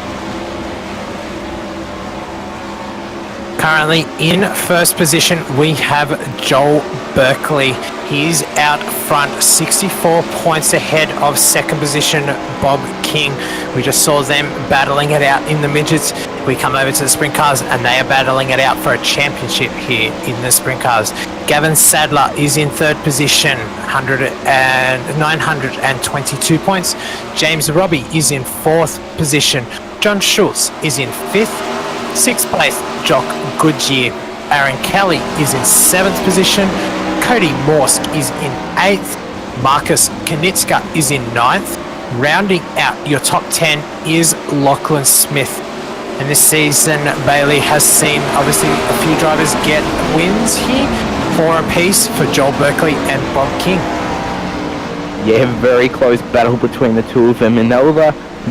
Currently in first position, we have Joel Berkeley. He's out front, 64 points ahead of second position, Bob King. We just saw them battling it out in the midgets. We come over to the sprint cars and they are battling it out for a championship here in the sprint cars. Gavin Sadler is in third position, 922 points. James Robbie is in fourth position. John Schultz is in fifth. Sixth place, Jock Goodyear. Aaron Kelly is in seventh position. Cody Morsk is in eighth. Marcus Knitska is in ninth. Rounding out your top 10 is Lachlan Smith. And this season, Bailey has seen obviously a few drivers get wins here, 4 apiece for Joel Berkeley and Bob King. Yeah, very close battle between the two of them, and they'll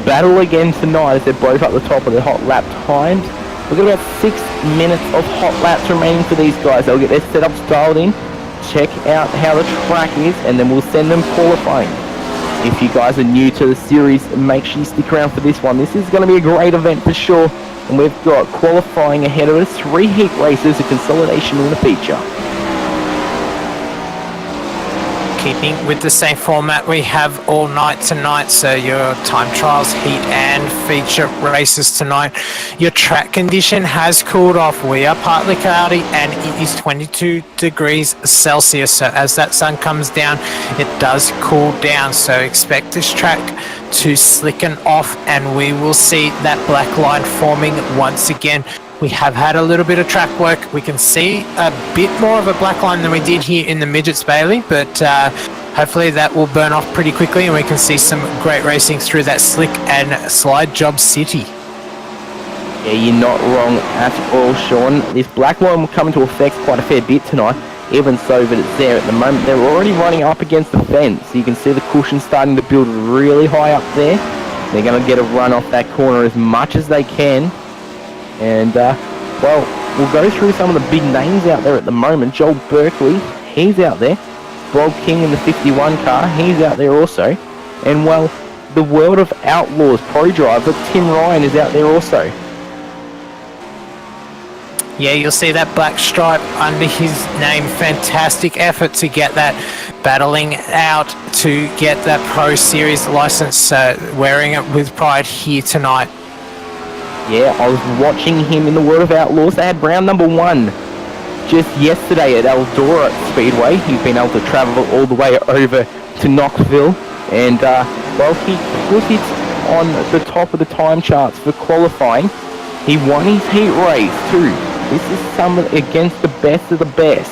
battle again tonight as they're both up the top of the hot lap times. We've got about 6 minutes of hot laps remaining for these guys. They'll get their setups dialed in, check out how the track is, and then we'll send them qualifying. If you guys are new to the series, make sure you stick around for this one. This is going to be a great event for sure, and we've got qualifying ahead of us, 3 heat races, a consolidation in the feature. Keeping with the same format we have all night tonight, so your time trials, heat and feature races tonight. Your track condition has cooled off. We are partly cloudy and it is 22 degrees Celsius, so as that sun comes down it does cool down, so expect this track to slicken off and we will see that black line forming once again. We have had a little bit of track work. We can see a bit more of a black line than we did here in the Midgets Bailey, but hopefully that will burn off pretty quickly and we can see some great racing through that slick and slide job city. Yeah, you're not wrong at all, Sean. This black line will come into effect quite a fair bit tonight, even so that it's there at the moment. They're already running up against the fence. You can see the cushion starting to build really high up there. They're going to get a run off that corner as much as they can. And, well, we'll go through some of the big names out there at the moment. Joel Berkeley, he's out there. Bob King in the 51 car, he's out there also. And, well, the World of Outlaws pro driver, Tim Ryan, is out there also. Yeah, you'll see that black stripe under his name. Fantastic effort to get that, battling out to get that Pro Series license, wearing it with pride here tonight. Yeah, I was watching him in the World of Outlaws. They had round number 1 just yesterday at Eldora Speedway. He's been able to travel all the way over to Knoxville. And, well, he put it on the top of the time charts for qualifying. He won his heat race too. This is some against the best of the best.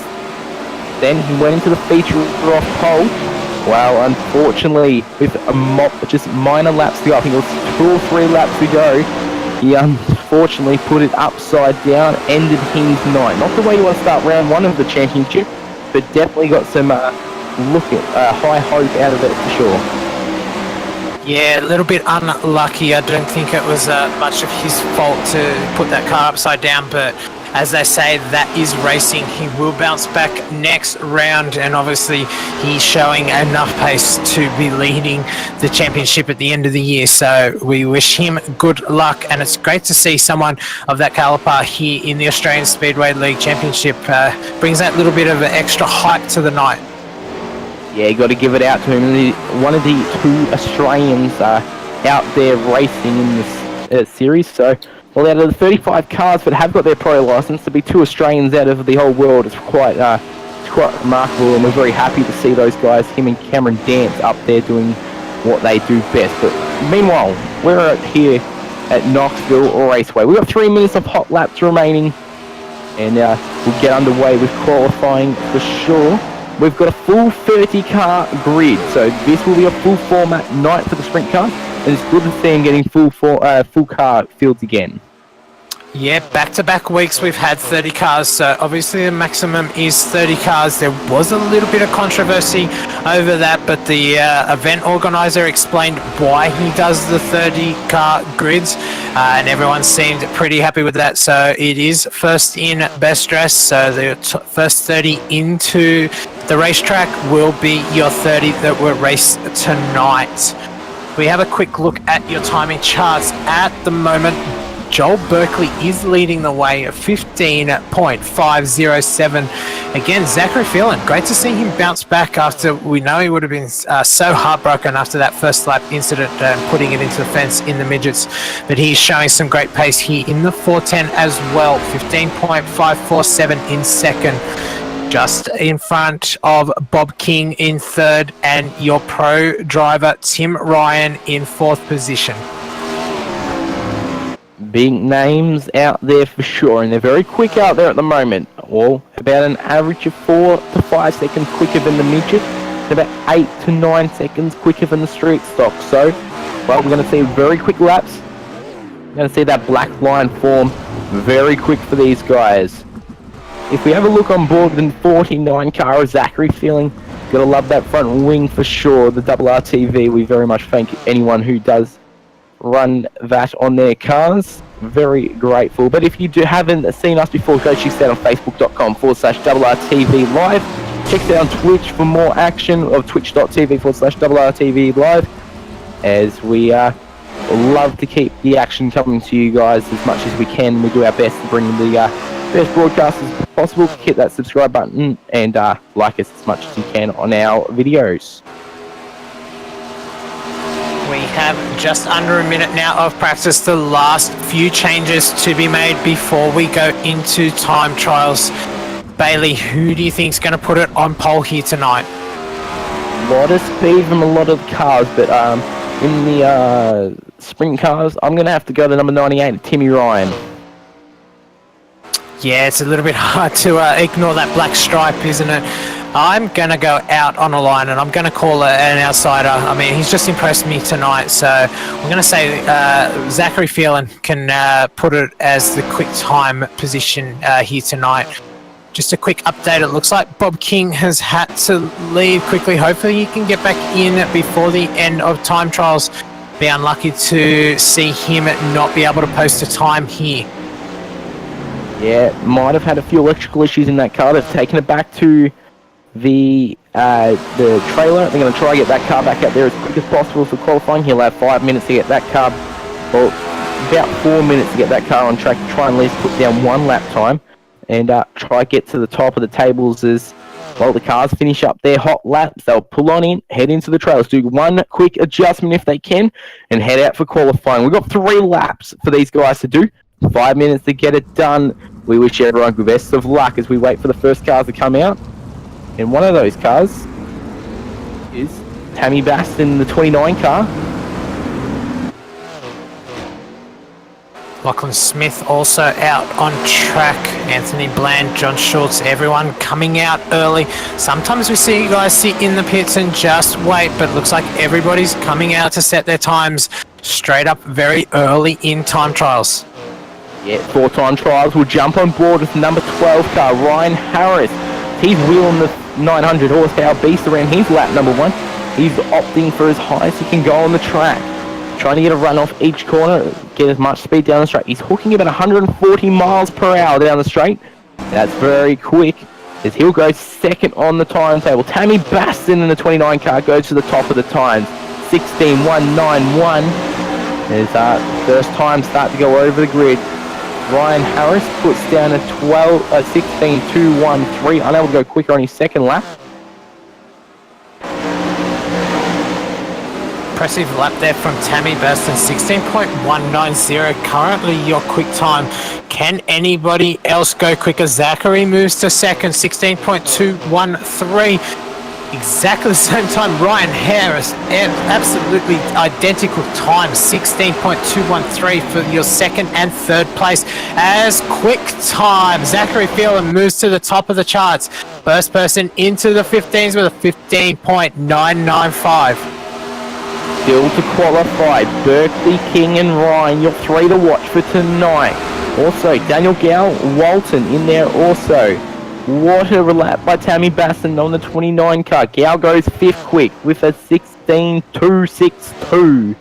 Then he went into the feature off pole. Well, unfortunately, with just minor laps to go, I think it was 2 or 3 laps to go, he unfortunately put it upside down, ended his night. Not the way you want to start round 1 of the championship, but definitely got some high hope out of it for sure. Yeah, a little bit unlucky. I don't think it was much of his fault to put that car upside down, but as they say, that is racing. He will bounce back next round, and obviously he's showing enough pace to be leading the championship at the end of the year. So we wish him good luck, and it's great to see someone of that caliber here in the Australian Speedway League Championship. Brings that little bit of an extra hype to the night. Yeah, you got to give it out to him. One of the 2 Australians out there racing in this series. So, well, out of the 35 cars that have got their pro license, to be 2 Australians out of the whole world is quite remarkable, and we're very happy to see those guys, him and Cameron Dance, up there doing what they do best. But meanwhile, we're here at Knoxville Raceway. We've got 3 minutes of hot laps remaining, and we'll get underway with qualifying for sure. we've got a full 30-car grid, so this will be a full format night for the sprint cars, and it's good to see them getting full car fields again. Yeah, back-to-back weeks we've had 30 cars, so obviously the maximum is 30 cars. There was a little bit of controversy over that, but the event organizer explained why he does the 30-car grids, and everyone seemed pretty happy with that. So it is first in, best dress, so the first 30 into the racetrack will be your 30 that were raced tonight. We have a quick look at your timing charts at the moment. Joel Berkeley is leading the way at 15.507. Again, Zachary Phelan, great to see him bounce back after we know he would have been so heartbroken after that first lap incident and putting it into the fence in the midgets. But he's showing some great pace here in the 410 as well. 15.547 in second. Just in front of Bob King in third and your pro driver Tim Ryan in fourth position. Big names out there for sure, and they're very quick out there at the moment. Well, about an average of 4 to 5 seconds quicker than the midget, and about 8 to 9 seconds quicker than the street stock. So, well, we're going to see very quick laps. We're going to see that black line form very quick for these guys. If we have a look on board the 49 car of Zachary Feeling, gotta love that front wing for sure. The RRTV, we very much thank anyone who does run that on their cars. Very grateful. But if you haven't seen us before, go check us out on facebook.com/RRTV live. Check us out on Twitch for more action of twitch.tv/RRTV live, as we love to keep the action coming to you guys as much as we can. We do our best to bring the best broadcast as possible. Hit that subscribe button and like us as much as you can on our videos. We have just under a minute now of practice. The last few changes to be made before we go into time trials. Bailey, who do you think is going to put it on pole here tonight? A lot of speed from a lot of cars, but in the sprint cars, I'm going to have to go to number 98, Timmy Ryan. Yeah, it's a little bit hard to ignore that black stripe, isn't it? I'm going to go out on a line and I'm going to call an outsider. I mean, he's just impressed me tonight. So I'm going to say Zachary Phelan can put it as the quick time position here tonight. Just a quick update. It looks like Bob King has had to leave quickly. Hopefully he can get back in before the end of time trials. Be unlucky to see him not be able to post a time here. Yeah, might have had a few electrical issues in that car. They've taken it back to the trailer. They're going to try to get that car back out there as quick as possible for qualifying. He'll have 5 minutes to get that car, well, about 4 minutes to get that car on track to try and at least put down 1 lap time and try to get to the top of the tables as, well, the cars finish up their hot laps. They'll pull on in, head into the trailers, do 1 quick adjustment if they can, and head out for qualifying. We've got 3 laps for these guys to do. 5 minutes to get it done. We wish everyone the best of luck as we wait for the first cars to come out. And one of those cars is Tammy Baston, the 29 car. Lachlan Smith also out on track. Anthony Bland, John Schultz, everyone coming out early. Sometimes we see you guys sit in the pits and just wait, but it looks like everybody's coming out to set their times straight up very early in time trials. Yeah, 4 time trials will jump on board with number 12 car, Ryan Harris. He's wheeling the 900 horsepower beast around his lap number 1. He's opting for as high as he can go on the track. Trying to get a run off each corner, get as much speed down the straight. He's hooking about 140 miles per hour down the straight. That's very quick, as he'll go second on the timetable. Tammy Baston in the 29 car goes to the top of the times. 16.191 as first time start to go over the grid. Ryan Harris puts down a 16.213, unable to go quicker on his second lap. Impressive lap there from Tammy Baston, 16.190 currently your quick time. Can anybody else go quicker? Zachary moves to second, 16.213. exactly the same time. Ryan Harris, absolutely identical time, 16.213 for your second and third place. As quick time, Zachary Phelan moves to the top of the charts. First person into the 15s with a 15.995. Still to qualify, Berkeley, King and Ryan, your three to watch for tonight. Also, Daniel Gow, Walton in there also. What a lap by Tammy Basson on the 29 car. Gow goes fifth quick with a 16.262.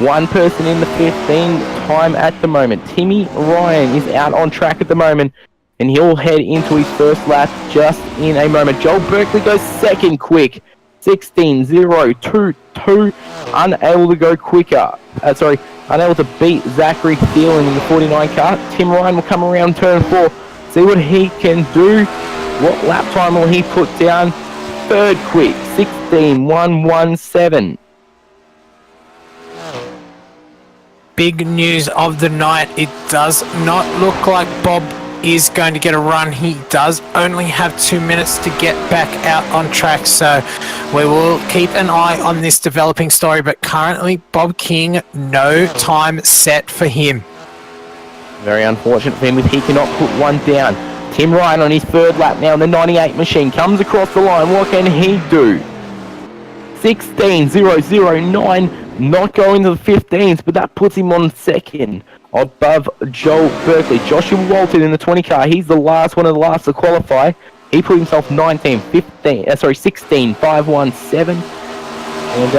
One person in the 15 time at the moment. Timmy Ryan is out on track at the moment, and he'll head into his first lap just in a moment. Joel Berkeley goes second quick. 16.022. Unable to go quicker. Unable to beat Zachary Phelan in the 49 car. Tim Ryan will come around turn 4. See what he can do. What lap time will he put down? Third quick, 16.117. Big news of the night. It does not look like Bob is going to get a run. He does only have 2 minutes to get back out on track, so we will keep an eye on this developing story, but currently Bob King, no time set for him. Very unfortunate for him if he cannot put one down. Tim Ryan on his third lap now in the 98 machine comes across the line. What can he do? 16.009, not going to the 15s, but that puts him on second above Joel Berkeley. Joshua Walton in the 20 car, he's the last one of the last to qualify. He put himself 16.517, and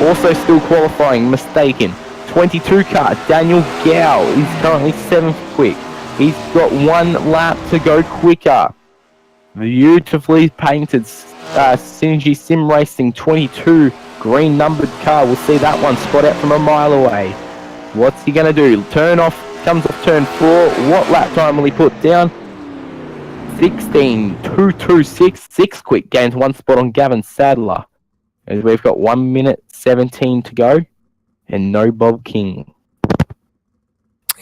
also still qualifying, mistaken. 22 car, Daniel Gow is currently 7th quick. He's got one lap to go quicker. Beautifully painted Synergy Sim Racing 22 green numbered car. We'll see that one spot out from a mile away. What's he going to do? Comes off turn 4. What lap time will he put down? 16.226. 6 quick, gains one spot on Gavin Sadler. As we've got 1 minute 17 to go. And no Bob King.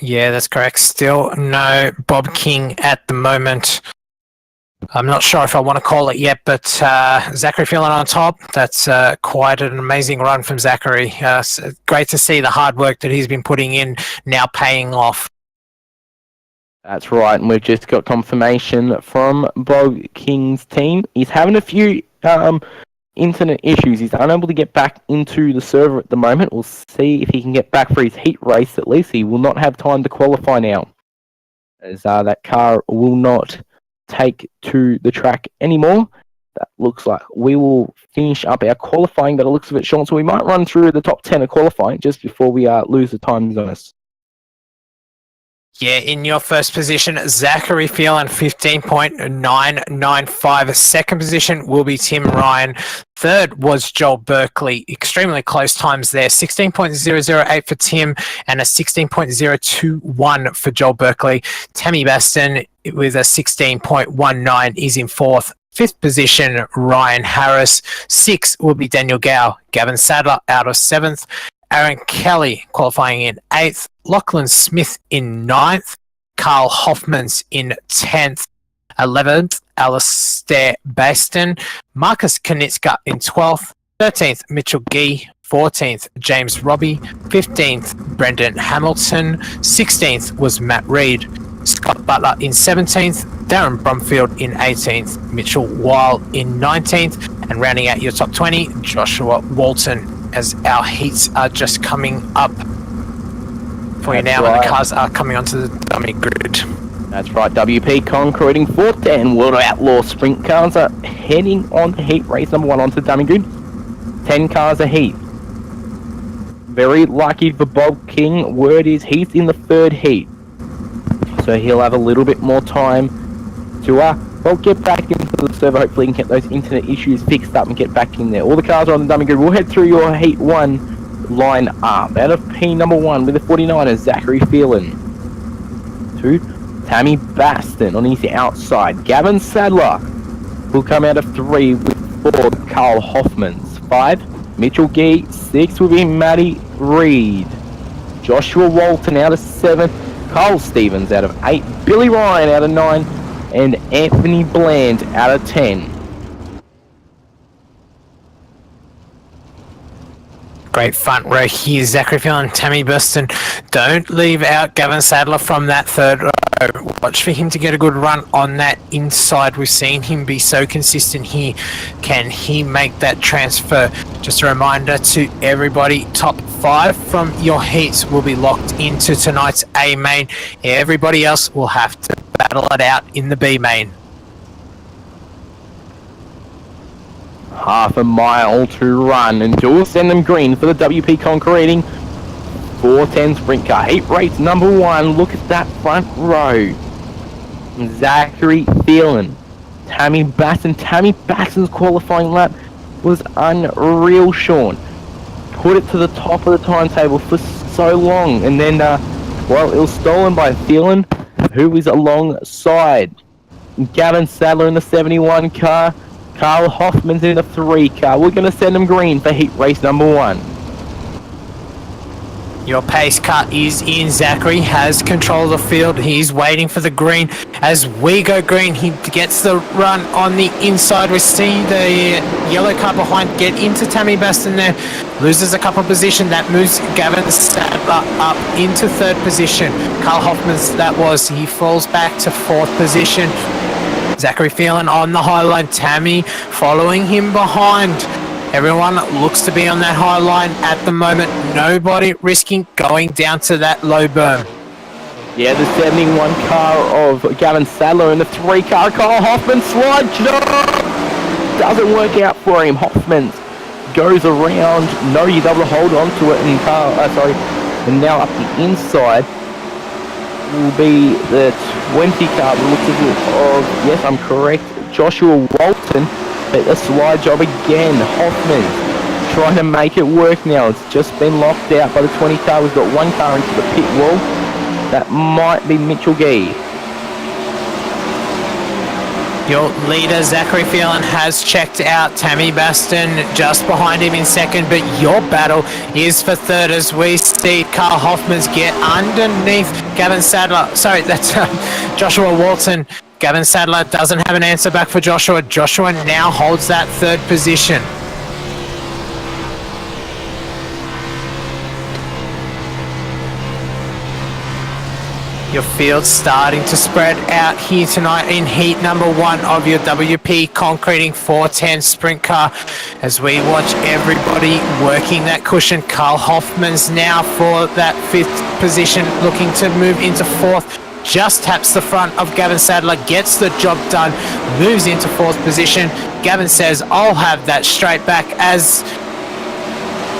Yeah, that's correct. Still no Bob King at the moment. I'm not sure if I want to call it yet, but Zachary Phelan on top. That's quite an amazing run from Zachary. Great to see the hard work that he's been putting in now paying off. That's right, and we've just got confirmation from Bob King's team. He's having a few internet issues. He's unable to get back into the server at the moment. We'll see if he can get back for his heat race at least. He will not have time to qualify now, as that car will not take to the track anymore. That looks like we will finish up our qualifying, but it looks a bit short, so we might run through the top 10 of qualifying just before we lose the times on us. Yeah, in your first position, Zachary Phelan, 15.995. Second position will be Tim Ryan. Third was Joel Berkeley. Extremely close times there. 16.008 for Tim and a 16.021 for Joel Berkeley. Tammy Baston with a 16.19 is in fourth. Fifth position, Ryan Harris. Sixth will be Daniel Gow. Gavin Sadler out of seventh. Aaron Kelly qualifying in 8th, Lachlan Smith in 9th, Carl Hoffmans in 10th, 11th, Alistair Baston, Marcus Kanitzka in 12th, 13th, Mitchell Gee, 14th, James Robbie, 15th, Brendan Hamilton, 16th was Matt Reed, Scott Butler in 17th, Darren Brumfield in 18th, Mitchell Weil in 19th, and rounding out your top 20, Joshua Walton, as our heats are just coming up for you now, right. And the cars are coming onto the dummy grid. That's right, WP concreting fourth, and World Outlaw sprint cars are heading on to heat race number 1 onto the dummy grid. 10 cars a heat. Very lucky for Bob King. Word is he's in the third heat, so he'll have a little bit more time to get back into the server. Hopefully he can get those internet issues fixed up and get back in there. All the cars are on the dummy grid. We'll head through your heat 1 line up. Out of P number 1 with the 49ers, Zachary Phelan. 2, Tammy Baston on his outside. Gavin Sadler will come out of 3 with 4, Carl Hoffmans. 5, Mitchell Gee. 6 will be Matty Reed. Joshua Walton out of 7. Carl Stevens out of 8. Billy Ryan out of 9. And Anthony Bland out of 10. Great front row here, Zachary Phelan, Tammy Buston. Don't leave out Gavin Sadler from that third row. Watch for him to get a good run on that inside. We've seen him be so consistent here. Can he make that transfer? Just a reminder to everybody, top 5 from your heats will be locked into tonight's A main. Everybody else will have to battle it out in the B main. Half a mile to run, and we'll send them green for the WP Concreting 410 sprint car. Heat race number 1. Look at that front row. Zachary Phelan, Tammy Basson. Tammy Basson's qualifying lap was unreal, Sean. Put it to the top of the timetable for so long, and then, well, it was stolen by Phelan, who was alongside Gavin Sadler in the 71 car. Carl Hoffman's in the 3 car. We're going to send them green for heat race number 1. Your pace car is in. Zachary has control of the field. He's waiting for the green. As we go green, he gets the run on the inside. We see the yellow car behind get into Tammy Baston there. Loses a couple of position. That moves Gavin Sadler up into 3rd position. Carl Hoffman's that was. He falls back to 4th position. Zachary Phelan on the high line. Tammy following him behind. Everyone looks to be on that high line at the moment. Nobody risking going down to that low berm. Yeah, the 71 car of Gavin Sadler and the 3 car Carl Hoffman slide jump. Doesn't work out for him. Hoffman goes around. No, you double hold on to it, and and now up the inside will be the 20 car. The looks of yes, I'm correct. Joshua Walton. A slide job again. Hoffman trying to make it work now. It's just been locked out by the 20 car. We've got 1 car into the pit wall. That might be Mitchell Gee. Your leader, Zachary Phelan, has checked out. Tammy Baston just behind him in 2nd, but your battle is for 3rd as we see Carl Hoffman's get underneath Gavin Sadler. Sorry, that's Joshua Walton. Gavin Sadler doesn't have an answer back for Joshua. Joshua now holds that 3rd position. Your field's starting to spread out here tonight in heat number 1 of your WP Concreting 410 sprint car as we watch everybody working that cushion. Carl Hoffman's now for that 5th position, looking to move into 4th. Just taps the front of Gavin Sadler, gets the job done, moves into 4th position. Gavin says, I'll have that straight back as...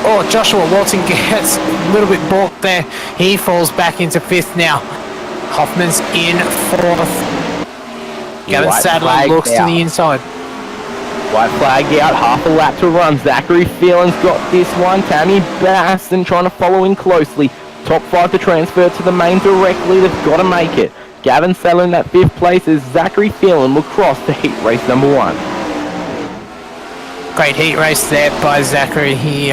Oh, Joshua Walton gets a little bit balked there. He falls back into 5th now. Hoffman's in 4th. Gavin Sadler looks to the inside. White flag out, half a lap to run. Zachary Phelan's got this one. Tammy Baston trying to follow in closely. Top 5 to transfer to the main directly. They've got to make it. Gavin Sadler in that 5th place as Zachary Phelan will cross to heat race number 1. Great heat race there by Zachary. He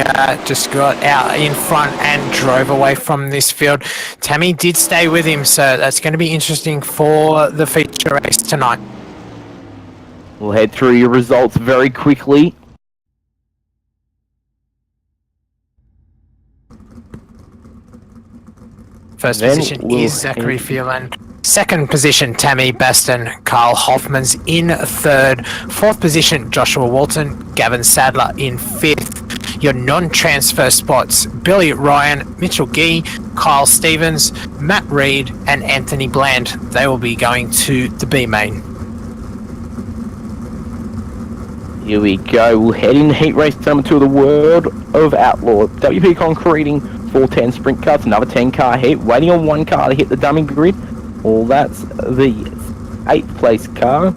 just got out in front and drove away from this field. Tammy did stay with him, so that's going to be interesting for the feature race tonight. We'll head through your results very quickly. First position is Zachary Phelan. 2nd position, Tammy Baston. Carl Hoffman's in 3rd. 4th position, Joshua Walton. Gavin Sadler in 5th. Your non-transfer spots, Billy Ryan, Mitchell Gee, Kyle Stevens, Matt Reed, and Anthony Bland. They will be going to the B main. Here we go. We'll head in heat race number 2 of the World of Outlaw. WP Concreting 410 sprint cars. Another 10 car heat. Waiting on 1 car to hit the dummy grid. Well, that's the 8th place car.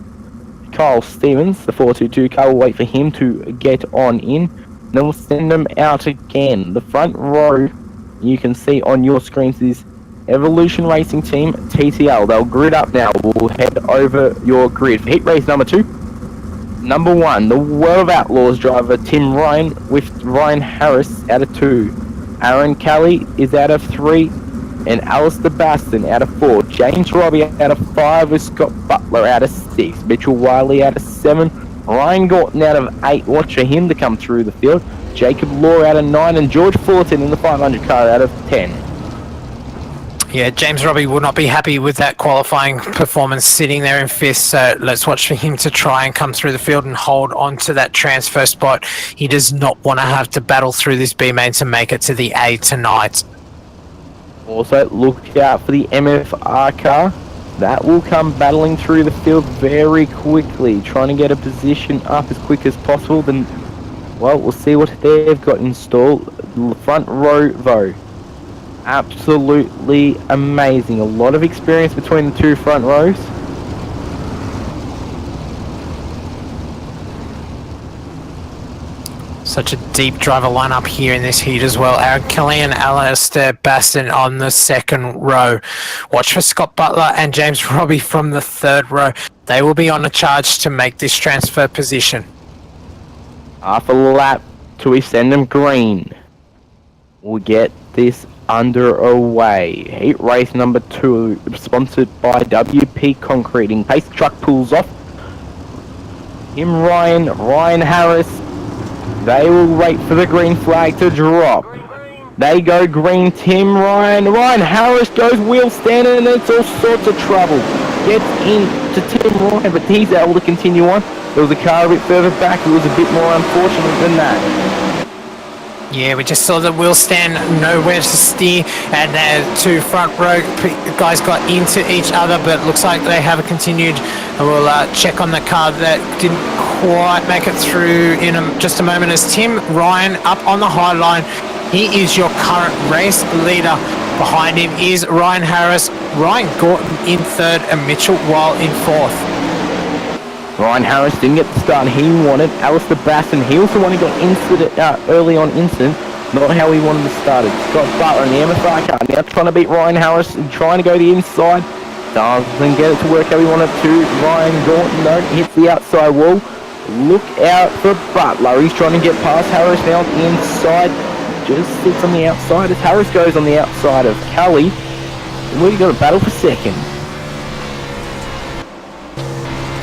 Kyle Stevens, the 422 car. We'll wait for him to get on in. Then we'll send them out again. The front row, you can see on your screens, is Evolution Racing Team TTL. They'll grid up now. We'll head over your grid. For heat race number 2. Number 1, the World of Outlaws driver Tim Ryan with Ryan Harris out of 2. Aaron Kelly is out of 3. And Alistair Baston out of 4. James Robbie out of 5 with Scott Butler out of 6. Mitchell Wiley out of 7. Ryan Gorton out of 8. Watch for him to come through the field. Jacob Law out of 9, and George Fullerton in the 500 car out of 10. Yeah, James Robbie will not be happy with that qualifying performance sitting there in 5th, so let's watch for him to try and come through the field and hold on to that transfer spot. He does not want to have to battle through this B main to make it to the A tonight. Also, look out for the MFR car. That will come battling through the field very quickly, trying to get a position up as quick as possible. Then, well, we'll see what they've got installed. Front row, though. Absolutely amazing. A lot of experience between the two front rows. Such a deep driver lineup here in this heat as well. Aaron Kelly and Alistair Baston on the 2nd row. Watch for Scott Butler and James Robbie from the 3rd row. They will be on a charge to make this transfer position. Half a lap till we send them green. We'll get this underway. Heat race number 2, sponsored by WP Concreting. Pace truck pulls off. Ryan Harris. They will wait for the green flag to drop. They go green. Ryan Harris goes wheel standing, and it's all sorts of trouble. Gets into Tim Ryan, but he's able to continue on. There was a car a bit further back. It was a bit more unfortunate than that. Yeah, we just saw the wheel stand nowhere to steer, and two front row guys got into each other, but looks like they have continued. We'll check on the car that didn't quite make it through in just a moment as Tim Ryan up on the high line. He is your current race leader. Behind him is Ryan Harris, Ryan Gorton in 3rd, and Mitchell Weil in 4th. Ryan Harris didn't get the start he wanted. Alistair Basson, he also wanted to get early on instant. Not how he wanted to start it. Scott Butler in the MSI car now trying to beat Ryan Harris and trying to go the inside. Doesn't get it to work how he wanted to. Ryan Gorton though hits the outside wall. Look out for Butler. He's trying to get past Harris now on the inside. Just sits on the outside as Harris goes on the outside of Kelly. And we've got a battle for 2nd.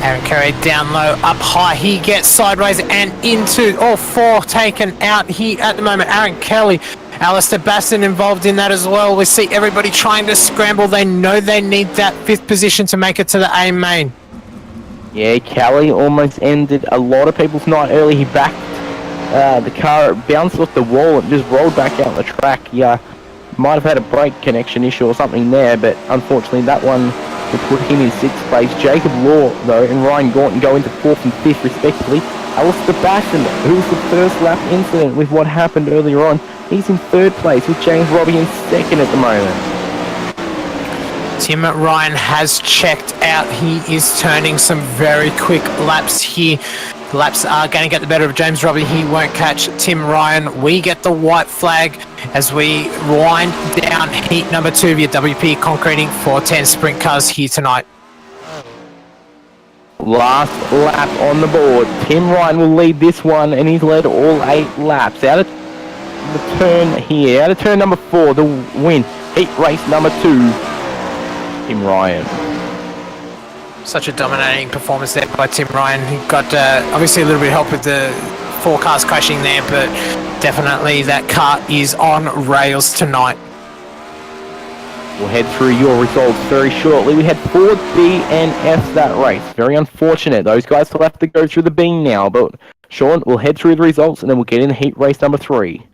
Aaron Carey down low, up high, he gets sideways and into all 4 taken out here at the moment. Aaron Kelly, Alistair Baston involved in that as well. We see everybody trying to scramble. They know they need that 5th position to make it to the A main. Yeah, Kelly almost ended a lot of people's night early. He backed the car, it bounced off the wall and just rolled back out the track. Yeah, might have had a brake connection issue or something there, but unfortunately that one to put him in 6th place. Jacob Law, though, and Ryan Gorton go into 4th and 5th, respectively. Alistair Basson, who was the first lap incident with what happened earlier on, he's in 3rd place, with James Robbie in 2nd at the moment. Tim Ryan has checked out. He is turning some very quick laps here. The laps are going to get the better of James Robbie. He won't catch Tim Ryan. We get the white flag as we wind down heat number 2 via WP Concreting 410 sprint cars here tonight. Last lap on the board. Tim Ryan will lead this one, and he's led all 8 laps. Out of the turn here, out of turn number 4, the win. Heat race number 2, Tim Ryan. Such a dominating performance there by Tim Ryan. He got obviously a little bit of help with the 4 cars crashing there, but definitely that car is on rails tonight. We'll head through your results very shortly. We had Ford B and F that race. Very unfortunate. Those guys will have to go through the B now, but Sean, we'll head through the results and then we'll get in heat race number 3.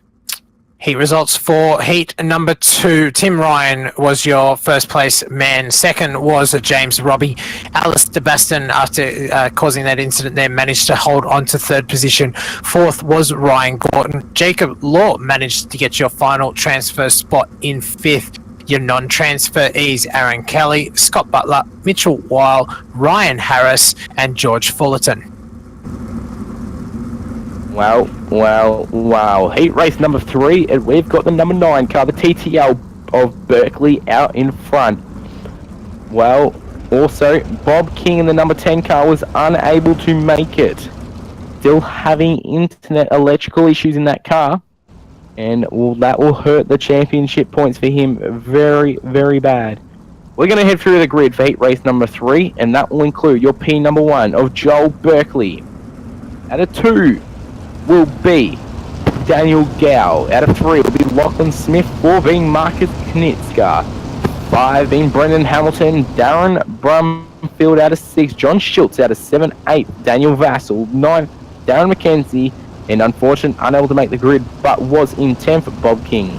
Heat results for heat number 2. Tim Ryan was your first place man. 2nd was James Robbie. Alistair Baston, after causing that incident there, managed to hold on to 3rd position. 4th was Ryan Gorton. Jacob Law managed to get your final transfer spot in 5th. Your non-transferees, Aaron Kelly, Scott Butler, Mitchell Weil, Ryan Harris, and George Fullerton. Wow. Heat race number 3, and we've got the number 9 car, the TTL of Berkeley, out in front. Well, also, Bob King in the number 10 car was unable to make it. Still having internet electrical issues in that car, and that will hurt the championship points for him very, very bad. We're going to head through the grid for heat race number 3, and that will include your P number 1 of Joel Berkeley. Out of 2 will be Daniel Gow. Out of 3 will be Lachlan Smith. 4 being Marcus Knitska. 5 being Brendan Hamilton. Darren Brumfield out of 6. John Schultz out of 7. 8 Daniel Vassell. 9 Darren McKenzie. And unfortunate, unable to make the grid, but was in 10th, Bob King.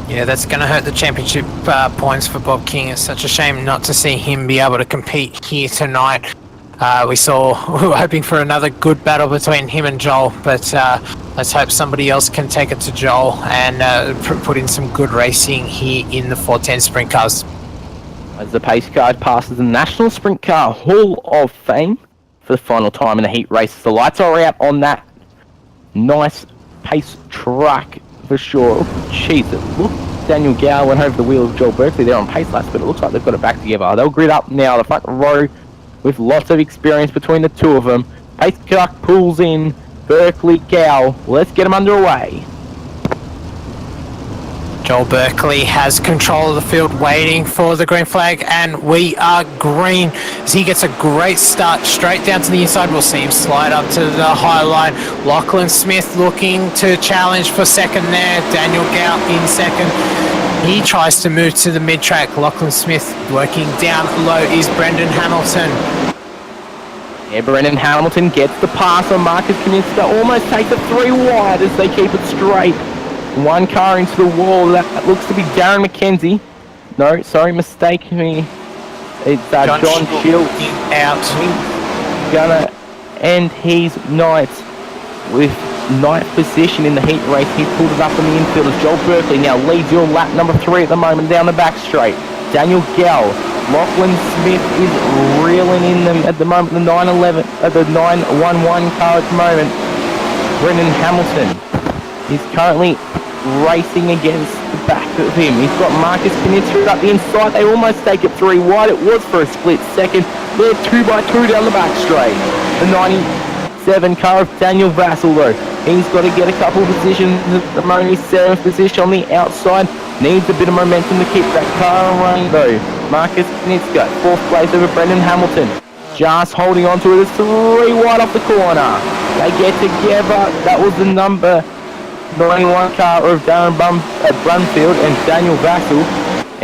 Yeah, that's going to hurt the championship points for Bob King. It's such a shame not to see him be able to compete here tonight. We were hoping for another good battle between him and Joel, but let's hope somebody else can take it to Joel and put in some good racing here in the 410 sprint cars. As the pace car passes the National Sprint Car Hall of Fame for the final time in the heat races. The lights are out on that nice pace truck for sure. Jeez, look, Daniel Gow went over the wheel of Joel Berkeley there on pace laps, but it looks like they've got it back together. They'll grid up now, the front row with lots of experience between the two of them. Pace truck pulls in, Berkeley, Gow. Let's get them underway. Joel Berkeley has control of the field, waiting for the green flag, and we are green as he gets a great start straight down to the inside. We'll see him slide up to the high line. Lachlan Smith looking to challenge for second there. Daniel Gow in second. He tries to move to the mid-track. Lachlan Smith working down low is Brendan Hamilton. Yeah, Brendan Hamilton gets the pass on Marcus Knitska, almost takes it 3 wide as they keep it straight. 1 car into the wall. That looks to be Darren McKenzie. No, sorry, mistake me. It's John Shields out. He's gonna end his night with 9th position in the heat race. He pulled it up in the infield as Joel Berkeley now leads you on lap number 3 at the moment down the back straight. Daniel Gow. Lachlan Smith is reeling in them at the moment. The 911, the 911 car at the moment. Brendan Hamilton is currently racing against the back of him. He's got Marcus Knitska up the inside. They almost take it 3 wide. It was for a split second. They're 2 by 2 down the back straight. The 97 car of Daniel Vassell though. He's got to get a couple of positions at the moment. He's 7th position on the outside. Needs a bit of momentum to keep that car running though. Marcus Knitska, 4th place over Brendan Hamilton. Just holding on to it. It's 3 wide off the corner. They get together. That was the number 91 car of Darren Brumfield and Daniel Vassell.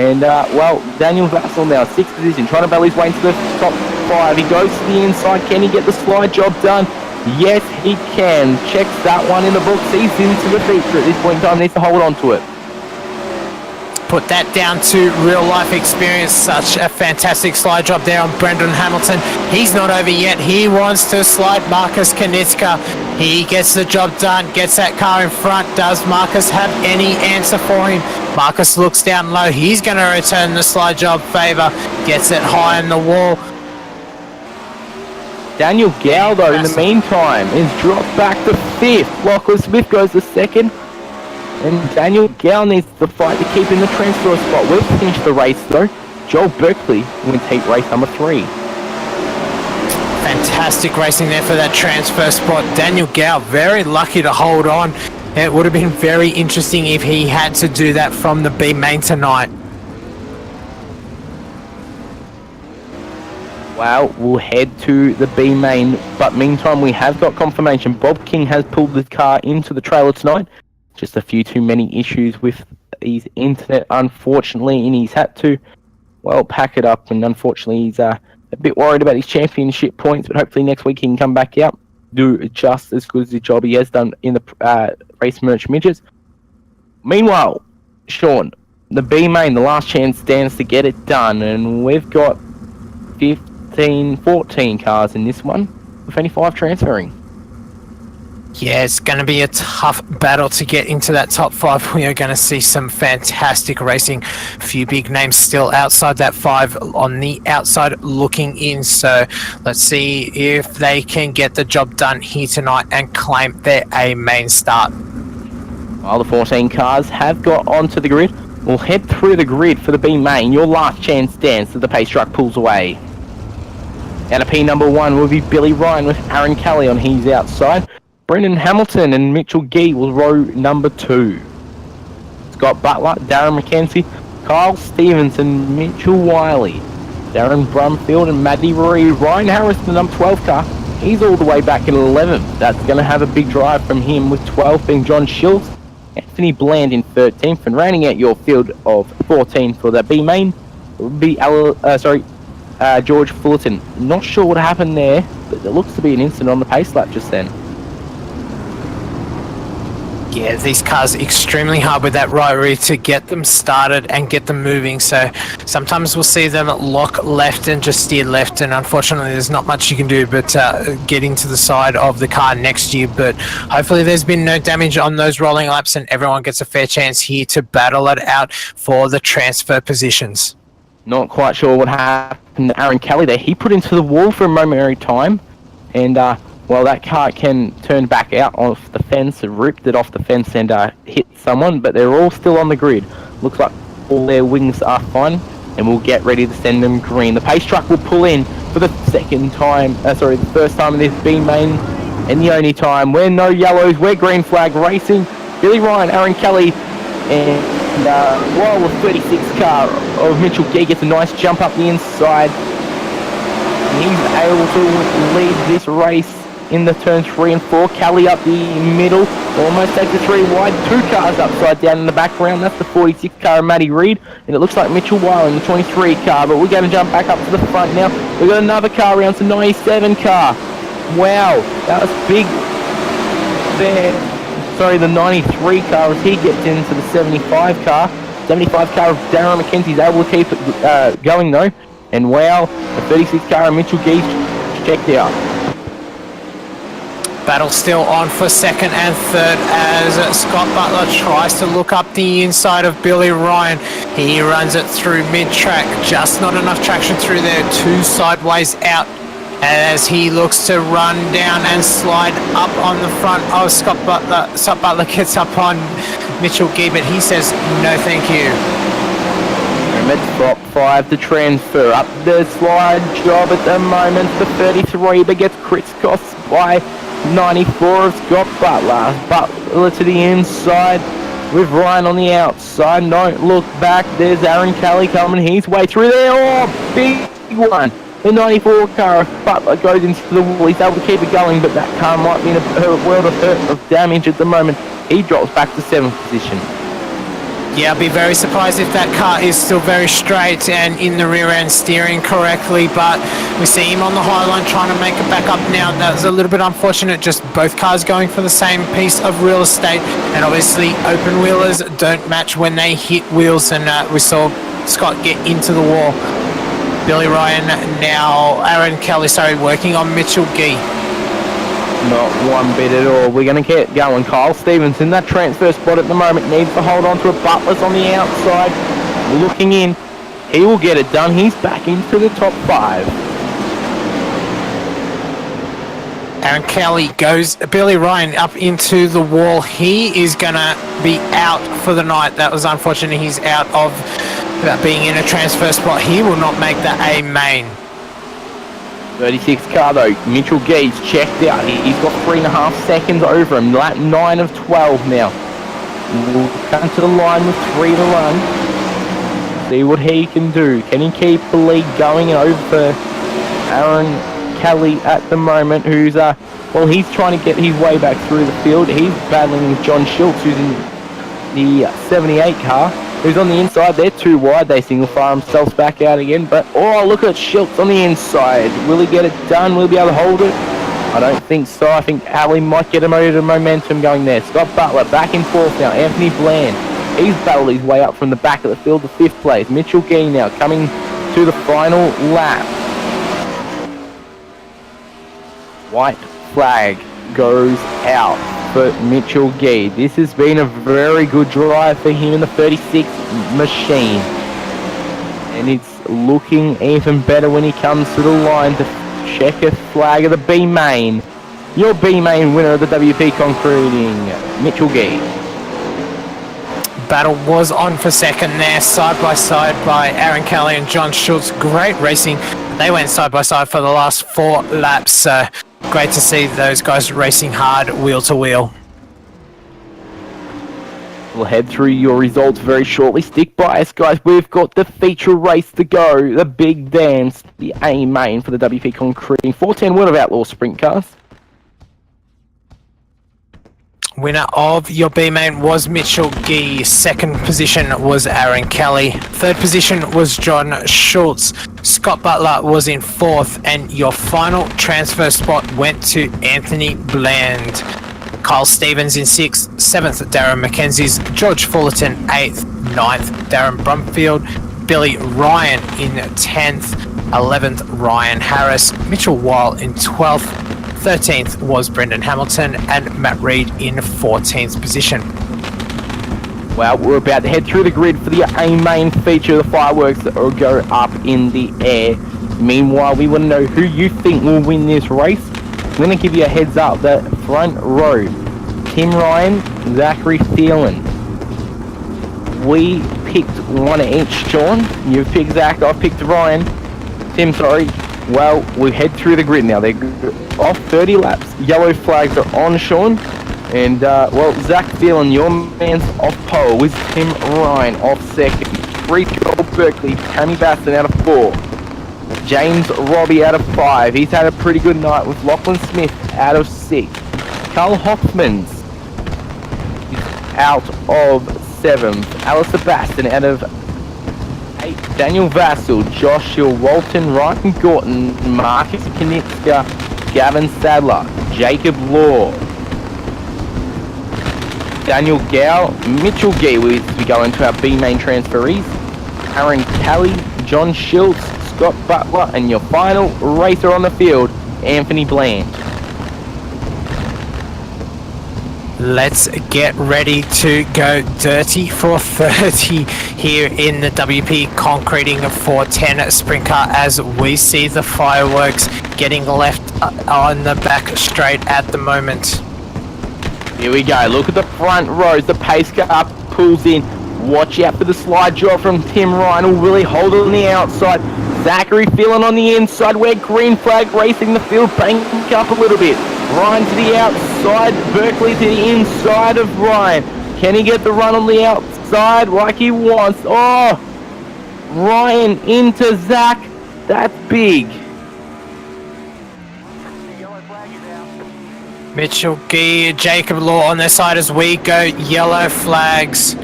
And, Daniel Vassell now 6th position, trying to battle his way into the top 5. He goes to the inside. Can he get the slide job done? Yes, he can. Checks that one in the books. He's into the feature at this point in time. Needs to hold on to it. Put that down to real life experience. Such a fantastic slide job there on Brendan Hamilton. He's not over yet. He wants to slide Marcus Knitska. He gets the job done, gets that car in front. Does Marcus have any answer for him? Marcus looks down low. He's going to return the slide job favor. Gets it high in the wall. Daniel Gow, though, in the meantime, is dropped back to 5th. Lachlan Smith goes to 2nd. And Daniel Gow needs to fight to keep in the transfer spot. We'll finish the race though. Joel Berkeley wins heat race number 3. Fantastic racing there for that transfer spot. Daniel Gow very lucky to hold on. It would have been very interesting if he had to do that from the B main tonight. Well, we'll head to the B main, but meantime we have got confirmation. Bob King has pulled the car into the trailer tonight. Just a few too many issues with his internet, unfortunately, and he's had to, pack it up. And unfortunately, he's a bit worried about his championship points, but hopefully next week he can come back out, do just as good as the job he has done in the Race Merch Midgets. Meanwhile, Sean, the B main, the last chance stands to get it done, and we've got 14 cars in this one, with only 5 transferring. Yeah, it's going to be a tough battle to get into that top 5. We are going to see some fantastic racing. A few big names still outside that 5 on the outside looking in. So let's see if they can get the job done here tonight and claim their A main start. While the 14 cars have got onto the grid, we'll head through the grid for the B main. Your last chance stands as the pace truck pulls away. Out of P number 1 will be Billy Ryan with Aaron Kelly on his outside. Brendan Hamilton and Mitchell Gee will row number 2. Scott Butler, Darren McKenzie, Kyle Stevenson, Mitchell Wiley, Darren Brumfield and Maddie Reed. Ryan Harris, the number 12 car. He's all the way back in 11th. That's going to have a big drive from him, with 12 being John Schultz. Anthony Bland in 13th, and rounding out your field of 14 for the B main would be George Fullerton. Not sure what happened there, but there looks to be an incident on the pace lap just then. Yeah, these cars are extremely hard with that right rear to get them started and get them moving. So sometimes we'll see them lock left and just steer left, and unfortunately there's not much you can do but getting to the side of the car next to you. But hopefully there's been no damage on those rolling laps and everyone gets a fair chance here to battle it out for the transfer positions. Not quite sure what happened to Aaron Kelly there. He put into the wall for a momentary time, and well, that car can turn back out off the fence, ripped it off the fence and hit someone, but they're all still on the grid. Looks like all their wings are fine, and we'll get ready to send them green. The pace truck will pull in for the the first time in this B main, and the only time. We're no yellows, we're green flag racing. Billy Ryan, Aaron Kelly, and while the 36 car of Mitchell Gee gets a nice jump up the inside, he's able to lead this race in the turn 3 and 4. Kelly up the middle, almost takes the 3 wide. 2 cars upside down in the background. That's the 46 car of Matty Reid, and it looks like Mitchell Weil in the 23 car, but we're going to jump back up to the front now. We've got another car around to 97 car. Wow, that was big there. Sorry, the 93 car as he gets into the 75 car. 75 car of Darren McKenzie's able to keep it going though. And wow, the 36 car of Mitchell Gee's checked out. Battle still on for second and third as Scott Butler tries to look up the inside of Billy Ryan. He runs it through mid-track, just not enough traction through there, 2 sideways out as he looks to run down and slide up on the front of Scott Butler. Scott Butler gets up on Mitchell Gee, but he says no thank you. It's top 5 to transfer up the slide job at the moment. The 33 but gets crisscrossed by 94 of Scott Butler. Butler to the inside with Ryan on the outside. Don't look back. There's Aaron Kelly coming his way through there. Oh, big one. The 94 car of Butler goes into the wall. He's able to keep it going, but that car might be in a world of damage at the moment. He drops back to 7th position. Yeah, I'd be very surprised if that car is still very straight and in the rear end steering correctly, but we see him on the high line trying to make it back up now. That was a little bit unfortunate, just both cars going for the same piece of real estate, and obviously open wheelers don't match when they hit wheels, and we saw Scott get into the wall. Billy Ryan now, Aaron Kelly, working on Mitchell Gee. Not one bit at all. We're going to get going. Kyle Stevens in that transfer spot at the moment. Needs to hold on to it. Butler's on the outside. Looking in. He will get it done. He's back into the top 5. Aaron Kelly goes, Billy Ryan up into the wall. He is going to be out for the night. That was unfortunate. He's out of being in a transfer spot. He will not make the A main. 36 car though, Mitchell Gee's checked out. He's got 3.5 seconds over him. Lap 9 of 12 now. We'll come to the line with 3 to run. See what he can do. Can he keep the lead going over Aaron Kelly at the moment, who's well, he's trying to get his way back through the field. He's battling with John Schultz, who's in the 78 car. Who's on the inside. They're too wide. They single file themselves back out again. But, oh, look at Schultz on the inside. Will he get it done? Will he be able to hold it? I don't think so. I think Ali might get him over the momentum going there. Scott Butler back in 4th now. Anthony Bland. He's battled his way up from the back of the field to 5th place. Mitchell Gee now coming to the final lap. White flag goes out for Mitchell Gee. This has been a very good drive for him in the 36 machine, and it's looking even better when he comes to the line to check a flag of the B main. Your B main winner of the WP Concreting, Mitchell Gee. Battle was on for second there, side by side by Aaron Kelly and John Schultz. Great racing. They went side by side for the last 4 laps. So great to see those guys racing hard wheel to wheel. We'll head through your results very shortly. Stick by us, guys. We've got the feature race to go. The big dance, the A main for the WP Concreting 410 World of Outlaw Sprint Cars. Winner of your B main was Mitchell Gee. Second position was Aaron Kelly. Third position was John Schultz. Scott Butler was in fourth, and your final transfer spot went to Anthony Bland. Kyle Stevens in sixth, seventh Darren McKenzie's, George Fullerton eighth, ninth Darren Brumfield, Billy Ryan in 10th, 11th Ryan Harris, Mitchell Weil in 12th, 13th was Brendan Hamilton, and Matt Reed in 14th position. Well, we're about to head through the grid for the A main feature, the fireworks that will go up in the air. Meanwhile, we want to know who you think will win this race. I'm going to give you a heads up, the front row, Tim Ryan, Zachary Thielen. We picked one each, Sean. You've picked Zach, I've picked Ryan. Tim, sorry. Well, we head through the grid now. They're off 30 laps. Yellow flags are on, Sean. And, well, Zach Thielen, your man's off pole with Tim Ryan off second. 3 Joel Berkeley, Tammy Baston out of 4. James Robbie out of 5. He's had a pretty good night with Lachlan Smith out of 6. Carl Hoffmans is out of 7th. Alistair Baston out of 8. Daniel Vassell, Joshua Walton, Ryan Gorton, Marcus Knitska, Gavin Sadler, Jacob Law, Daniel Gow, Mitchell Gee. We go into our B main transferees. Aaron Kelly, John Schultz, Scott Butler, and your final racer on the field, Anthony Bland. Let's get ready to go dirty for 30 here in the WP Concreting 410 Sprint Car as we see the fireworks getting left on the back straight at the moment. Here we go. Look at the front rows. The pace car pulls in. Watch out for the slide job from Tim Ryan. Will really hold it on the outside. Zachary Thielen on the inside. We're green flag racing the field. Bank up a little bit. Ryan to the outside. Berkeley to the inside of Ryan. Can he get the run on the outside like he wants? Oh! Ryan into Zach. That's big. Mitchell Gee, Jacob Law on their side as we go yellow flags.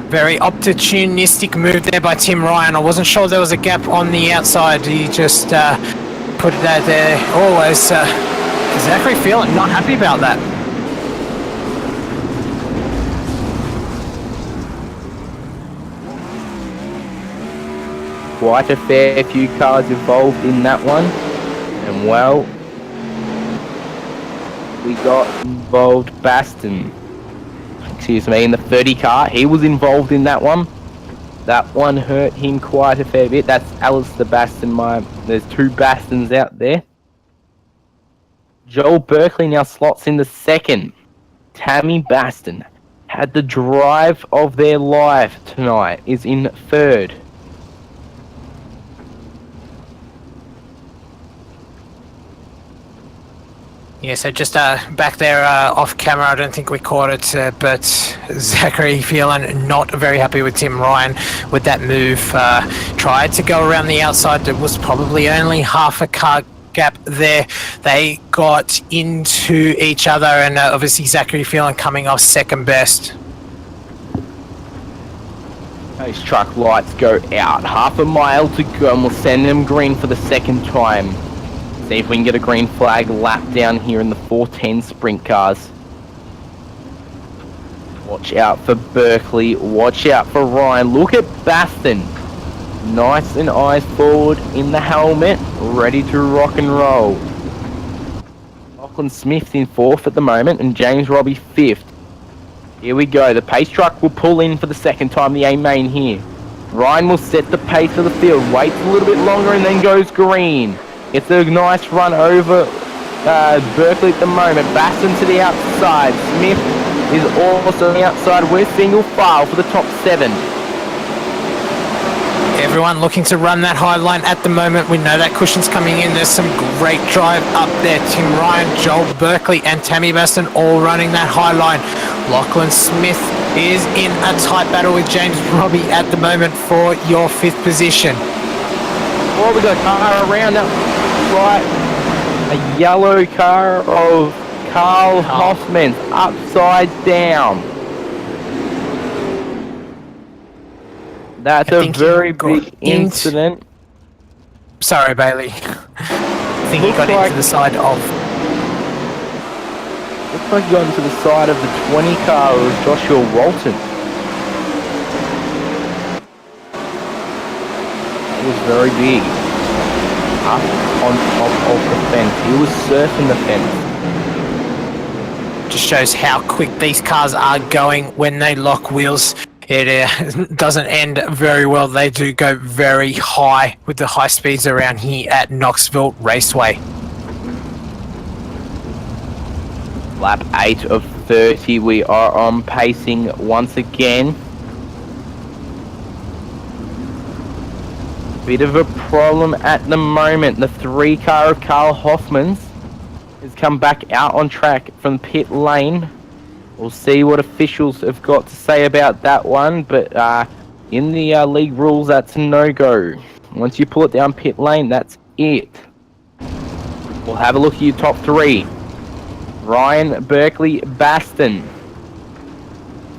Very opportunistic move there by Tim Ryan. I wasn't sure there was a gap on the outside. He just put it out there. Always Zachary Thielen not happy about that. Quite a fair few cars involved in that one. And well, we got involved Baston. Excuse me, in the 30 car. He was involved in that one. That one hurt him quite a fair bit. That's Alistair Baston. There's 2 Bastons out there. Joel Berkeley now slots in the second. Tammy Baston had the drive of their life tonight. Is in third. Yeah, so just back there off camera, I don't think we caught it, but Zachary Thielen not very happy with Tim Ryan with that move. Tried to go around the outside. There was probably only half a car gap there. They got into each other, and obviously Zachary Thielen coming off second best. Those truck lights go out. Half a mile to go, and we'll send them green for the second time. See if we can get a green flag lap down here in the 410 sprint cars. Watch out for Berkeley. Watch out for Ryan. Look at Baston. Nice and eyes forward in the helmet. Ready to rock and roll. Lachlan Smith's in 4th at the moment and James Robbie 5th. Here we go. The pace truck will pull in for the second time, the A main here. Ryan will set the pace for the field. Waits a little bit longer and then goes green. It's a nice run over Berkeley at the moment. Baston to the outside. Smith is also on the outside. We're single file for the top 7. Everyone looking to run that high line at the moment. We know that cushion's coming in. There's some great drive up there. Tim Ryan, Joel Berkeley and Tammy Baston all running that high line. Lachlan Smith is in a tight battle with James Robbie at the moment for your 5th position. Oh, we got a car around that right. A yellow car of Carl Hoffman upside down. That's a very big incident. Sorry, Bailey. I think he got into the side of... Looks like he got into the side of the 20 car of Joshua Walton. That was very big. Up on top of the fence. He was surfing the fence. Just shows how quick these cars are going when they lock wheels. It doesn't end very well. They do go very high with the high speeds around here at Knoxville Raceway. Lap 8 of 30. We are on pacing once again. Bit of a problem at the moment. The 3 car of Carl Hoffman's has come back out on track from pit lane. We'll see what officials have got to say about that one, but in the league rules, that's a no-go. Once you pull it down pit lane, that's it. We'll have a look at your top 3. Ryan, Berkeley, Baston.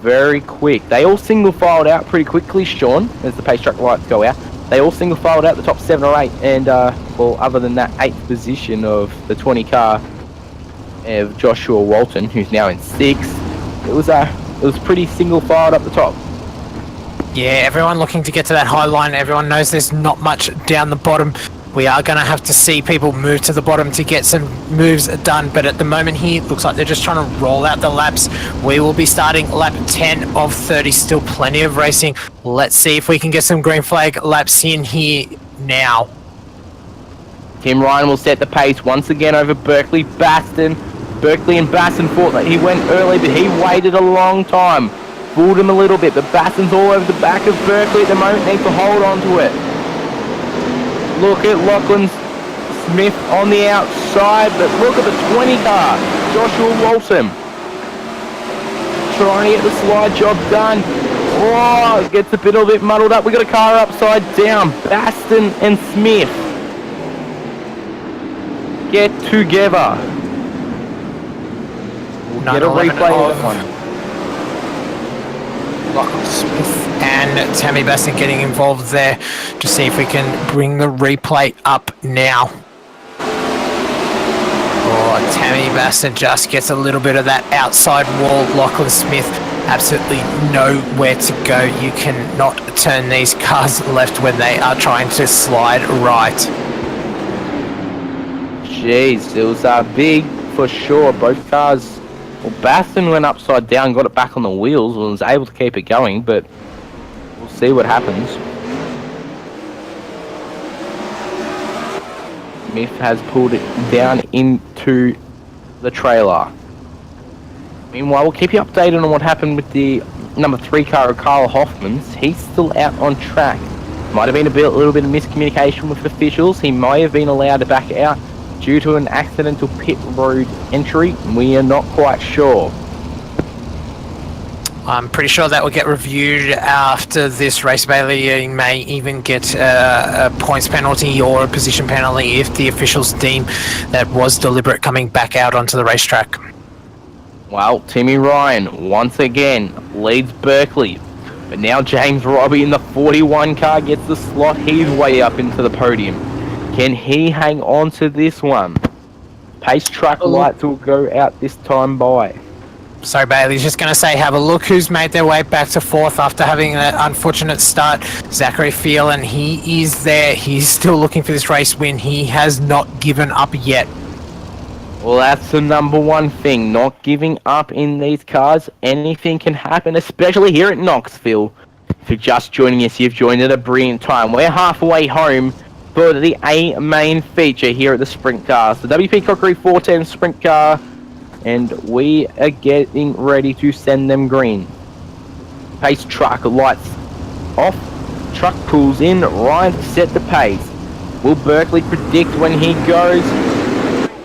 Very quick. They all single-filed out pretty quickly, Sean, as the pace truck lights go out. They all single-filed out the top 7 or 8, and, well, other than that 8th position of the 20 car of Joshua Walton, who's now in 6th, it was pretty single-filed up the top. Yeah, everyone looking to get to that high line. Everyone knows there's not much down the bottom. We are going to have to see people move to the bottom to get some moves done, but at the moment here, it looks like they're just trying to roll out the laps. We will be starting lap 10 of 30, still plenty of racing. Let's see if we can get some green flag laps in here now. Tim Ryan will set the pace once again over Berkeley, Baston. Berkeley and Baston thought that he went early, but he waited a long time. Fooled him a little bit, but Baston's all over the back of Berkeley at the moment, needs to hold on to it. Look at Lachlan Smith on the outside, but look at the 20 car, Joshua Walton. Trying to get the slide job done. Oh, it gets a little bit muddled up. We got a car upside down. Baston and Smith get together. We'll get a replay of that one. Lachlan Smith and Tammy Baston getting involved there to see if we can bring the replay up now. Oh, Tammy Baston just gets a little bit of that outside wall. Lachlan Smith absolutely nowhere to go. You cannot turn these cars left when they are trying to slide right. Jeez, it was big for sure. Both cars. Well, Baston went upside down, got it back on the wheels, and was able to keep it going, but we'll see what happens. Smith has pulled it down into the trailer. Meanwhile, we'll keep you updated on what happened with the number 3 car of Carl Hoffman's. He's still out on track. Might have been a little bit of miscommunication with officials. He may have been allowed to back out due to an accidental pit road entry. We are not quite sure. I'm pretty sure that will get reviewed after this race, Bailey. You may even get a points penalty or a position penalty if the officials deem that was deliberate coming back out onto the racetrack. Well, Timmy Ryan once again leads Berkeley, but now James Robbie in the 41 car gets the slot. He's way up into the podium. Can he hang on to this one? Pace truck lights will go out this time by. Sorry, Bailey's just going to say, have a look who's made their way back to 4th after having an unfortunate start. Zachary Phelan, he is there. He's still looking for this race win. He has not given up yet. Well, that's the number one thing, not giving up in these cars. Anything can happen, especially here at Knoxville. If you're just joining us, you've joined at a brilliant time. We're halfway home for the A main feature here at the sprint cars. The WP Crockery 410 sprint car, and we are getting ready to send them green. Pace truck lights off. truck pulls in. Ryan to set the pace. Will Berkeley predict when he goes?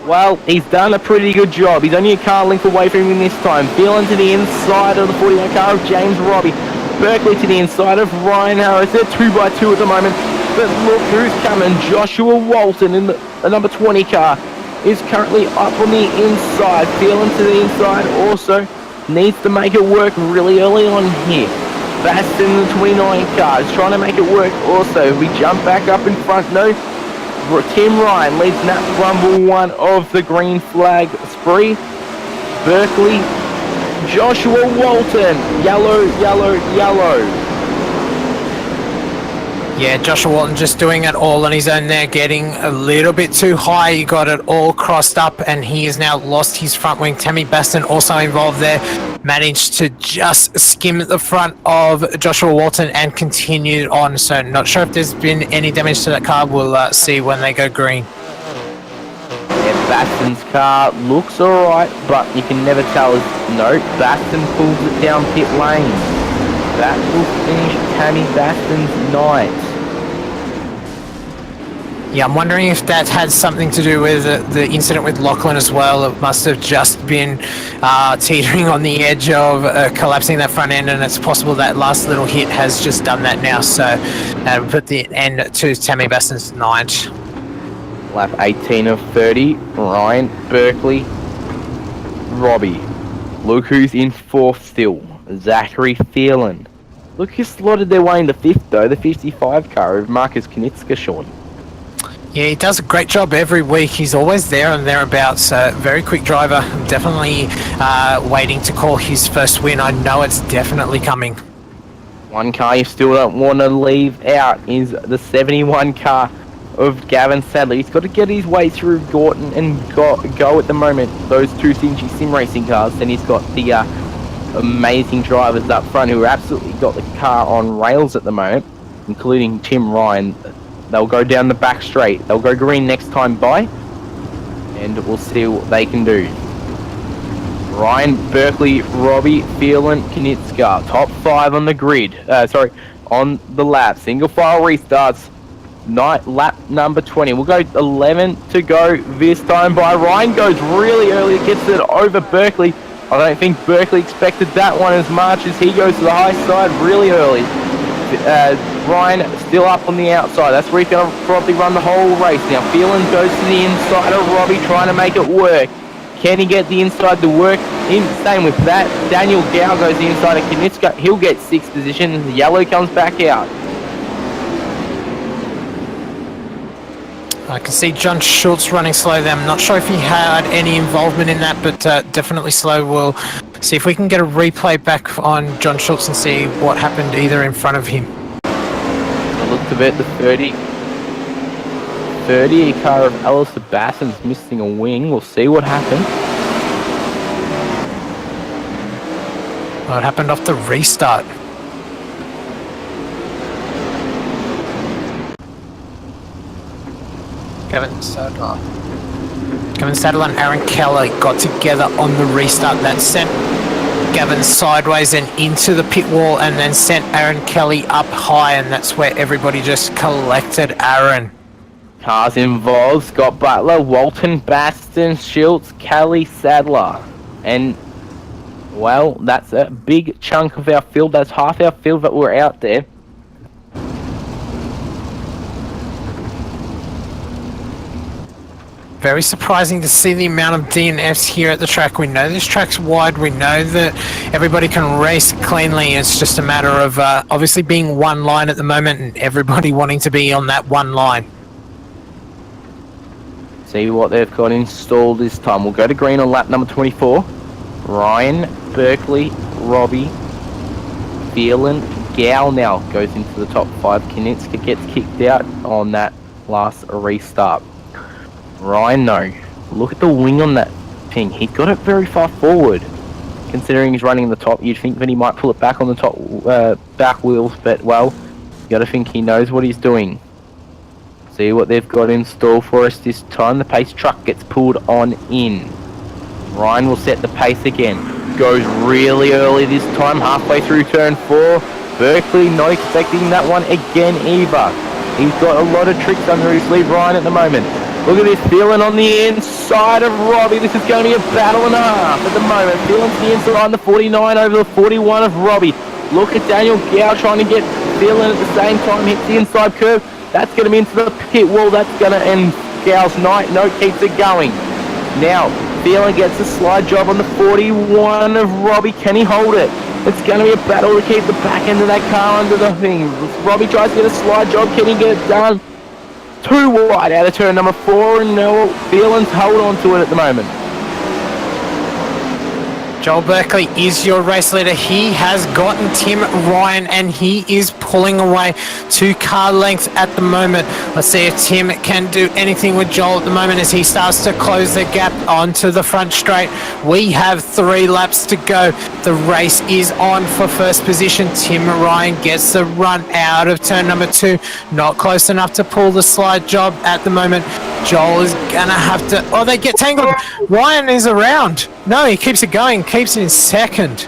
Well, he's done a pretty good job. He's only a car length away from him this time. Feeling to the inside of the 41 car of James Robbie. Berkeley to the inside of Ryan Harris. They're 2x2 at the moment. But look who's coming. Joshua Walton in the number 20 car is currently up on the inside. Feeling to the inside also needs to make it work really early on here. Baston, the 29 car, is trying to make it work also. We jump back up in front. No. Tim Ryan leads Nat Rumble 1 of the green flag spree. Berkeley, Joshua Walton, yellow, yellow, yellow. Yeah, Joshua Walton just doing it all on his own there, getting a little bit too high. He got it all crossed up and he has now lost his front wing. Tammy Baston also involved there, managed to just skim the front of Joshua Walton and continued on. So not sure if there's been any damage to that car. We'll see when they go green. Yeah, Baston's car looks alright, but you can never tell. No, Baston pulls it down pit lane. That will finish Tammy Baston's night. Yeah, I'm wondering if that had something to do with the incident with Lachlan as well. It must have just been teetering on the edge of collapsing that front end, and it's possible that last little hit has just done that now. So that'll put the end to Tammy Baston's night. Lap 18 of 30, Ryan, Berkeley, Robbie. Look who's in fourth still, Zachary Thielen. Look who slotted their way into fifth though, the 55 car of Marcus Knitska, Sean. Yeah, he does a great job every week. He's always there and thereabouts. Very quick driver. Definitely waiting to call his first win. I know it's definitely coming. One car you still don't want to leave out is the 71 car of Gavin Sadler. He's got to get his way through Gorton and go at the moment. Those two Singy sim racing cars. Then he's got the amazing drivers up front who absolutely got the car on rails at the moment, including Tim Ryan. They'll go down the back straight. They'll go green next time by, and we'll see what they can do. Ryan, Berkeley, Robbie, Phelan, Knitska, top 5 on the grid. On the lap. Single file restarts. Lap number 20. We'll go 11 to go this time by. Ryan goes really early, gets it over Berkeley. I don't think Berkeley expected that one as much as he goes to the high side really early. Ryan still up on the outside. That's where he's going to probably run the whole race. Now Phelan goes to the inside of Robbie trying to make it work. Can he get the inside to work? Same with that. Daniel Gow goes the inside of Knitska. He'll get 6th position. The yellow comes back out. I can see John Schultz running slow there. I'm not sure if he had any involvement in that, but definitely slow. We'll see if we can get a replay back on John Schultz and see what happened either in front of him. I looked a bit, the 30 car of Alistair Baston's missing a wing. We'll see what happened. Well, it happened off the restart. Kevin Sadler and Aaron Keller got together on the restart. That sent Gavin sideways and into the pit wall and then sent Aaron Kelly up high, and that's where everybody just collected Aaron. Cars involved: Scott Butler, Walton, Baston, Schultz, Kelly, Sadler. And, well, that's a big chunk of our field. That's half our field that were out there. Very surprising to see the amount of DNFs here at the track. We know this track's wide. We know that everybody can race cleanly. It's just a matter of obviously being one line at the moment and everybody wanting to be on that one line. See what they've got installed this time. We'll go to green on lap number 24. Ryan, Berkeley, Robbie, Phelan, Gow now goes into the top 5. Knitska gets kicked out on that last restart. Ryan, no. Look at the wing on that thing. He got it very far forward. Considering he's running the top, you'd think that he might pull it back on the top back wheels, but, well, you gotta think he knows what he's doing. See what they've got in store for us this time. The pace truck gets pulled on in. Ryan will set the pace again. Goes really early this time, halfway through turn 4. Berkeley not expecting that one again either. He's got a lot of tricks under his sleeve, Ryan, at the moment. Look at this, Phelan on the inside of Robbie. This is going to be a battle and a half at the moment. Phelan's the inside on the 49 over the 41 of Robbie. Look at Daniel Gow trying to get Phelan at the same time. Hits the inside curve. That's going to be into the pit wall. That's going to end Gow's night. No, keeps it going. Now, Phelan gets a slide job on the 41 of Robbie. Can he hold it? It's going to be a battle to keep the back end of that car under the thing. Robbie tries to get a slide job. Can he get it done? Too wide out of turn number 4, and now Phelan's hold on to it at the moment. Joel Berkeley is your race leader. He has gotten Tim Ryan and he is pulling away 2 car lengths at the moment. Let's see if Tim can do anything with Joel at the moment as he starts to close the gap onto the front straight. We have 3 laps to go. The race is on for first position. Tim Ryan gets the run out of turn number 2. Not close enough to pull the slide job at the moment. Joel is going to have to... Oh, they get tangled. Ryan is around. No, he keeps it going. Keeps it in second.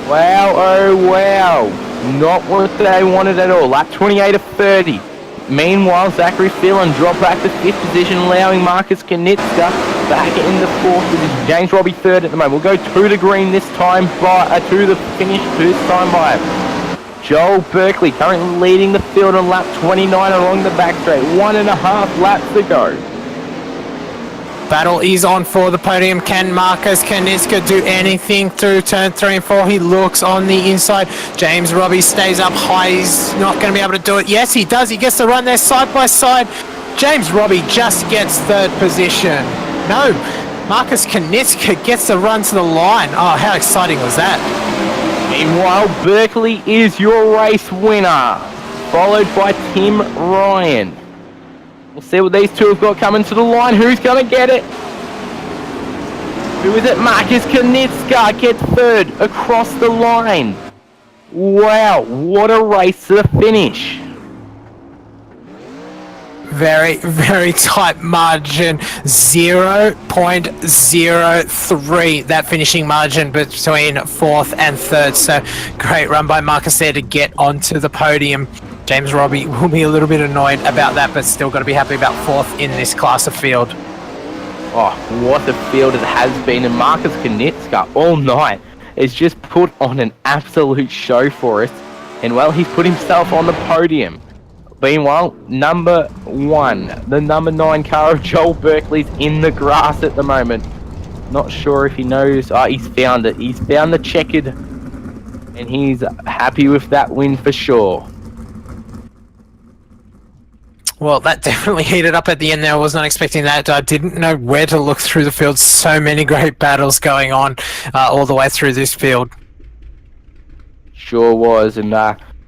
Wow, oh wow. Not what they wanted at all. Lap 28 of 30. Meanwhile, Zachary Phelan dropped back to 5th position, allowing Marcus Knitska back in the 4th position. James Robbie 3rd at the moment. We'll go to the green this time by... to the finish this time by... Joel Berkeley currently leading the field on lap 29 along the back straight. 1.5 laps to go. Battle is on for the podium. Can Marcus Knitska do anything through turn 3 and 4? He looks on the inside. James Robbie stays up high. He's not going to be able to do it. Yes, he does. He gets the run there side by side. James Robbie just gets 3rd position. No, Marcus Knitska gets the run to the line. Oh, how exciting was that? Meanwhile, Berkeley is your race winner, followed by Tim Ryan. We'll see what these two have got coming to the line. Who's going to get it? Who is it? Marcus Knitska gets 3rd across the line. Wow, what a race to the finish. Very, very tight margin. 0.03, that finishing margin between 4th and 3rd. So great run by Marcus there to get onto the podium. James Robbie will be a little bit annoyed about that, but still got to be happy about 4th in this class of field. Oh, what a field it has been. And Marcus Knitska all night has just put on an absolute show for us. And well, he's put himself on the podium. Meanwhile, number 1, the number 9 car of Joel Berkeley's in the grass at the moment. Not sure if he knows. Oh, he's found it. He's found the checkered. And he's happy with that win for sure. Well, that definitely heated up at the end there. I was not expecting that. I didn't know where to look through the field. So many great battles going on all the way through this field. Sure was. And,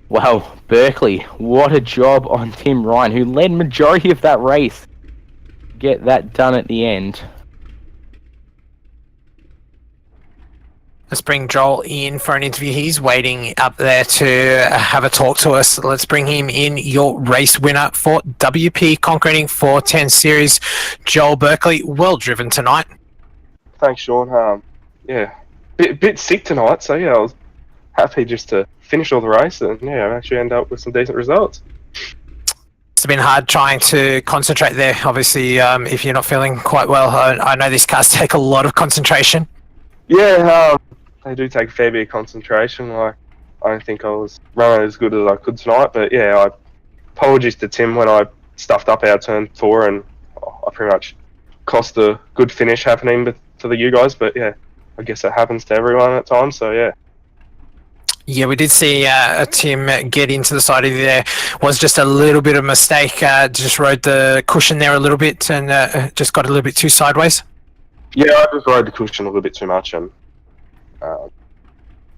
well, Berkeley, what a job on Tim Ryan, who led majority of that race. Get that done at the end. Let's bring Joel in for an interview. He's waiting up there to have a talk to us. Let's bring him in, your race winner for WP Concreting 410 Series. Joel Berkeley, well driven tonight. Thanks, Sean. Yeah, bit sick tonight, so yeah, I was happy just to finish all the race and yeah, actually end up with some decent results. It's been hard trying to concentrate there. Obviously, if you're not feeling quite well, I know these cars take a lot of concentration. Yeah, they do take a fair bit of concentration. Like, I don't think I was running as good as I could tonight, but yeah, apologies to Tim when I stuffed up our turn 4 and I pretty much cost a good finish happening for you guys, but yeah, I guess that happens to everyone at times, so yeah. Yeah, we did see Tim get into the side of there. Was just a little bit of a mistake. Just rode the cushion there a little bit and just got a little bit too sideways. Yeah, I just rode the cushion a little bit too much and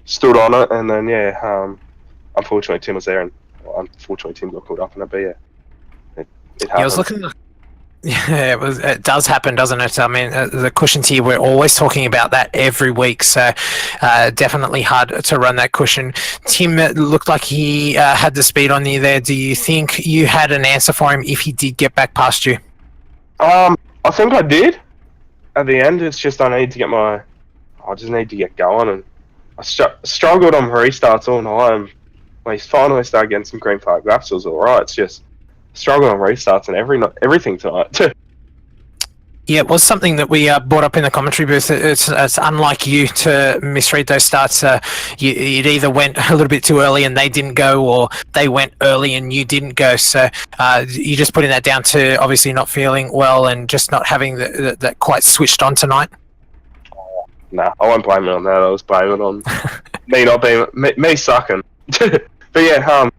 stood on it, and then yeah, unfortunately Tim was there, and unfortunately Tim got caught up in it. But yeah, it happens. Yeah, I was looking. Yeah, it does happen, doesn't it? I mean, the cushions here, we're always talking about that every week, so definitely hard to run that cushion. Tim looked like he had the speed on you there. Do you think you had an answer for him if he did get back past you? I think I did. At the end, it's just I just need to get going and I struggled on restarts all night. And when he finally started getting some green flag laps, it was alright. It's just struggled on restarts and everything tonight. Yeah, it was something that we brought up in the commentary booth. It's unlike you to misread those starts. It either went a little bit too early and they didn't go, or they went early and you didn't go. So you're just putting that down to obviously not feeling well and just not having that quite switched on tonight. Nah, I won't blame it on that. I was blaming it on me not being me sucking. But yeah,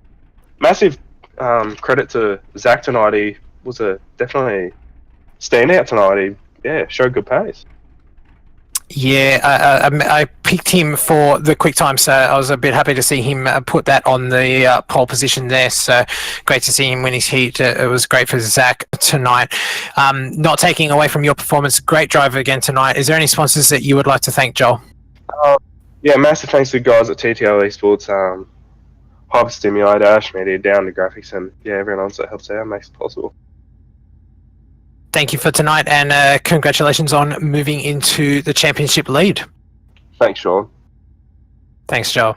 massive credit to Zach tonight. He was definitely standout tonight. He showed good pace. Yeah, I picked him for the quick time, so I was a bit happy to see him put that on the pole position there. So great to see him win his heat. It was great for Zach tonight. Not taking away from your performance, great drive again tonight. Is there any sponsors that you would like to thank, Joel? Yeah, massive thanks to the guys at TTL Esports, Hyperstimulator, Ash Media, Down to Graphics, and everyone else that helps out and makes it possible. Thank you for tonight, and congratulations on moving into the championship lead. Thanks, Sean. Thanks, Joel.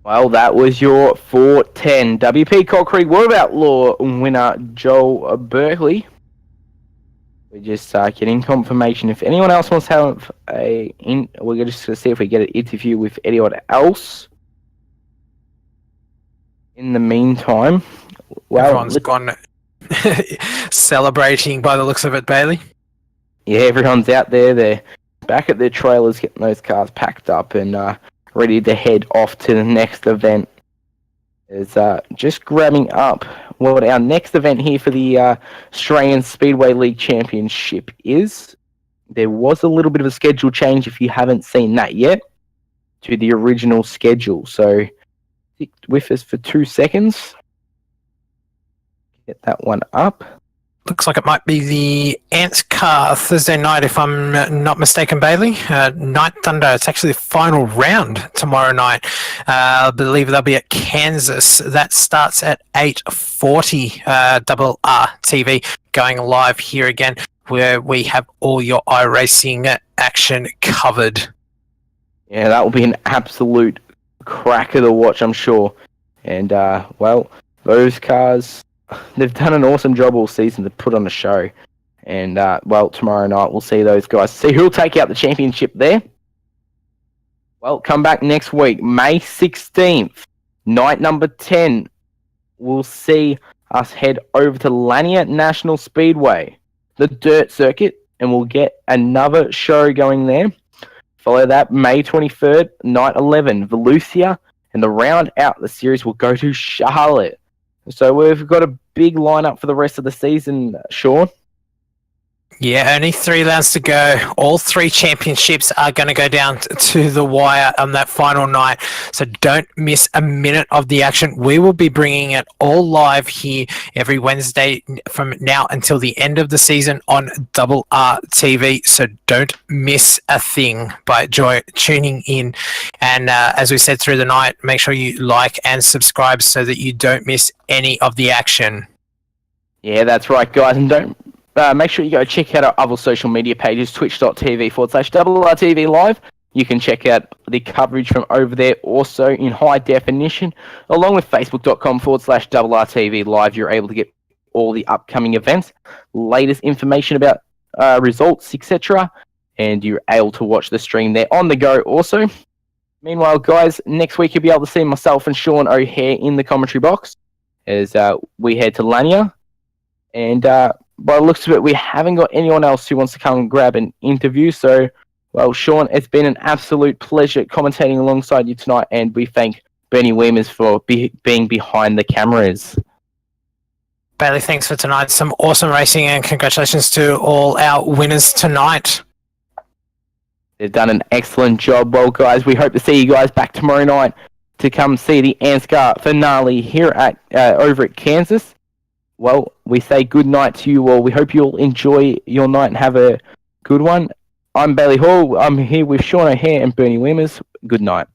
Well, that was your 410 WP Coal Creek World Outlaw winner, Joel Berkeley. We're just getting confirmation. If anyone else wants to have we're just going to see if we get an interview with anyone else. In the meantime, well, everyone's gone celebrating by the looks of it, Bailey. Yeah, everyone's out there. They're back at their trailers, getting those cars packed up and ready to head off to the next event. Is just grabbing up what our next event here for the Australian Speedway League Championship is. There was a little bit of a schedule change, if you haven't seen that yet, to the original schedule. So stick with us for 2 seconds. Get that one up. Looks like it might be the Ants car Thursday night, if I'm not mistaken, Bailey. Night Thunder. It's actually the final round tomorrow night. I believe they'll be at Kansas. That starts at 8:40. RRTV going live here again, where we have all your iRacing action covered. Yeah, that will be an absolute cracker to watch, I'm sure. And well, those cars, they've done an awesome job all season to put on a show. And, well, tomorrow night we'll see those guys. See who'll take out the championship there. Well, come back next week, May 16th, night number 10. We'll see us head over to Lanier National Speedway, the dirt circuit, and we'll get another show going there. Follow that, May 23rd, night 11, Volusia, and the round out the series will go to Charlotte. So we've got a big lineup for the rest of the season, Sean. Yeah, only 3 rounds to go. All 3 championships are going to go down to the wire on that final night. So don't miss a minute of the action. We will be bringing it all live here every Wednesday from now until the end of the season on RRTV. So don't miss a thing by tuning in. And as we said through the night, make sure you like and subscribe so that you don't miss any of the action. Yeah, that's right, guys. And don't make sure you go check out our other social media pages, twitch.tv/RRTV Live. You can check out the coverage from over there also in high definition, along with facebook.com/RRTV Live. You're able to get all the upcoming events, latest information about results, etc. And you're able to watch the stream there on the go also. Meanwhile, guys, next week you'll be able to see myself and Sean O'Hare in the commentary box as we head to Lanier. And by the looks of it, we haven't got anyone else who wants to come and grab an interview. So, well, Sean, it's been an absolute pleasure commentating alongside you tonight, and we thank Bernie Weemers for being behind the cameras. Bailey, thanks for tonight. Some awesome racing, and congratulations to all our winners tonight. They've done an excellent job. Well, guys, we hope to see you guys back tomorrow night to come see the ANSCAR finale here at over at Kansas. Well, we say good night to you all. We hope you'll enjoy your night and have a good one. I'm Bailey Hall. I'm here with Sean O'Hare and Bernie Weemers. Good night.